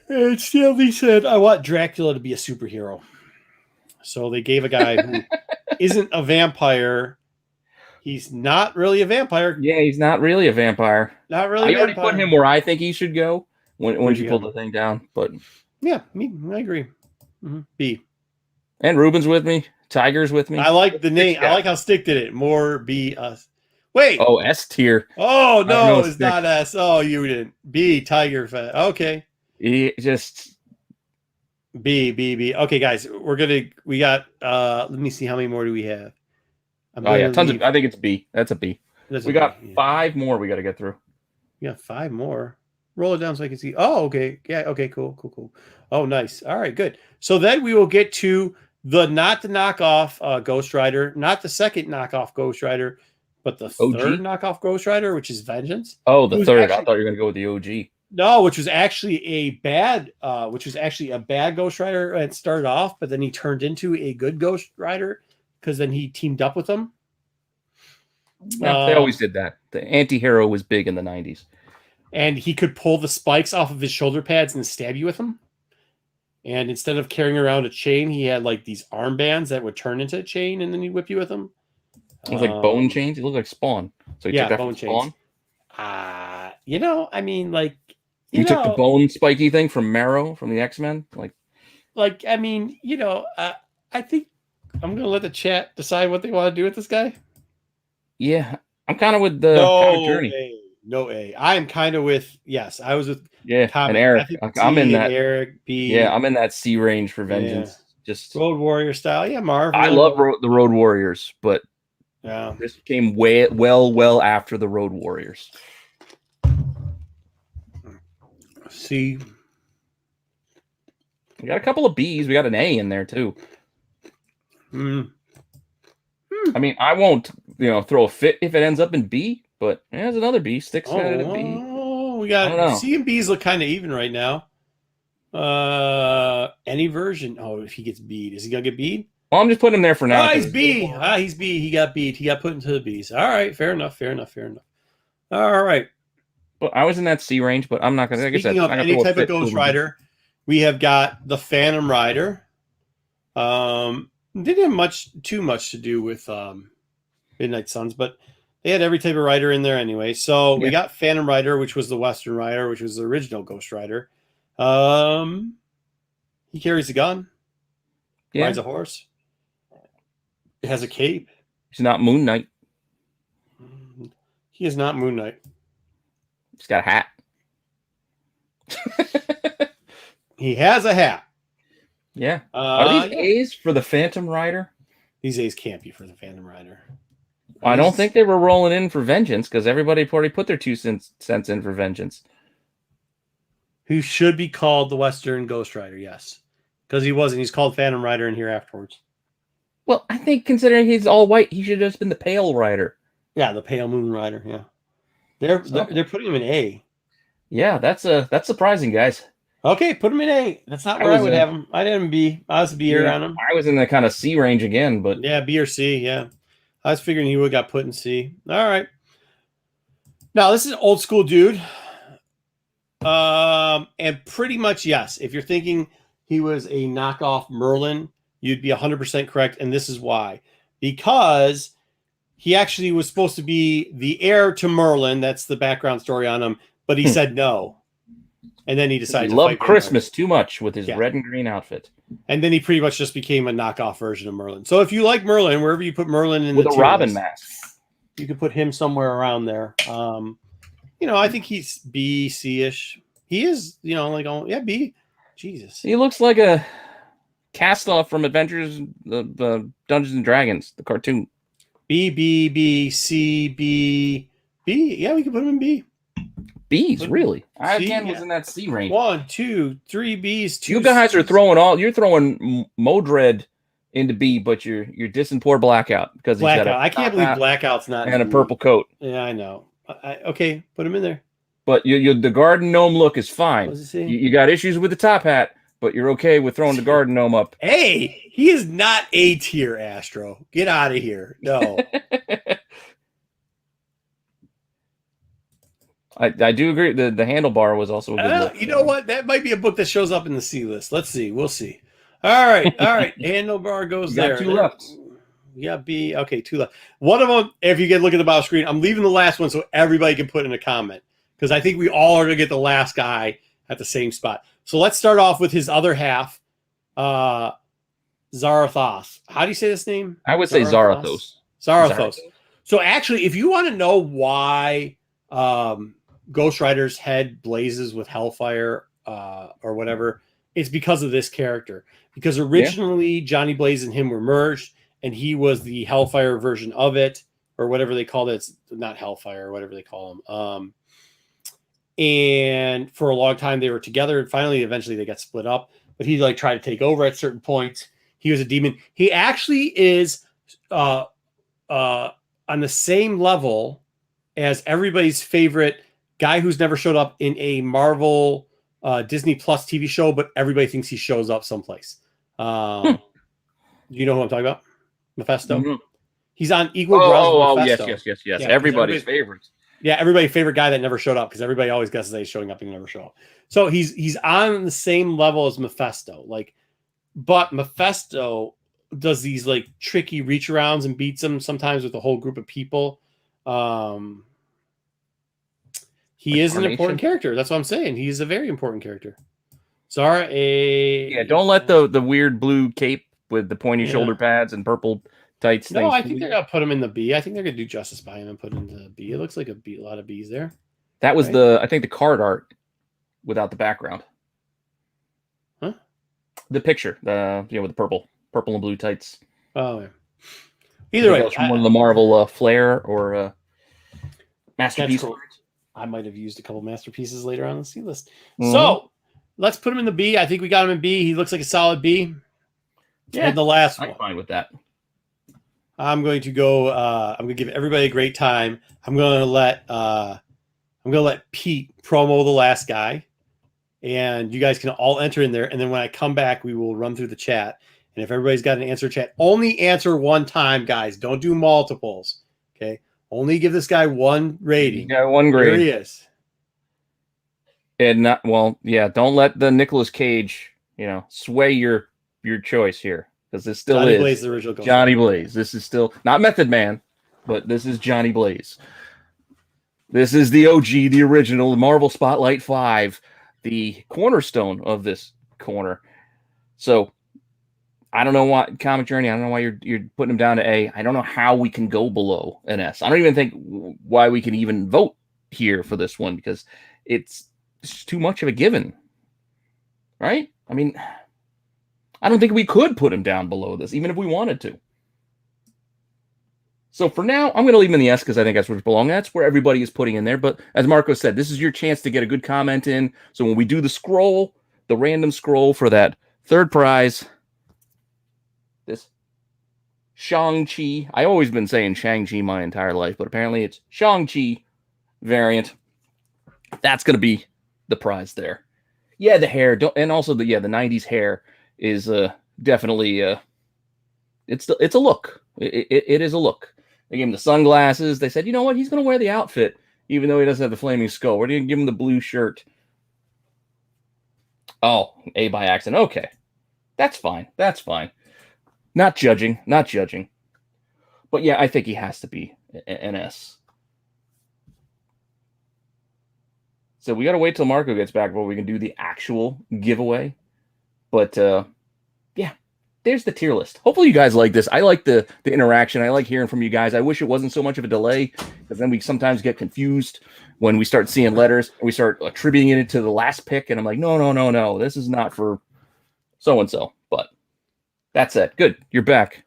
And Stanley said, I want Dracula to be a superhero. So they gave a guy who isn't a vampire. He's not really a vampire. Yeah, he's not really a vampire. Not really. I already put him where I think he should go when you pulled the thing down. But yeah, I agree. Mm-hmm. B. And Ruben's with me. Tiger's with me. I like the name. I like how Stick did it. More B us. Wait. Oh, S tier. Oh no, it's not S. Oh, you didn't. B. Tiger fat. Okay. He just B. Okay, guys, we got. Let me see how many more do we have. Tons of. I think it's B. That's a B. We got 5 more we got to get through. Yeah, 5 more. Roll it down so I can see. Oh, okay. Yeah. Okay. Cool. Oh, nice. All right. Good. So then we will get to not the knockoff Ghost Rider, not the second knockoff Ghost Rider, but the third knockoff Ghost Rider, which is Vengeance. Oh, the third. I thought you were going to go with the OG. No, which was actually a bad Ghost Rider. It started off, but then he turned into a good Ghost Rider because then he teamed up with them. Yeah, they always did that. The anti-hero was big in the 90s. And he could pull the spikes off of his shoulder pads and stab you with them. And instead of carrying around a chain, he had like these armbands that would turn into a chain and then he'd whip you with them. It was like bone chains. It looked like Spawn. So you took that bone from chains. Spawn. I mean, like you took the bone spiky thing from Marrow from the X-Men, I mean, I think I'm gonna let the chat decide what they want to do with this guy. Yeah, I'm kind of with the comic journey. No A. I am kind of with yes. I was with and Eric. I'm in that Eric B. Yeah, I'm in that C range for Vengeance. Just Road Warrior style. Yeah, Marvel. I love the Road Warriors, but this came well after the Road Warriors. C. We got a couple of B's. We got an A in there too. I mean, I won't, throw a fit if it ends up in B, but there's another B. Sticks at a B. Oh, we got C and B's look kind of even right now. Any version. Oh, if he gets B'd, is he gonna get B'd? Well, I'm just putting him there for now. He's B. He's B. He got B'd. He got put into the B's. All right, fair enough. All right. But I was in that C range, but I'm not gonna. Speaking of any type of Ghost Rider, we have got the Phantom Rider. Didn't have too much to do with Midnight Suns, but they had every type of rider in there anyway. So we got Phantom Rider, which was the Western Rider, which was the original Ghost Rider. He carries a gun, rides a horse. It has a cape. He's not Moon Knight. He is not Moon Knight. He's got a hat. He has a hat. Yeah. Are these A's for the Phantom Rider? These A's can't be for the Phantom Rider. I don't think they were rolling in for Vengeance because everybody already put their 2 cents in for Vengeance. Who should be called the Western Ghost Rider, yes. Because he wasn't. He's called Phantom Rider in here afterwards. Well, I think considering he's all white, he should have just been the Pale Rider. Yeah, the Pale Moon Rider, yeah. They're putting him in A. Yeah, that's surprising, guys. Okay, put him in A. That's not where I would have him. I had him B. I was a B on him. I was in the kind of C range again, but yeah, B or C. Yeah, I was figuring he would have got put in C. All right. Now this is an old school dude, and pretty much yes. If you're thinking he was a knockoff Merlin, you'd be 100% correct, and this is why. Because he actually was supposed to be the heir to Merlin. That's the background story on him, but he said no. And then he decided he loved Christmas too much with his red and green outfit. And then he pretty much just became a knockoff version of Merlin. So if you like Merlin, wherever you put Merlin in with a Robin mask, you could put him somewhere around there. I think he's B, C-ish. He is, B. Jesus. He looks like a cast off from Adventures, the Dungeons and Dragons, the cartoon. B, B, B, C, B, B. Yeah, we can put him in B. B's, really? I again was in that C range. 1, 2, 3 B's. You guys are you're throwing Mordred into B, but you're dissing poor Blackout because he's got I can't believe Blackout's not and a purple coat. Yeah, I know. Okay, put him in there. But the garden gnome look is fine. You got issues with the top hat, but you're okay with throwing the garden gnome up. Hey, he is not A tier, Astro. Get out of here. No. I do agree. The handlebar was also a good look. You know what? That might be a book that shows up in the C list. Let's see. We'll see. All right. Handlebar goes there. Two left. Yeah, B. Okay, 2 left. One of them, if you look at the bottom screen, I'm leaving the last one so everybody can put in a comment because I think we all are going to get the last guy at the same spot. So let's start off with his other half, Zarathos. How do you say this name? I would say Zarathos. Zarathos. So actually, if you want to know why Ghost Rider's head blazes with hellfire or whatever, it's because of this character. Because originally Jonny Blaze and him were merged, and he was the hellfire version of it, or whatever they called it. It's not hellfire, or whatever they call him. And for a long time they were together, and finally, eventually they got split up. But he tried to take over at certain points. He was a demon. He actually is on the same level as everybody's favorite guy who's never showed up in a Marvel Disney Plus TV show, but everybody thinks he shows up someplace. You know who I'm talking about? Mephisto. Mm-hmm. He's on equal ground with Mephisto. Yes. Yeah, everybody's favorites. Yeah, everybody's favorite guy that never showed up because everybody always guesses that he's showing up and never show up. So he's on the same level as Mephisto. But Mephisto does these like tricky reach arounds and beats them sometimes with a whole group of people. He is an important character. That's what I'm saying. He's a very important character. Zara A. Yeah, don't let the weird blue cape with the pointy shoulder pads and purple tights No, things. I think they're gonna put him in the B. I think they're gonna do justice by him and put him in the B. It looks like a lot of B's there. That was I think the card art without the background. Huh? The picture, with the purple and blue tights. Oh, yeah. Either way, from one of the Marvel Flair or Masterpiece. Cool. I might have used a couple masterpieces later on the C list. So let's put him in the B. I think we got him in B. He looks like a solid B. Yeah, and the last one. I'm fine with that. I'm going to go. I'm going to give everybody a great time. I'm going to let Pete promo the last guy, and you guys can all enter in there. And then when I come back, we will run through the chat. And if everybody's got an answer chat, only answer one time, guys. Don't do multiples. Okay. Only give this guy one rating. Yeah, one grade. Here he is. And don't let the Nicolas Cage, sway your choice here, because this still Jonny is Blaze, the original Jonny Blaze. This is still not Method Man, but this is Jonny Blaze. This is the OG, the original, Marvel Spotlight 5, the cornerstone of this corner. So I don't know why Comic Journey. I don't know why you're putting him down to A. I don't know how we can go below an S. I don't even think why we can even vote here for this one, because it's too much of a given, right? I mean, I don't think we could put him down below this, even if we wanted to. So for now, I'm going to leave him in the S because I think that's where it belongs. That's where everybody is putting in there. But as Marco said, this is your chance to get a good comment in. So when we do the random scroll for that third prize, this Shang-Chi. I've always been saying Shang-Chi my entire life, but apparently it's Shang-Chi variant. That's going to be the prize there. Yeah, the hair, and also the 90s hair is definitely it's a look. It is a look. They gave him the sunglasses. They said, you know what, he's going to wear the outfit, even though he doesn't have the flaming skull. We're going to give him the blue shirt. Oh, A by accident. Okay, that's fine. That's fine. Not judging. But yeah, I think he has to be an S. So we got to wait till Marco gets back before we can do the actual giveaway. But yeah, there's the tier list. Hopefully you guys like this. I like the interaction. I like hearing from you guys. I wish it wasn't so much of a delay, because then we sometimes get confused when we start seeing letters and we start attributing it to the last pick. And I'm like, no. This is not for so-and-so. But that's it. Good. You're back.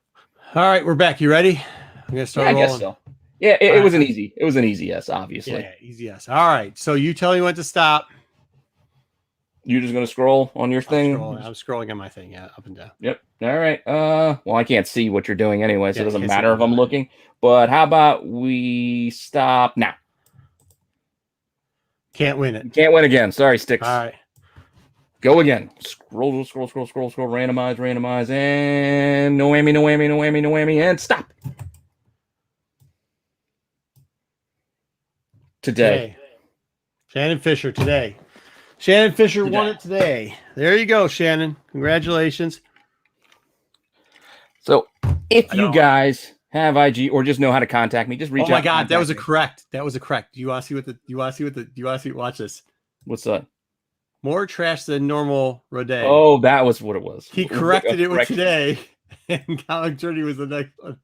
All right, we're back. You ready? I'm gonna start rolling. I guess so. Yeah, it was an easy. It was an easy yes, obviously. Yeah, easy yes. All right. So you tell me when to stop. You're just gonna scroll on your thing. I'm scrolling on my thing, up and down. Yep. All right. Well, I can't see what you're doing anyway, so it doesn't matter if I'm looking. But how about we stop now? Can't win it. Can't win again. Sorry, Sticks. All right. Go again. Scroll. Randomize, and no whammy, and stop. Today. Shannon Fisher today. Shannon Fisher won it today. There you go, Shannon. Congratulations. So if you guys have IG or just know how to contact me, just reach out. Oh my God, that was a correct. Do you want to see watch this? What's that? More trash than normal Roday. Oh, that was what it was. He corrected it with today, and Comic Journey was the next one.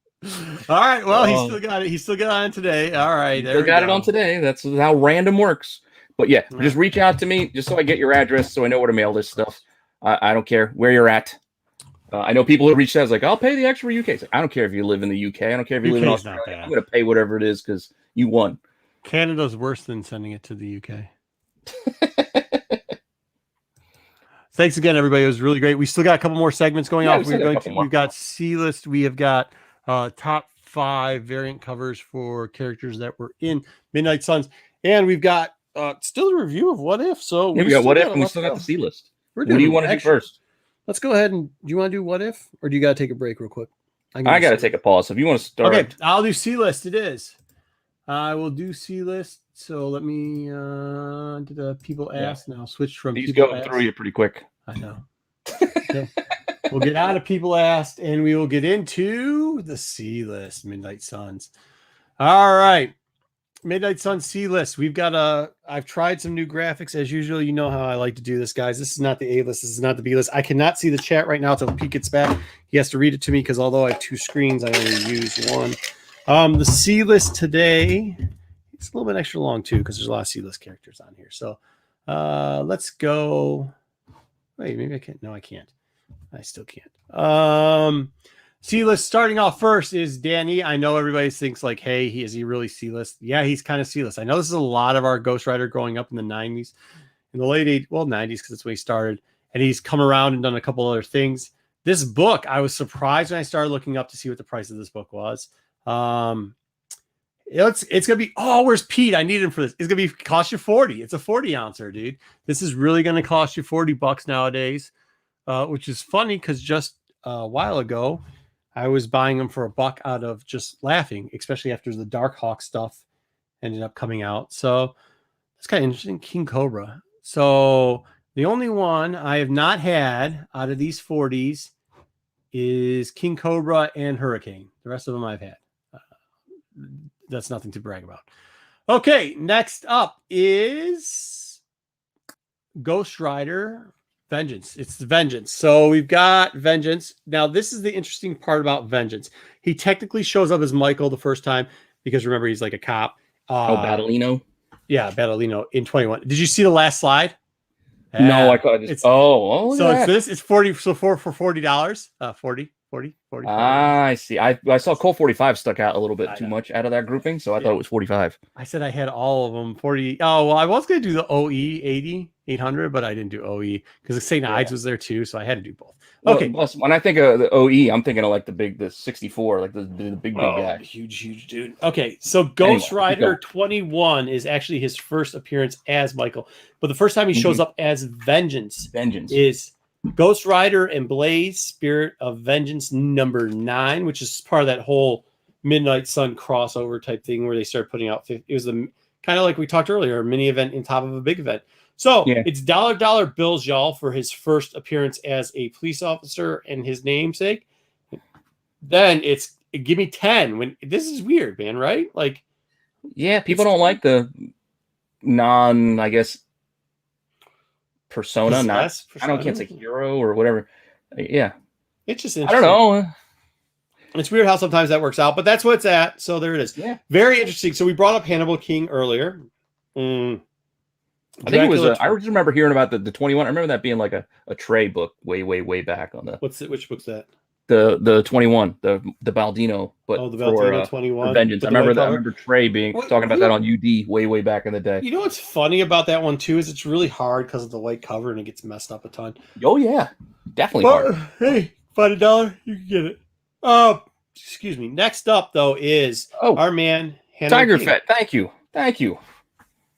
All right. Well, he still got it. He still got on today. All right. There we got it on today. That's how random works. But yeah, just reach out to me just so I get your address, so I know where to mail this stuff. I don't care where you're at. I know people who reached out like, I'll pay the extra UK. I don't care if you live in the UK. I don't care if you live in Australia. I'm going to pay whatever it is because you won. Canada's worse than sending it to the UK. Thanks again, everybody. It was really great. We still got a couple more segments going off. We've got C-list. We have got top 5 variant covers for characters that were in Midnight Suns. And we've got still a review of What If. So we got What If, and we still got the C-list. What do you want to do first? Let's go ahead and do you want to do What If, or do you got to take a break real quick? I got to take a pause. So if you want to start. Okay, I'll do C-list. It is. I will do C-list. So let me do the people ask now. Switch from these go through you pretty quick. I know. Okay. We'll get out of People Asked, and we will get into the C list, Midnight Suns. All right. Midnight Sun C list. We've got I've tried some new graphics as usual. You know how I like to do this, guys. This is not the A list. This is not the B list. I cannot see the chat right now until Pete gets back. He has to read it to me because although I have two screens, I only use one. The C list today, it's a little bit extra long too because there's a lot of C list characters on here. So let's go. Wait, maybe I can't. No, I can't. I still can't. C-list starting off first is Danny. I know everybody thinks like, hey, is he really C-list? Yeah, he's kind of C-list. I know this is a lot of our Ghost Rider growing up in the 90s, in the late 80s, well, 90s, because that's when he started. And he's come around and done a couple other things. This book, I was surprised when I started looking up to see what the price of this book was. It's going to be, where's Pete? I need him for this. It's going to cost you 40. It's a 40 ouncer, dude. This is really going to cost you $40 nowadays, which is funny because just a while ago, I was buying them for $1 out of just laughing, especially after the Darkhawk stuff ended up coming out. So it's kind of interesting. King Cobra. So the only one I have not had out of these 40s is King Cobra and Hurricane. The rest of them I've had. That's nothing to brag about. Okay, next up is Ghost Rider Vengeance. It's the Vengeance. So we've got Vengeance. Now, this is the interesting part about Vengeance. He technically shows up as Michael the first time because remember, he's like a cop. Badilino? Yeah, Badilino in 21. Did you see the last slide? No, I caught it. So it's this. It's 40. So for $40, 40. I see. I saw Colt 45 stuck out a little bit too much out of that grouping, so I thought it was 45. I said I had all of them. 40. Oh, well, I was going to do the OE 80, 800, but I didn't do OE because the St. Ides was there too, so I had to do both. Okay. Well, when I think of the OE, I'm thinking of like the 64, like the big guy. Huge dude. Okay, so Ghost Rider 21 is actually his first appearance as Michael, but the first time he shows up as Vengeance is Ghost Rider and Blaze, Spirit of Vengeance number 9, which is part of that whole Midnight Sun crossover type thing where they started putting out. It was the kind of like we talked earlier, a mini event on top of a big event. So it's dollar bills, y'all, for his first appearance as a police officer and his namesake. Then it's give me 10. When this is weird, man, right? Like, yeah, people don't like the I guess. Persona, I can't say hero or whatever. Yeah, it's just interesting. I don't know. It's weird how sometimes that works out, but that's what it's at. So there it is. Yeah, very interesting. So we brought up Hannibal King earlier. I think it was. I just remember hearing about the 21. I remember that being like a Trey book way back on the. Which book's that? The 21, the Badilino, but the Badilino 21 Vengeance. I remember that. I remember Trey talking about that on UD way back in the day. You know what's funny about that one too is it's really hard because of the white cover and it gets messed up a ton. Oh yeah, definitely hard. Hey, $5 you can get it. Excuse me. Next up though is our man Tiger Fett. Thank you.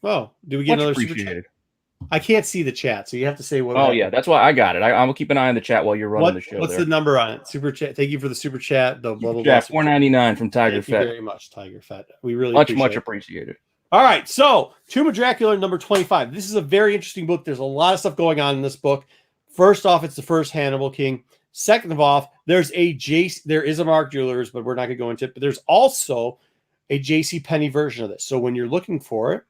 Oh, do we get another super chat? I can't see the chat, so you have to say what. Oh yeah, that's why I got it. I will keep an eye on the chat while you're running the show. What's the number on it? Super chat. Thank you for the super chat. The blah blah blah. $4.99 from Tiger Fett. Thank you very much, Tiger Fett. We really much appreciated. All right, so Tomb of Dracula number 25. This is a very interesting book. There's a lot of stuff going on in this book. First off, it's the first Hannibal King. Second of all, there is a Mark Jewelers, but we're not going to go into it. But there's also a J.C. Penney version of this. So when you're looking for it.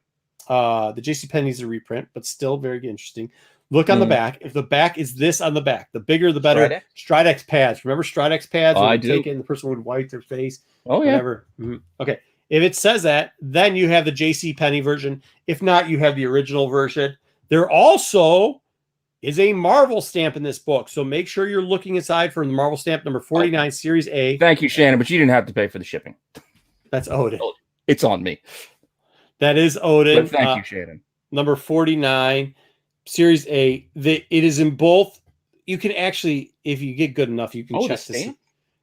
The JCPenney is a reprint, but still very interesting. Look on the back. If the back is this on the back, the bigger the better. Stridex pads. Remember Stridex pads? I do. Take it and the person would wipe their face. Oh, yeah. Whatever. Okay. If it says that, then you have the JCPenney version. If not, you have the original version. There also is a Marvel stamp in this book. So make sure you're looking inside for the Marvel stamp number 49, Series A. Thank you, Shannon, but you didn't have to pay for the shipping. That's Odin. It's on me. That is Odin. But thank you, Shannon. Number 49, Series A. It is in both. You can actually, if you get good enough, you can check the stamp.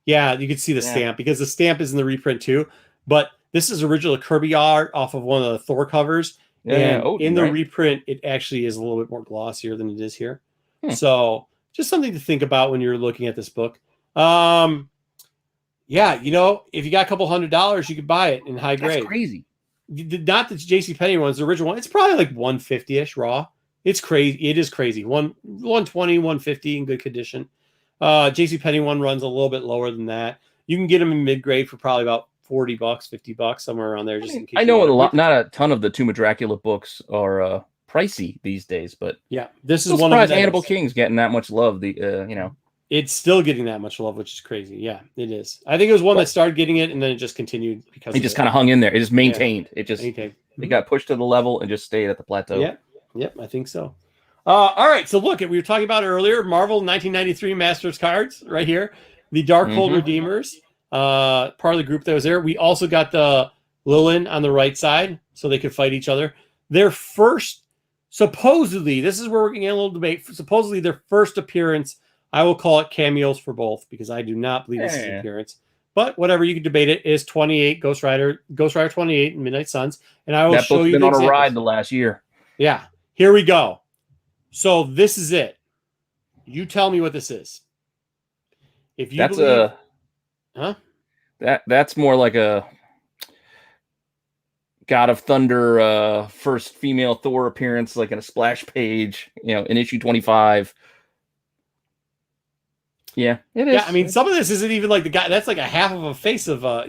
Yeah, you can see the stamp because the stamp is in the reprint too. But this is original Kirby art off of one of the Thor covers. And Odin, in the reprint, it actually is a little bit more glossier than it is here. So just something to think about when you're looking at this book. Yeah, if you got a couple $100, you could buy it in high grade. That's crazy. Not the JCPenney one, it's the original one. It's probably like 150-ish raw. It's crazy. It is crazy. 120, 150 in good condition. JCPenney one runs a little bit lower than that. You can get them in mid-grade for probably about $40, $50, somewhere around there. Just in case I know not a ton of the Tomb of Dracula books are pricey these days, but yeah, this is one of them. Hannibal King's getting that much love. It's still getting that much love, which is crazy. Yeah, it is. I think it was one that started getting it, and then it just continued because it just kind of hung in there. It just maintained. Yeah. It got pushed to the level and just stayed at the plateau. Yep, I think so. All right, so look, we were talking about earlier, Marvel 1993 Masters cards right here, the Darkhold Redeemers, part of the group that was there. We also got the Lilin on the right side, so they could fight each other. Their first, supposedly, this is where we're getting a little debate. Supposedly, their first appearance, I will call it cameos for both because I do not believe this is an appearance. But whatever, you can debate it. Is 28 Ghost Rider 28 and Midnight Suns, and I will show you. That book's been on a ride the last year. Yeah, here we go. So this is it. You tell me what this is. If you that's more like a God of Thunder first female Thor appearance, like in a splash page, in issue 25. Yeah, it is. Yeah, I mean, some of this isn't even like the guy. That's like a half of a face of a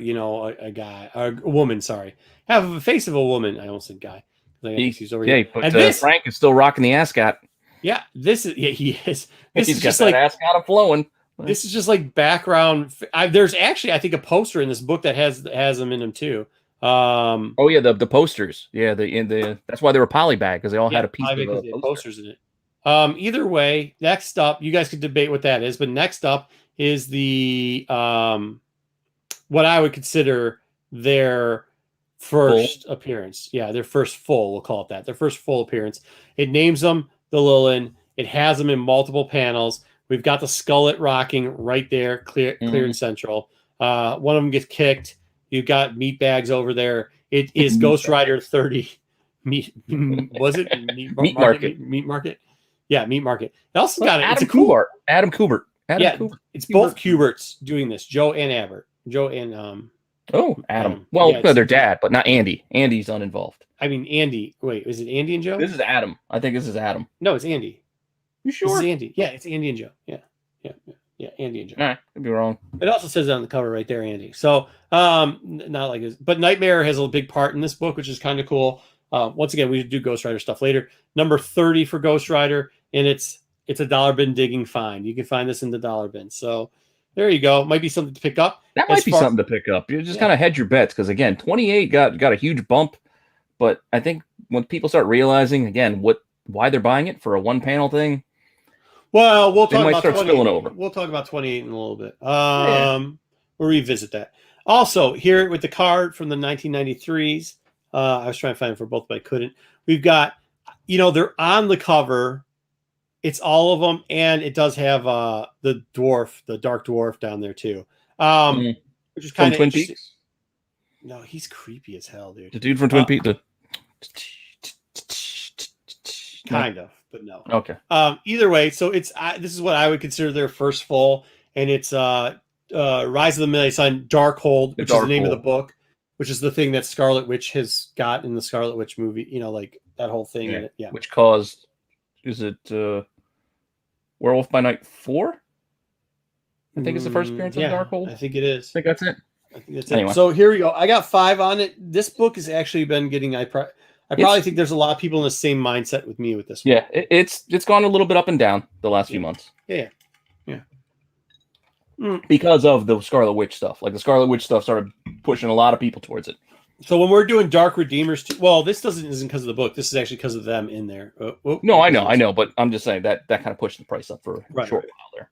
guy or a woman. Sorry, half of a face of a woman. I almost said guy. He's over here. But Frank is still rocking the ascot. Yeah, he is. This He's is got just that like ascot flowing. This is just like background. There's actually, I think, a poster in this book that has them in them too. The posters. Yeah, that's why they were polybag because they all had a piece of posters in it. Either way, next up, you guys could debate what that is, but next up is the what I would consider their first appearance. Yeah, their first full, we'll call it that. Their first full appearance. It names them the Lilin. It has them in multiple panels. We've got the skullet rocking right there, clear and central. One of them gets kicked. You've got meat bags over there. It is Ghost Rider 30. Meat Market? Meat Market. Yeah, Meat Market. It also got it. It's a cool art. Adam Kubert. It's both Kuberts doing this. Joe and Abbott. Joe and Adam. Well, no, they're dad, but not Andy. Andy's uninvolved. I mean, Andy. Wait, is it Andy and Joe? This is Adam. I think this is Adam. No, it's Andy. You sure? This is Andy. Yeah, it's Andy and Joe. Yeah, Andy and Joe. All right, could be wrong. It also says it on the cover right there, Andy. So, not like this, but Nightmare has a big part in this book, which is kind of cool. Once again, we do Ghost Rider stuff later. Number 30 for Ghost Rider, and it's a dollar bin digging find. You can find this in the dollar bin. So there you go. Might be something to pick up. That might be something to pick up. You just kind of hedge your bets because again, 28 got a huge bump, but I think when people start realizing again why they're buying it for a one panel thing. Well, we'll talk about spilling over. We'll talk about 28 in a little bit. We'll revisit that. Also, here with the card from the 1993s, I was trying to find it for both, but I couldn't. We've got, they're on the cover. It's all of them, and it does have the dark dwarf down there too, which is kind of Twin Peaks. No, he's creepy as hell, dude. The dude from Twin Peaks. Kind of, but no. Okay. Either way, so it's this is what I would consider their first full, and it's Rise of the Midnight Sun, Darkhold, which is the name of the book, which is the thing that Scarlet Witch has got in the Scarlet Witch movie. Like that whole thing. Yeah. Which caused, is it Werewolf by Night 4? I think it's the first appearance of Darkhold. I think it is. I think that's it. Anyway. So here we go. I got 5 on it. This book has actually been getting. I probably think there's a lot of people in the same mindset with me with this one. Yeah, it's gone a little bit up and down the last few months. Yeah. Because of the Scarlet Witch stuff. Like the Scarlet Witch stuff started pushing a lot of people towards it. So when we're doing Dark Redeemers, this isn't because of the book. This is actually because of them in there. No, I know, but I'm just saying that kind of pushed the price up for a short while there.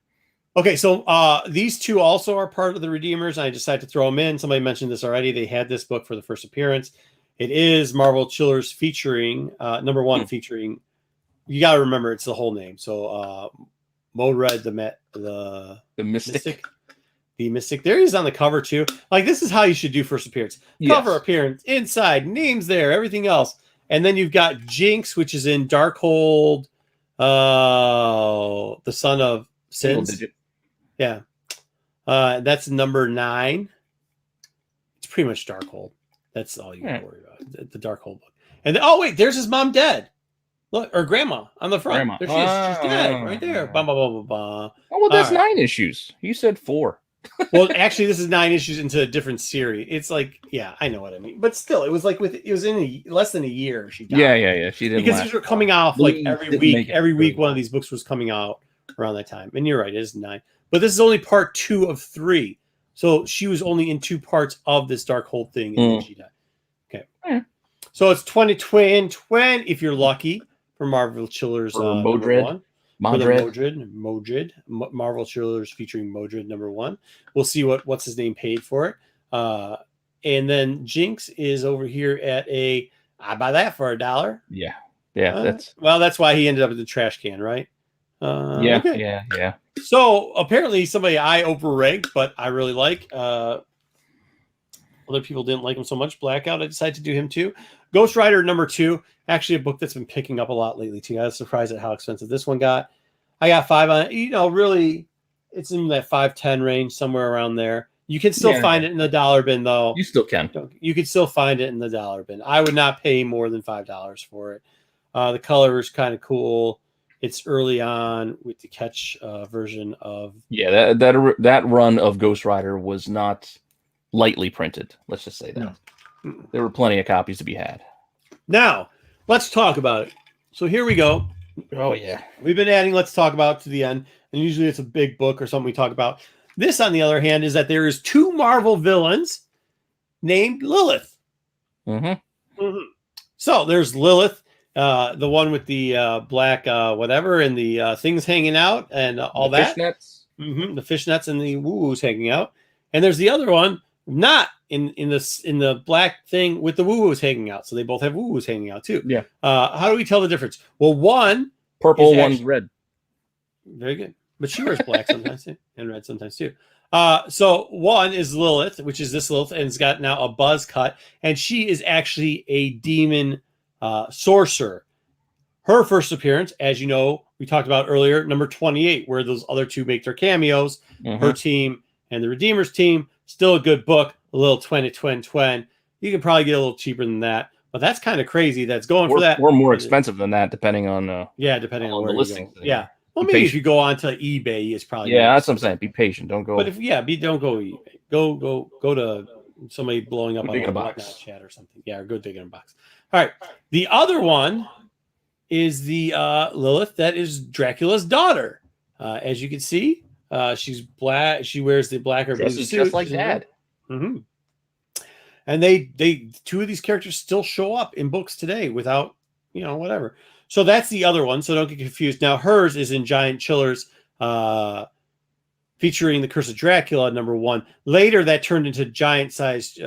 Okay, so these two also are part of the Redeemers. I decided to throw them in. Somebody mentioned this already. They had this book for the first appearance. It is Marvel Chillers featuring number 1 featuring. You got to remember it's the whole name. So Mordred the Mystic. The Mystic. There he is on the cover too. Like this is how you should do first appearance. Yes. Cover appearance, inside, names there, everything else. And then you've got Jinx, which is in Darkhold, the son of Sins. Yeah. That's number 9. It's pretty much Darkhold. That's all you can worry about. The Darkhold book. And there's his mom dead. Look, or grandma on the front. Grandma. There she is. She's dead right there. Bah, bah, bah, bah, bah. Oh, well, that's All right. 9 issues. You said 4. Well, actually, this is 9 issues into a different series. It's like, yeah, I know what I mean, but still, it was like it was in less than a year. She died. Yeah. She didn't because these were coming off like every week. Every week, one of these books was coming out around that time. And you're right, it is 9. But this is only part 2 of 3. So she was only in 2 parts of this Darkhold thing, and then she died. Okay. So it's 2020 if you're lucky for Marvel Chillers Mordred. #1. Mordred. Marvel Chillers featuring Mordred #1. We'll see what's his name paid for it. And then Jinx is over here at I buy that for $1. Yeah. That's why he ended up in the trash can, right? Yeah. So apparently somebody I overranked, but I really like. Other people didn't like him so much. Blackout, I decided to do him too. Ghost Rider #2, actually a book that's been picking up a lot lately too. I was surprised at how expensive this one got. I got 5 on it. Really, it's in that 5-10 range, somewhere around there. You can still find it in the dollar bin, though. You still can. You can still find it in the dollar bin. I would not pay more than $5 for it. The color is kind of cool. It's early on with the Ketch version of. Yeah, that run of Ghost Rider was not lightly printed. Let's just say that. No. There were plenty of copies to be had. Now, let's talk about it. So here we go. Oh, yeah. We've been adding Let's Talk About to the end, and usually it's a big book or something we talk about. This, on the other hand, is that there is 2 Marvel villains named Lilith. So there's Lilith, the one with the black whatever and the things hanging out and all that. Fishnets. The fishnets and the woo-woos hanging out. And there's the other one not in the black thing with the woo-woos hanging out. So they both have woo-woos hanging out too. Yeah. How do we tell the difference? Well, one purple, one's red. Very good. But she wears black sometimes too, and red sometimes too. So one is Lilith, which is this Lilith, and it's got now a buzz cut, and she is actually a demon sorcerer. Her first appearance, as you know, we talked about earlier, number 28, where those other 2 make their cameos. Her team and the Redeemers team. Still a good book, a little 20. You can probably get a little cheaper than that, but that's kind of crazy. That's going for that, or more expensive than that, depending on depending on the listing. Yeah, well, maybe if you go onto eBay, it's probably that's what I'm saying. Be patient. Don't go. But don't go eBay. Go to somebody blowing up on a box chat or something. Yeah, or go dig in a box. All right, the other one is the Lilith that is Dracula's daughter. As you can see. She's black. She wears the black or blue suit, just like Dad. And they 2 of these characters still show up in books today without whatever. So that's the other one. So don't get confused. Now hers is in Giant Chillers, featuring the Curse of Dracula #1. Later that turned into Giant Size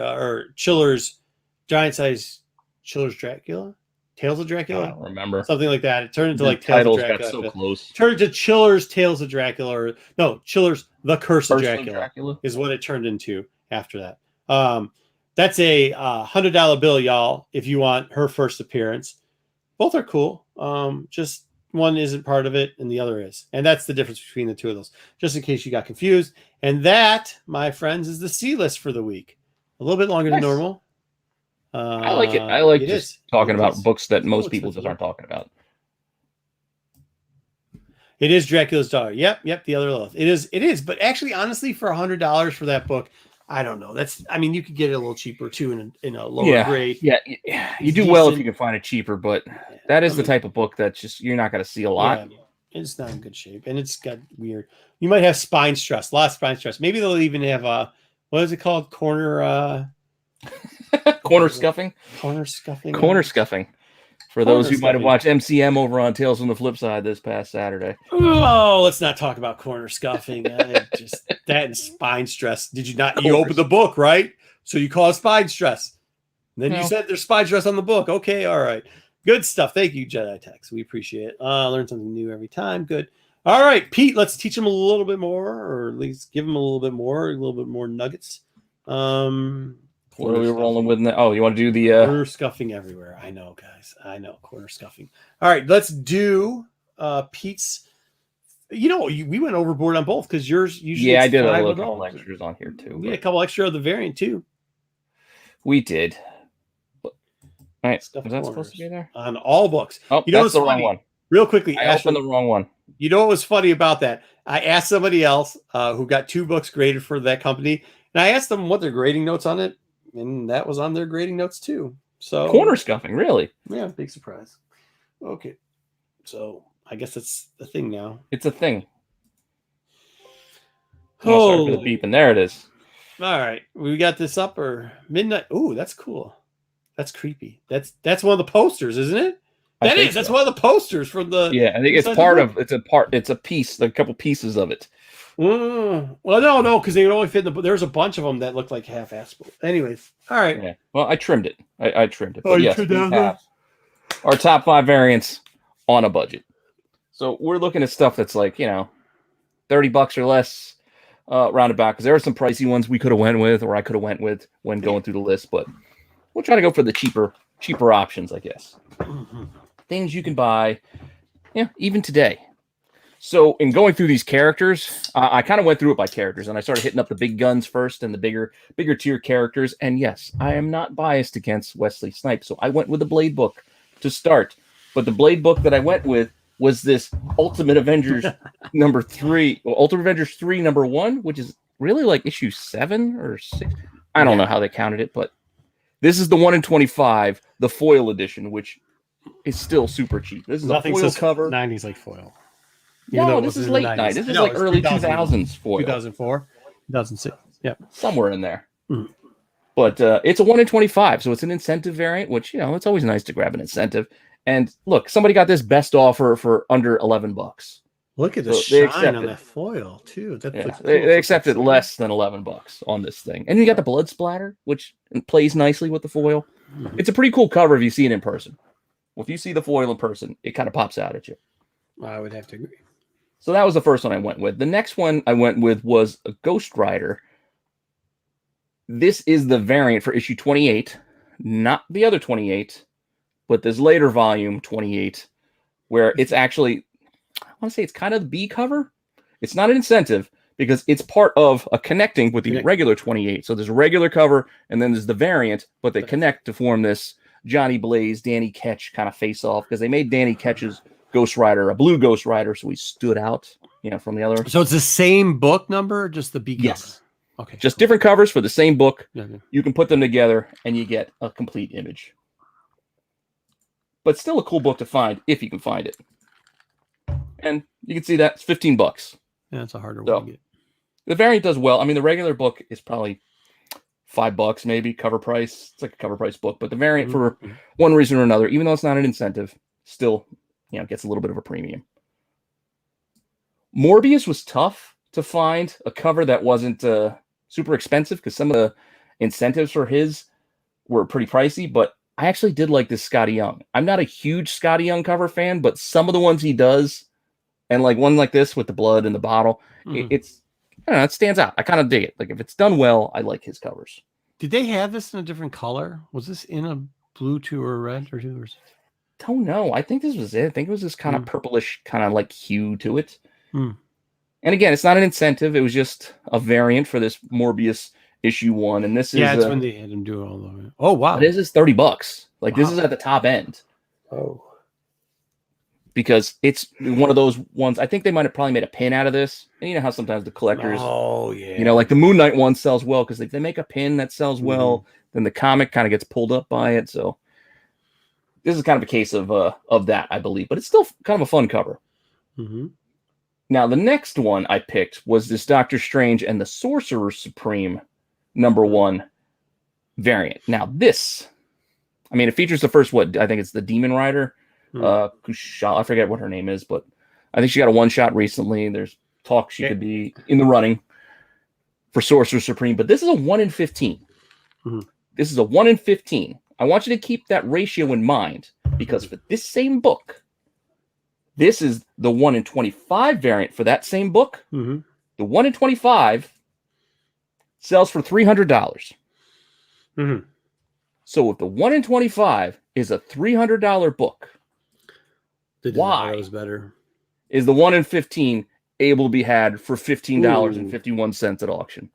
Chillers Dracula. Tales of Dracula? I don't remember. Something like that. It turned into like Tales of Dracula. Got so close. Turned into Chillers Tales of Dracula, or no, Chillers The Curse of Dracula is what it turned into after that. That's a $100 bill, y'all, if you want her first appearance. Both are cool. Just one isn't part of it and the other is. And that's the difference between the 2 of those, just in case you got confused. And that, my friends, is the C list for the week. A little bit longer than normal. I like it. I like just talking about books that most people just aren't talking about. It is Dracula's daughter. Yep. The other Lilith. It is. But actually, honestly, for $100 for that book, I don't know. You could get it a little cheaper too in a lower grade. Yeah. You do well if you can find it cheaper, but that is the type of book that you're not going to see a lot. Yeah, it's not in good shape, and it's got weird. You might have spine stress, a lot of spine stress. Maybe they'll even have what is it called? Corner scuffing. Corner scuffing. For those who might have watched MCM over on Tales from the Flip Side this past Saturday. Oh, let's not talk about corner scuffing. Just that and spine stress. Did you not? You opened the book, right? So you cause spine stress. And then you said there's spine stress on the book. Okay, all right. Good stuff. Thank you, Jedi Tex. We appreciate it. Learn something new every time. Good. All right, Pete, let's teach him a little bit more, or at least give him a little bit more nuggets. What are we rolling with now? Oh, you want to do the corner scuffing everywhere? I know, guys. I know, corner scuffing. All right, let's do Pete's. We went overboard on both because yours usually. Yeah, I did a couple extras on here too. We had a couple extra of the variant too. We did. All right. Stuff Was that corners supposed to be there? on all books. Oh, You know that's what's the wrong funny? one. Real quickly, I Ashley, opened the wrong one. you know what was funny about that? I asked somebody else who got 2 books graded for that company, and I asked them what their grading notes on it, and that was on their grading notes too. So Corner scuffing, really? yeah, big surprise. Okay, so I guess it's the thing now. It's a thing. Oh, sorry for the beep, and there it is. All right, we got this up or midnight. Ooh, that's cool. That's creepy. That's one of the posters, isn't it? That's one of the posters from the. Yeah, I think it's part of. It's a piece. A couple pieces of it. Well, no, because they would only fit in the. There's a bunch of them that look like half-assed. Anyways, all right. Yeah. Well, I trimmed it. I trimmed it. Oh, But you yes, trimmed we down have our top 5 variants on a budget. So we're looking at stuff that's like, $30 or less, roundabout. Because there are some pricey ones we could have went with, or I could have went with when going through the list. But we'll try to go for the cheaper options, I guess. Things you can buy, even today. So in going through these characters, I kind of went through it by characters, and I started hitting up the big guns first and the bigger tier characters. And yes, I am not biased against Wesley Snipes, so I went with the Blade book to start. But the Blade book that I went with was this Ultimate Avengers number 3, Ultimate Avengers 3 number 1, which is really like issue 7 or 6. I don't know how they counted it, but this is the 1 in 25, the foil edition, which is still super cheap. This is Nothing a foil cover. 90s like foil. No, this is late night. This is like early 2000s foil. 2004, 2006. Yeah. Somewhere in there. But it's a 1 in 25, so it's an incentive variant, which, it's always nice to grab an incentive. And look, somebody got this best offer for under $11. Look at the shine on that foil, too. They accepted less than $11 on this thing. And you got the blood splatter, which plays nicely with the foil. Mm-hmm. It's a pretty cool cover if you see it in person. Well, if you see the foil in person, it kind of pops out at you. I would have to agree. So that was the first one I went with. The next one I went with was a Ghost Rider. This is the variant for issue 28, not the other 28, but this later volume 28, where it's actually, I want to say it's kind of the B cover. It's not an incentive because it's part of a connecting with the regular 28. So there's a regular cover and then there's the variant, but they connect to form this Jonny Blaze, Danny Ketch kind of face off because they made Danny Ketch's Ghost Rider a blue Ghost Rider, so he stood out, from the other. So it's the same book number, or just the B cover? Yes. Okay. Just different covers for the same book. Okay. You can put them together and you get a complete image. But still a cool book to find if you can find it. And you can see that it's $15. Yeah, it's a harder one to get. The variant does well. I mean, the regular book is probably $5 maybe, cover price. It's like a cover price book, but the variant for one reason or another, even though it's not an incentive, still gets a little bit of a premium. Morbius was tough to find a cover that wasn't super expensive because some of the incentives for his were pretty pricey, but I actually did like this Scotty Young. I'm not a huge Scotty Young cover fan, but some of the ones he does, and like one like this with the blood in the bottle, it stands out. I kind of dig it. Like if it's done well, I like his covers. Did they have this in a different color? Was this in a blue too or a red or two? Don't know. I think this was it. I think it was this kind of purplish kind of like hue to it. And again, it's not an incentive. It was just a variant for this Morbius issue 1. And this is it's when they had him do all of it. Oh wow. This is $30. Like this is at the top end. Oh. Because it's one of those ones. I think they might have probably made a pin out of this. And you know how sometimes the collectors, like the Moon Knight one sells well because if they make a pin that sells well, then the comic kind of gets pulled up by it. So this is kind of a case of that, I believe, but it's still kind of a fun cover. Now, the next one I picked was this Doctor Strange and the Sorcerer Supreme number 1 variant. Now, this, it features the first, I think it's the Demon Rider. I forget what her name is, but I think she got a one-shot recently. There's talk she could be in the running for Sorcerer Supreme, but this is a 1 in 15. This is a 1 in 15. I want you to keep that ratio in mind because for this same book, this is the 1 in 25 variant for that same book. The 1 in 25 sells for $300. So if the 1 in 25 is a $300 book, why is the 1 in 15 able to be had for $15.51 at auction?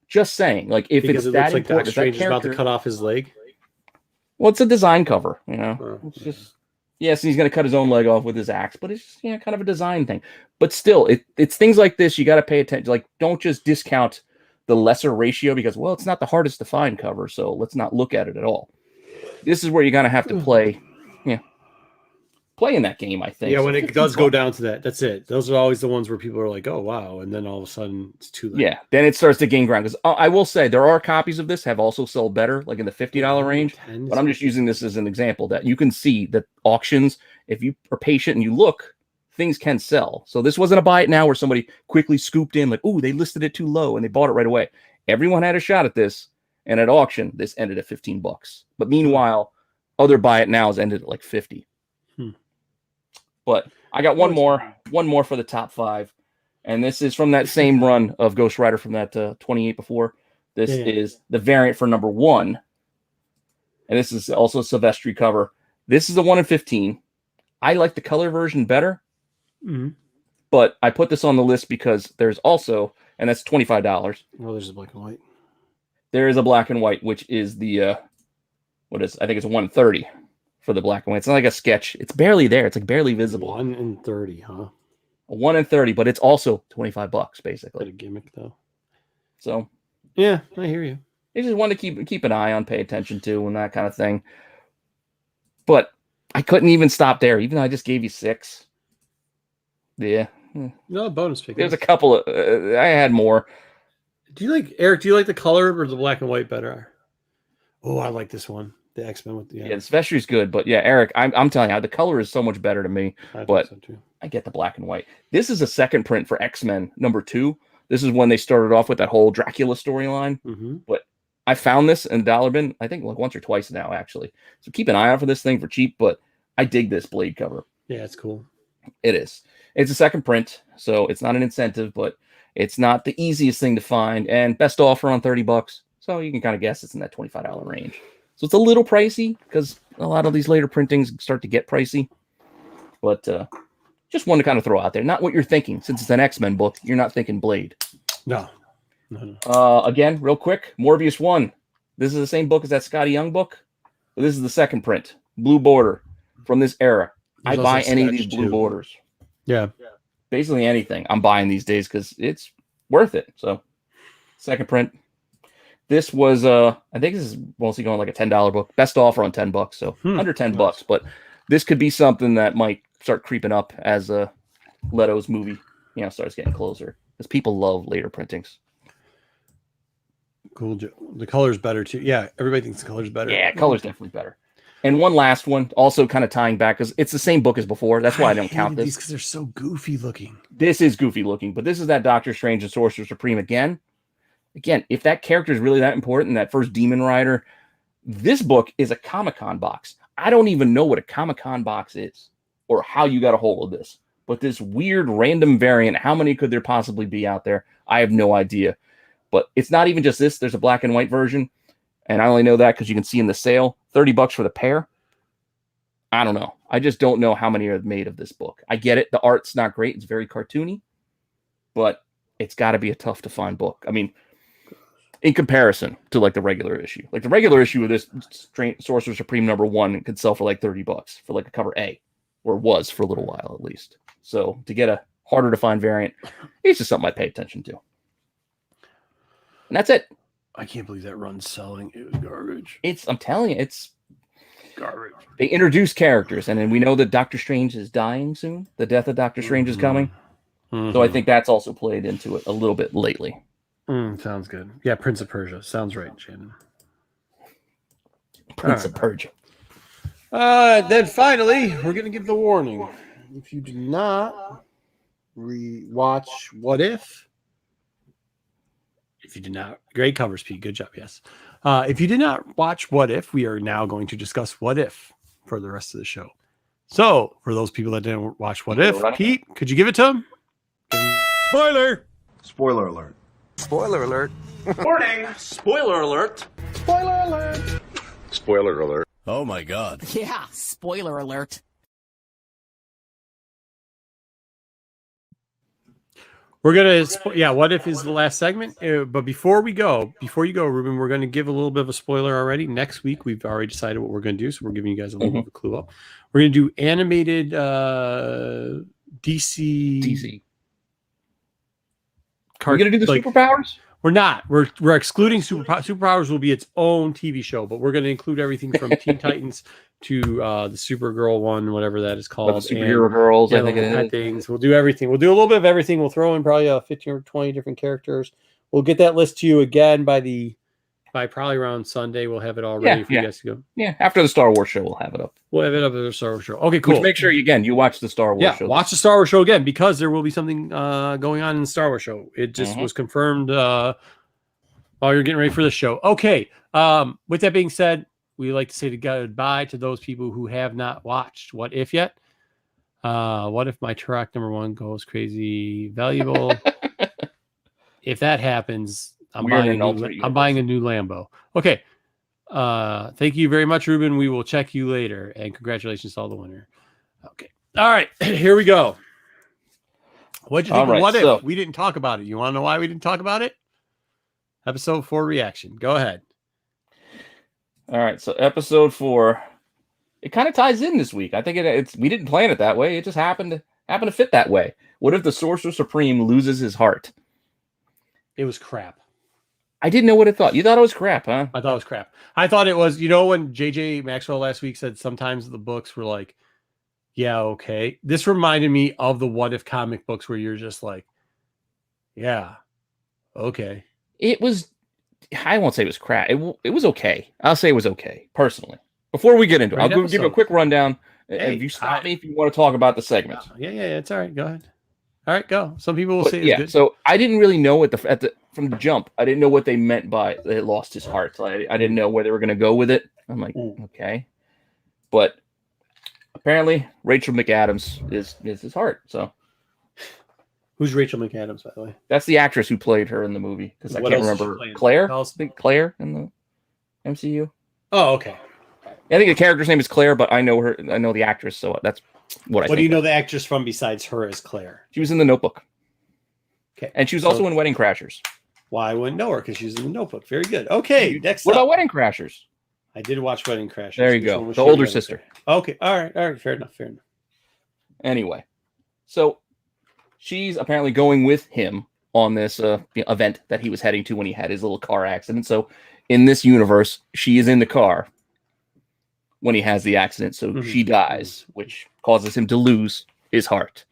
Just saying, like if because it's that looks like important, Doctor Strange is about to cut off his leg. Well, it's a design cover, you know. It's just yes, he's gonna cut his own leg off with his axe, but it's just kind of a design thing. But still, it's things like this you got to pay attention. Like, don't just discount the lesser ratio because well, it's not the hardest to find cover, so let's not look at it at all. This is where you're gonna have to play in that game, I think. Yeah, when it does go down to that, that's it. Those are always the ones where people are like, "Oh wow," and then all of a sudden it's too late. Yeah, then it starts to gain ground. Because I will say there are copies of this have also sold better, like in the $50 range. But I'm just using this as an example that you can see that auctions, if you are patient and you look, things can sell. So this wasn't a buy it now where somebody quickly scooped in, like, "Ooh, they listed it too low," and they bought it right away. Everyone had a shot at this, and at auction, this ended at $15. But meanwhile, other buy it nows ended at like 50. But I got one more for the top 5. And this is from that same run of Ghost Rider from that 28 before. This is the variant for number 1. And this is also a Silvestri cover. This is a 1 in 15. I like the color version better. But I put this on the list because there's also, and that's $25. Oh, there's a black and white. There is a black and white, which is the, I think it's a 130. For the black and white. It's not like a sketch. It's barely there. It's like barely visible. 1 in 30, huh? A 1 in 30, but it's also $25 basically. Bit of gimmick though. So yeah, I hear you. You just want to keep an eye on, pay attention to, and that kind of thing. But I couldn't even stop there, even though I just gave you 6. Yeah. No bonus pick. There's a couple of I had more. Eric, do you like the color or the black and white better? Oh, I like this one. The X-Men with the the Silvestri is good, but yeah, Eric, I'm telling you, the color is so much better to me. But so too. I get the black and white. This is a second print for X-Men number 2. This is when they started off with that whole Dracula storyline. But I found this in the dollar bin, I think like once or twice now, actually. So keep an eye out for this thing for cheap. But I dig this Blade cover. Yeah, it's cool. It is. It's a second print, so it's not an incentive, but it's not the easiest thing to find. And best offer on $30, so you can kind of guess it's in that $25 range. So it's a little pricey because a lot of these later printings start to get pricey. But just one to kind of throw out there. Not what you're thinking. Since it's an X-Men book, you're not thinking Blade. No. Again, real quick, Morbius 1. This is the same book as that Scotty Young book. But this is the second print. Blue border from this era. I buy any of these blue borders. Yeah. Basically anything I'm buying these days because it's worth it. So, second print. This was, I think this is mostly going like a $10 book. Best offer on $10, so under $10. But this could be something that might start creeping up as Leto's movie, starts getting closer. Because people love later printings. Cool. The color's better too. Yeah, everybody thinks the color's better. Yeah, color's definitely better. And one last one, also kind of tying back, because it's the same book as before. That's why I don't count this. Because they're so goofy looking. This is goofy looking, but this is that Doctor Strange and Sorcerer Supreme again. Again, if that character is really that important, that first Demon Rider, this book is a Comic-Con box. I don't even know what a Comic-Con box is or how you got a hold of this. But this weird random variant, how many could there possibly be out there? I have no idea. But it's not even just this. There's a black and white version. And I only know that because you can see in the sale, $30 for the pair. I don't know. I just don't know how many are made of this book. I get it. The art's not great. It's very cartoony. But it's got to be a tough to find book. I mean, in comparison to like the regular issue. Like the regular issue of this Sorcerer Supreme number 1 could sell for like $30 for like a cover A. Or was for a little while at least. So to get a harder to find variant, it's just something I pay attention to. And that's it. I can't believe that run's selling. It was garbage. I'm telling you, it's garbage. They introduce characters, and then we know that Doctor Strange is dying soon. The death of Doctor Strange is coming. So I think that's also played into it a little bit lately. Sounds good. Yeah, Prince of Persia. Sounds right, Shannon. Prince of Persia. Then finally, we're going to give the warning. If you do not rewatch What If you did not, great covers, Pete. Good job. Yes. If you did not watch What If, we are now going to discuss What If for the rest of the show. So, for those people that didn't watch What If, Pete, could you give it to them? Spoiler! Spoiler alert. Spoiler alert. Warning! Spoiler alert. Spoiler alert! Spoiler alert. Oh my god. Yeah, spoiler alert. We're gonna, what if is the last segment? But before you go, Ruben, we're gonna give a little bit of a spoiler already. Next week, we've already decided what we're gonna do, so we're giving you guys a little bit of a clue up. We're gonna do animated DC. We're gonna do the superpowers. We're not. We're excluding superpowers. Will be its own TV show, but we're gonna include everything from Teen Titans to the Supergirl one, whatever that is called. Superhero girls, I think it is. Things. We'll do everything. We'll do a little bit of everything. We'll throw in probably 15 or 20 different characters. We'll get that list to you again by probably around Sunday. We'll have it all ready for you guys to go. Yeah, after the Star Wars show, we'll have it up. We'll have it up at the Star Wars show. Okay, cool. Which make sure you watch the Star Wars show. Watch the Star Wars show again because there will be something going on in the Star Wars show. It just was confirmed while you're getting ready for the show. Okay. With that being said, we like to say goodbye to those people who have not watched What If yet. What if my truck number 1 goes crazy valuable? If that happens, I'm buying a new Lambo. Okay. Thank you very much, Ruben. We will check you later. And congratulations to all the winner. Okay. All right. Here we go. What'd you think of What If? We didn't talk about it. You want to know why we didn't talk about it? Episode 4 reaction. Go ahead. All right, so episode 4, it kind of ties in this week. I think we didn't plan it that way. It just happened to fit that way. What if the Sorcerer Supreme loses his heart? It was crap. I didn't know what it thought. You thought it was crap, huh? I thought it was crap. I thought it was, when J.J. Maxwell last week said sometimes the books were like, yeah, okay. This reminded me of the What If comic books where you're just like, yeah, okay. It was, I won't say it was crap. It was okay. I'll say it was okay, personally. Before we get into it, I'll give you a quick rundown. If you stop me if you want to talk about the segment. Yeah, it's all right. Go ahead. All right, go. Some people will say it's good. So I didn't really know from the jump. I didn't know what they meant by it lost his heart. So I didn't know where they were going to go with it. I'm like, okay. But apparently Rachel McAdams is his heart. So who's Rachel McAdams, by the way? That's the actress who played her in the movie. Because I can't remember. Claire? I think Claire in the MCU. Oh, okay. I think the character's name is Claire, but I know her. I know the actress, so that's what I think. What do you know the actress from besides her as Claire? She was in The Notebook. Okay. And she was also in Wedding Crashers. Well, I wouldn't know her because she was in The Notebook. Very good. Okay, next What about Wedding Crashers? I did watch Wedding Crashers. There you go. The older sister. Okay. All right. Fair enough. Anyway, so she's apparently going with him on this event that he was heading to when he had his little car accident. So in this universe, she is in the car when he has the accident. So she dies, which causes him to lose his heart.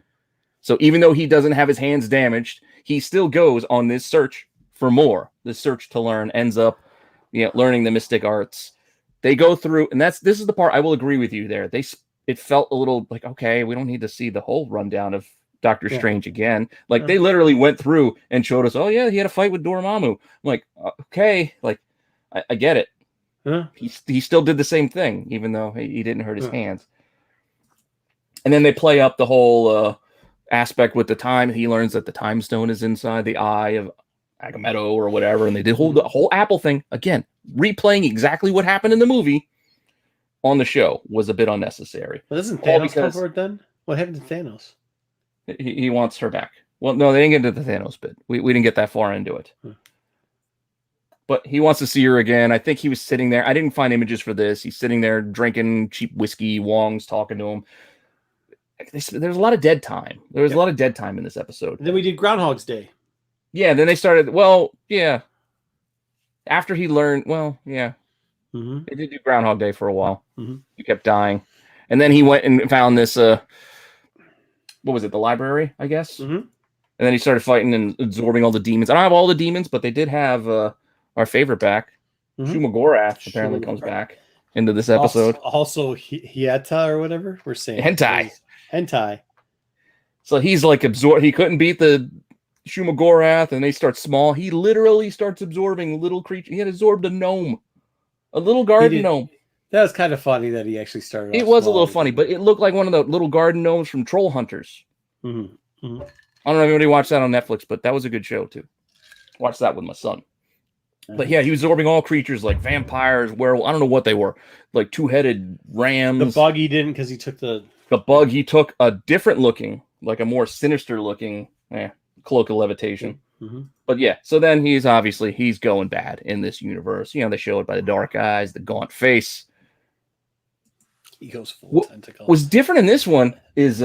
So even though he doesn't have his hands damaged, he still goes on this search for more. This search to learn ends up, learning the mystic arts. They go through, and this is the part I will agree with you there. It felt a little like, okay, we don't need to see the whole rundown of Doctor Strange again. Like they literally went through and showed us, oh yeah, he had a fight with Dormammu. I'm like, okay, like I get it. Huh? He still did the same thing, even though he didn't hurt his hands. And then they play up the whole aspect with the time. He learns that the time stone is inside the eye of Agamotto or whatever, and they did the whole Apple thing again, replaying exactly what happened in the movie on the show was a bit unnecessary. Well, doesn't Thanos come for it then? What happened to Thanos? He wants her back. Well, no, they didn't get into the Thanos bit. We didn't get that far into it. But he wants to see her again. I think he was sitting there. I didn't find images for this. He's sitting there drinking cheap whiskey. Wong's talking to him. There's a lot of dead time. There was a lot of dead time in this episode. And then we did Groundhog's Day. Yeah, then they started. After he learned, they did do Groundhog Day for a while. He kept dying. And then he went and found this, what was it, the library, I guess? And then he started fighting and absorbing all the demons. I don't have all the demons, but they did have our favorite back. Shumagorath apparently comes back into this episode. Also Hieta or whatever we're saying. Hentai. So he's like absorbed. He couldn't beat the Shumagorath, and they start small. He literally starts absorbing little creatures. He had absorbed a gnome, a little garden gnome. That was kind of funny that he actually started. It was a little funny, but it looked like one of the little garden gnomes from Troll Hunters. I don't know if anybody watched that on Netflix, but that was a good show too. Watched that with my son. But yeah, he was absorbing all creatures like vampires, werewolves. I don't know what they were, like two-headed rams. The bug he didn't because he took the bug. He took a different looking, like a more sinister looking. cloak of levitation. Mm-hmm. But yeah, so then he's going bad in this universe. You know, they show it by the dark eyes, the gaunt face. He goes full What tentacle. was different in this one is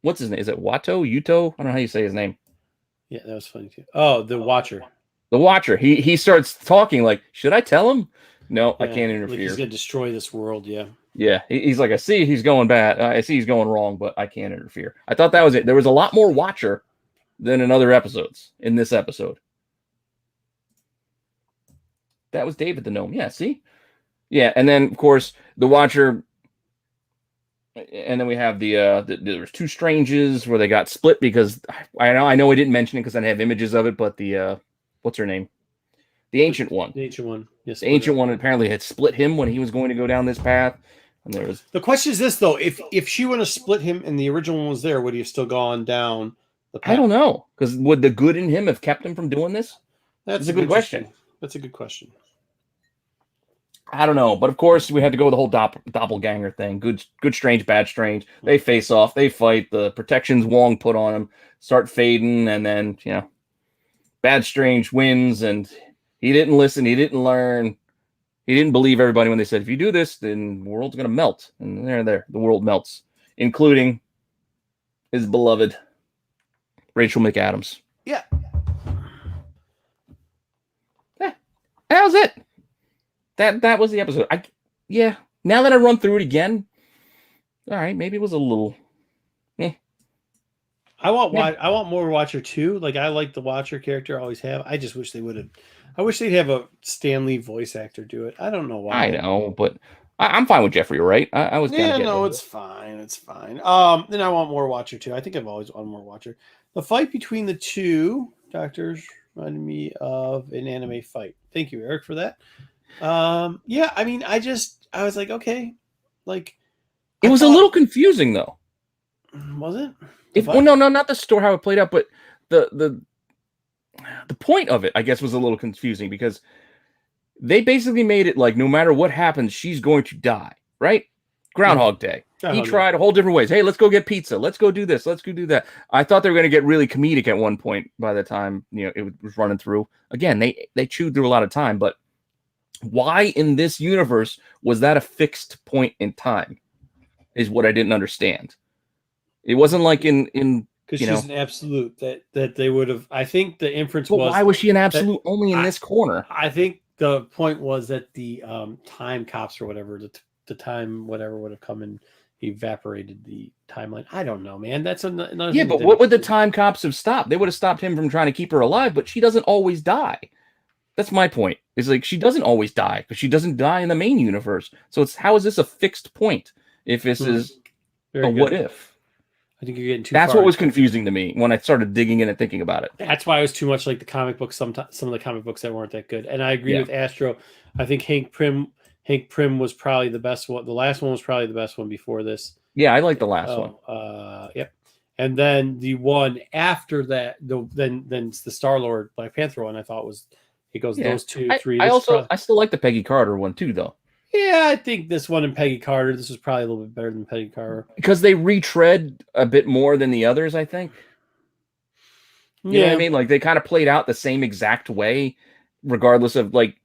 what's his name? Is it Yuto? I don't know how you say his name. Yeah, that was funny too. Oh, the Watcher. The Watcher. He starts talking like, should I tell him? No, Yeah, I can't like interfere. he's gonna destroy this world. Yeah. Yeah, he's like, I see he's going bad. I see he's going wrong, but I can't interfere. I thought that was it. There was a lot more Watcher than in other episodes. In this episode, that was David the Gnome. Yeah, see. Yeah, and then of course the Watcher. And then we have there's two Stranges where they got split because I know I didn't mention it because I didn't have images of it, but the what's her name? The Ancient One. The Ancient One. Yes. The Ancient One apparently had split him when he was going to go down this path. And there was the question is this though: if she wouldn't have split him and the original one was there, would he have still gone down the path? I don't know, because would the good in him have kept him from doing this? That's a good question. That's a good question. I don't know, but of course we had to go with the whole doppelganger thing. Good Strange, bad Strange. They face off, they fight. The protections Wong put on him start fading, and then bad Strange wins, and he didn't listen, he didn't learn, he didn't believe everybody when they said, if you do this, then the world's gonna melt. And there, the world melts, including his beloved Rachel McAdams. Yeah. That was it. That was the episode. Now that I run through it again, all right, maybe it was a little. I want more Watcher too. Like I like the Watcher character, I always have. I just wish they would have. I wish they'd have a Stan Lee voice actor do it. I don't know why. I know, but I'm fine with Jeffrey. Right? I was. Yeah, no, it's fine. It's fine. Then I want more Watcher too. I think I've always wanted more Watcher. The fight between the two doctors reminded me of an anime fight. Thank you, Eric, for that. Yeah, I mean, I was like, okay, like it was a little confusing though. Was it? No, not the story how it played out, but the point of it, I guess, was a little confusing because they basically made it like no matter what happens, she's going to die, right? Groundhog Day. He tried a whole different ways. Hey, let's go get pizza. Let's go do this. Let's go do that. I thought they were going to get really comedic at one point by the time it was running through. Again, they chewed through a lot of time, but why in this universe was that a fixed point in time is what I didn't understand. It wasn't like in because she's an absolute that they would have. I think the inference was, why was she an absolute only in this corner? I think the point was that the time cops or whatever, the time whatever would have come and evaporated the timeline. I don't know, man. That's another yeah, but what would the time cops have stopped? They would have stopped him from trying to keep her alive, but she doesn't always die. That's my point. It's like she doesn't always die because she doesn't die in the main universe. So it's how is this a fixed point if this is what if? I think you're getting too. That's what was confusing to me when I started digging in and thinking about it. That's why it was too much like the comic books. Some of the comic books that weren't that good. And I agree with Astro. I think Hank Pym was probably the best one. The last one was probably the best one before this. Yeah, I like the last one. Yep. And then the one after that, then it's the Star-Lord Black Panther one. I thought those two, three. I still like the Peggy Carter one too, though. Yeah, I think this one and Peggy Carter. This was probably a little bit better than Peggy Carter because they retread a bit more than the others. I think. You know what I mean? Like they kind of played out the same exact way, regardless of like,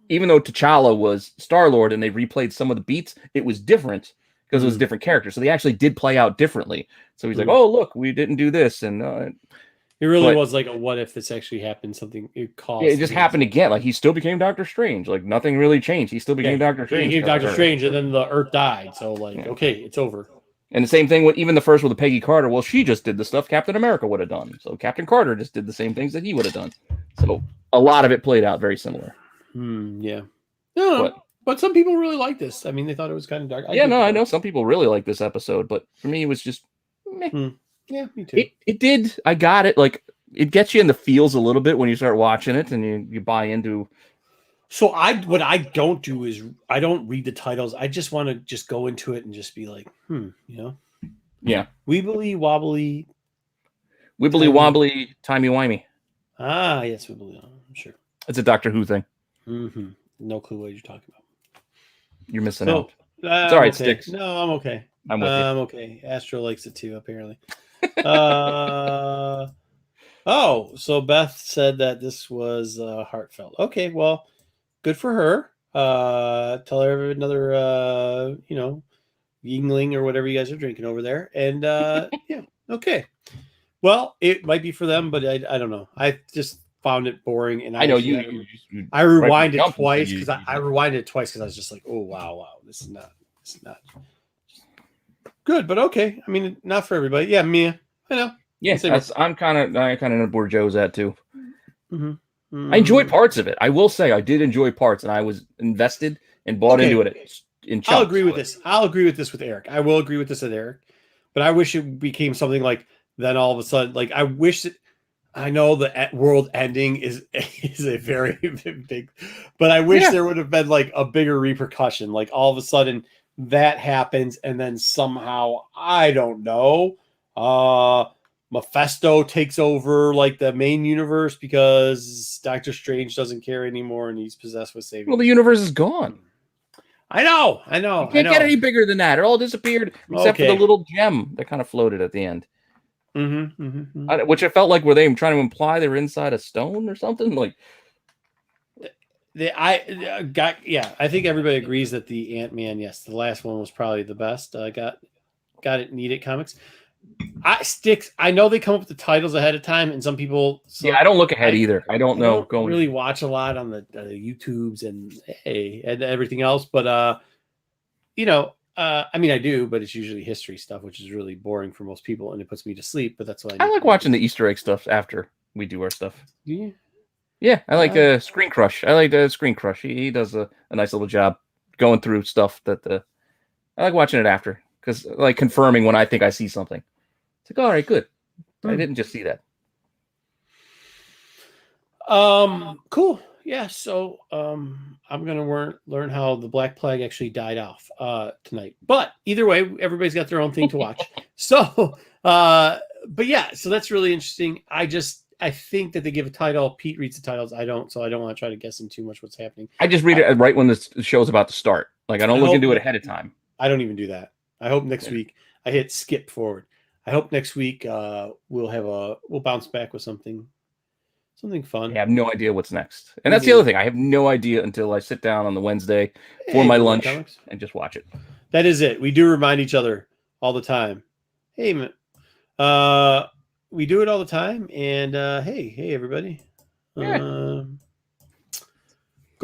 even though T'Challa was Star-Lord and they replayed some of the beats, it was different because it was a different character. So they actually did play out differently. So he's like, "Oh, look, we didn't do this," and it really was like a what if this actually happened, something it caused. Yeah, it just happened again. Like he still became Doctor Strange. Like nothing really changed. He still became Doctor Strange. He became Doctor Strange, and then the Earth died. So okay, it's over. And the same thing with even the first with the Peggy Carter. Well, she just did the stuff Captain America would have done. So Captain Carter just did the same things that he would have done. So a lot of it played out very similar. Yeah. No, but some people really like this. I mean, they thought it was kind of dark. I know some people really like this episode, but for me, it was just meh. Yeah, me too. It did. I got it. Like it gets you in the feels a little bit when you start watching it and you buy into. So what I don't do is I don't read the titles. I just want to just go into it and just be like, Yeah. Wibbly wobbly. Wibbly wobbly, timey wimey. Ah, yes, wibbly. I'm sure. It's a Doctor Who thing. Mm-hmm. No clue what you're talking about. You're missing out. It's all right, Sticks. No, I'm okay. I'm with you. I'm okay. Astro likes it too, apparently. Oh, so Beth said that this was heartfelt. Okay, well, good for her. Tell her another, Yingling or whatever you guys are drinking over there. And yeah, okay. Well, it might be for them, but I don't know. I just found it boring, and I know I right rewind it from jump, twice you- because I rewinded it twice because I was just like, oh wow, this is not good, but okay. I mean, not for everybody. Yeah, Mia, I know. Yeah, Same I kind of know where Joe's at too. Mm-hmm. I enjoyed parts of it. I will say I did enjoy parts, and I was invested and bought into it in chunks. I'll agree with this. I'll agree with this with Eric. I will agree with this with Eric, but I wish it became something like then all of a sudden, like I wish that I know the world ending is a very big, but I wish there would have been like a bigger repercussion. Like all of a sudden that happens, and then somehow I don't know. Mephisto takes over like the main universe because Doctor Strange doesn't care anymore and he's possessed with saving. Well, the universe is gone. I know. You can't get any bigger than that. It all disappeared except for the little gem that kind of floated at the end. Which I felt like were they trying to imply they were inside a stone or something? Like I think everybody agrees that the Ant-Man, yes, the last one was probably the best. Got it needed comics. I know they come up with the titles ahead of time, and some people. I don't look ahead either. I don't know. Really watch a lot on the YouTubes and everything else, but I mean, I do, but it's usually history stuff, which is really boring for most people, and it puts me to sleep. But that's why I like watching the Easter egg stuff after we do our stuff. Yeah, yeah, I like Screen Crush. I like Screen Crush. He does a nice little job going through stuff that I like watching it after because like confirming when I think I see something. It's like, all right, good. I didn't just see that. Cool. Yeah. So, I'm gonna learn how the Black Plague actually died off tonight. But either way, everybody's got their own thing to watch. So, but yeah, so that's really interesting. I think that they give a title. Pete reads the titles. I don't, so I don't want to try to guess in too much what's happening. I just read it right when the show's about to start. Like I don't look into it ahead of time. I don't even do that. I hope next week I hit skip forward. I hope next week we'll bounce back with something fun. I have no idea what's next. And that's the other thing. I have no idea until I sit down on the Wednesday for my lunch and just watch it. That is it. We do remind each other all the time. Hey, man. We do it all the time. And hey, everybody. Go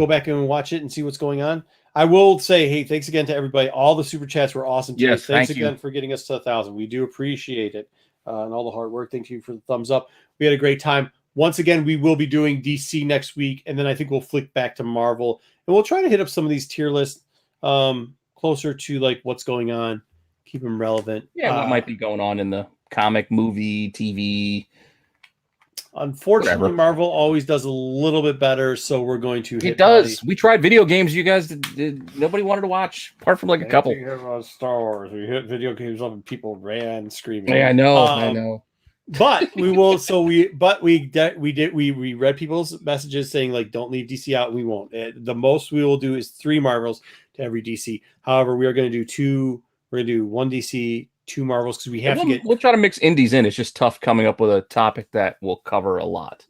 back and watch it and see what's going on. I will say, hey, thanks again to everybody. All the super chats were awesome today. Yes, thanks again for getting us to 1,000. We do appreciate it and all the hard work. Thank you for the thumbs up. We had a great time. Once again, we will be doing DC next week, and then I think we'll flick back to Marvel, and we'll try to hit up some of these tier lists closer to like what's going on, keep them relevant. Yeah, what might be going on in the comic, movie, TV. Unfortunately, whatever. Marvel always does a little bit better, so we're going to. It does. We tried video games. You guys did. Nobody wanted to watch, apart from like a couple. Star Wars. We hit video games up, and people ran screaming. Yeah, I know. But we will. So we read people's messages saying like, don't leave DC out. We won't. The most we will do is 3 Marvels to every DC. However, we are going to do 2. We're going to do 1 DC, 2 Marvels because we have to get. We'll try to mix indies in. It's just tough coming up with a topic that will cover a lot.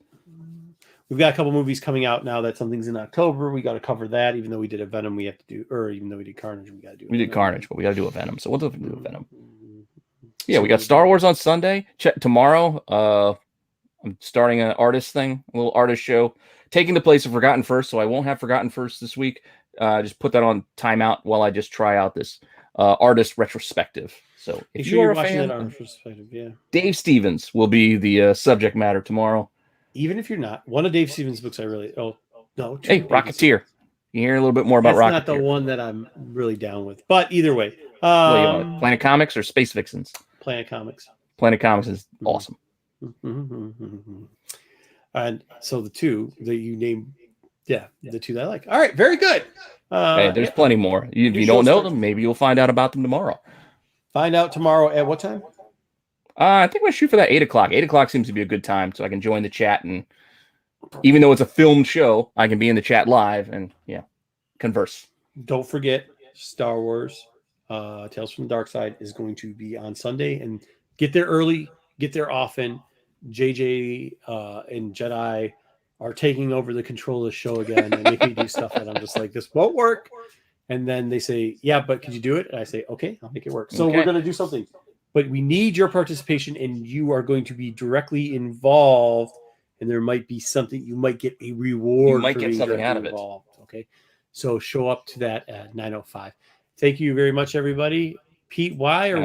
We've got a couple movies coming out now that something's in October. We got to cover that. Even though we did a Venom, we have to do, or even though we did Carnage, we got to do. We did Carnage, but we got to do a Venom. So we'll do a Venom. Yeah, we got Star Wars on Sunday. Tomorrow, I'm starting an artist thing, a little artist show, taking the place of Forgotten First. So I won't have Forgotten First this week. Just put that on timeout while I just try out this artist retrospective. So if you are a fan, Dave Stevens will be the subject matter tomorrow. Even if you're not, one of Dave Stevens' books I really no. Hey, Rocketeer. You hear a little bit more about Rocketeer. That's not the one that I'm really down with. But either way, Planet Comics or Space Vixens? Planet Comics. Planet Comics is awesome. And so the 2 that you named, the 2 that I like. All right, very good. Hey, there's plenty more. If you don't know them, maybe you'll find out about them tomorrow. Find out tomorrow at what time? I think we'll shoot for that 8 o'clock. 8 o'clock seems to be a good time, so I can join the chat, and even though it's a filmed show, I can be in the chat live and converse. Don't forget, Star Wars Tales from the Dark Side is going to be on Sunday, and get there early, get there often. JJ and Jedi are taking over the control of the show again and making me do stuff that I'm just like, this won't work. And then they say, yeah, but could you do it? And I say, okay, I'll make it work. So we're going to do something, but we need your participation, and you are going to be directly involved. And there might be something, you might get a reward. You might get something out of it. Okay. So show up to that at 9:05. Thank you very much, everybody. Pete, why are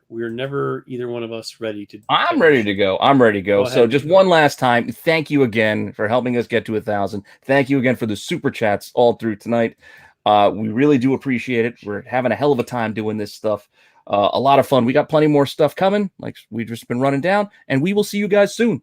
we're never either one of us ready to? I'm ready to go. I'm ready to go. So just one last time, thank you again for helping us get to 1,000. Thank you again for the super chats all through tonight. We really do appreciate it. We're having a hell of a time doing this stuff. A lot of fun. We got plenty more stuff coming, like we've just been running down, and we will see you guys soon.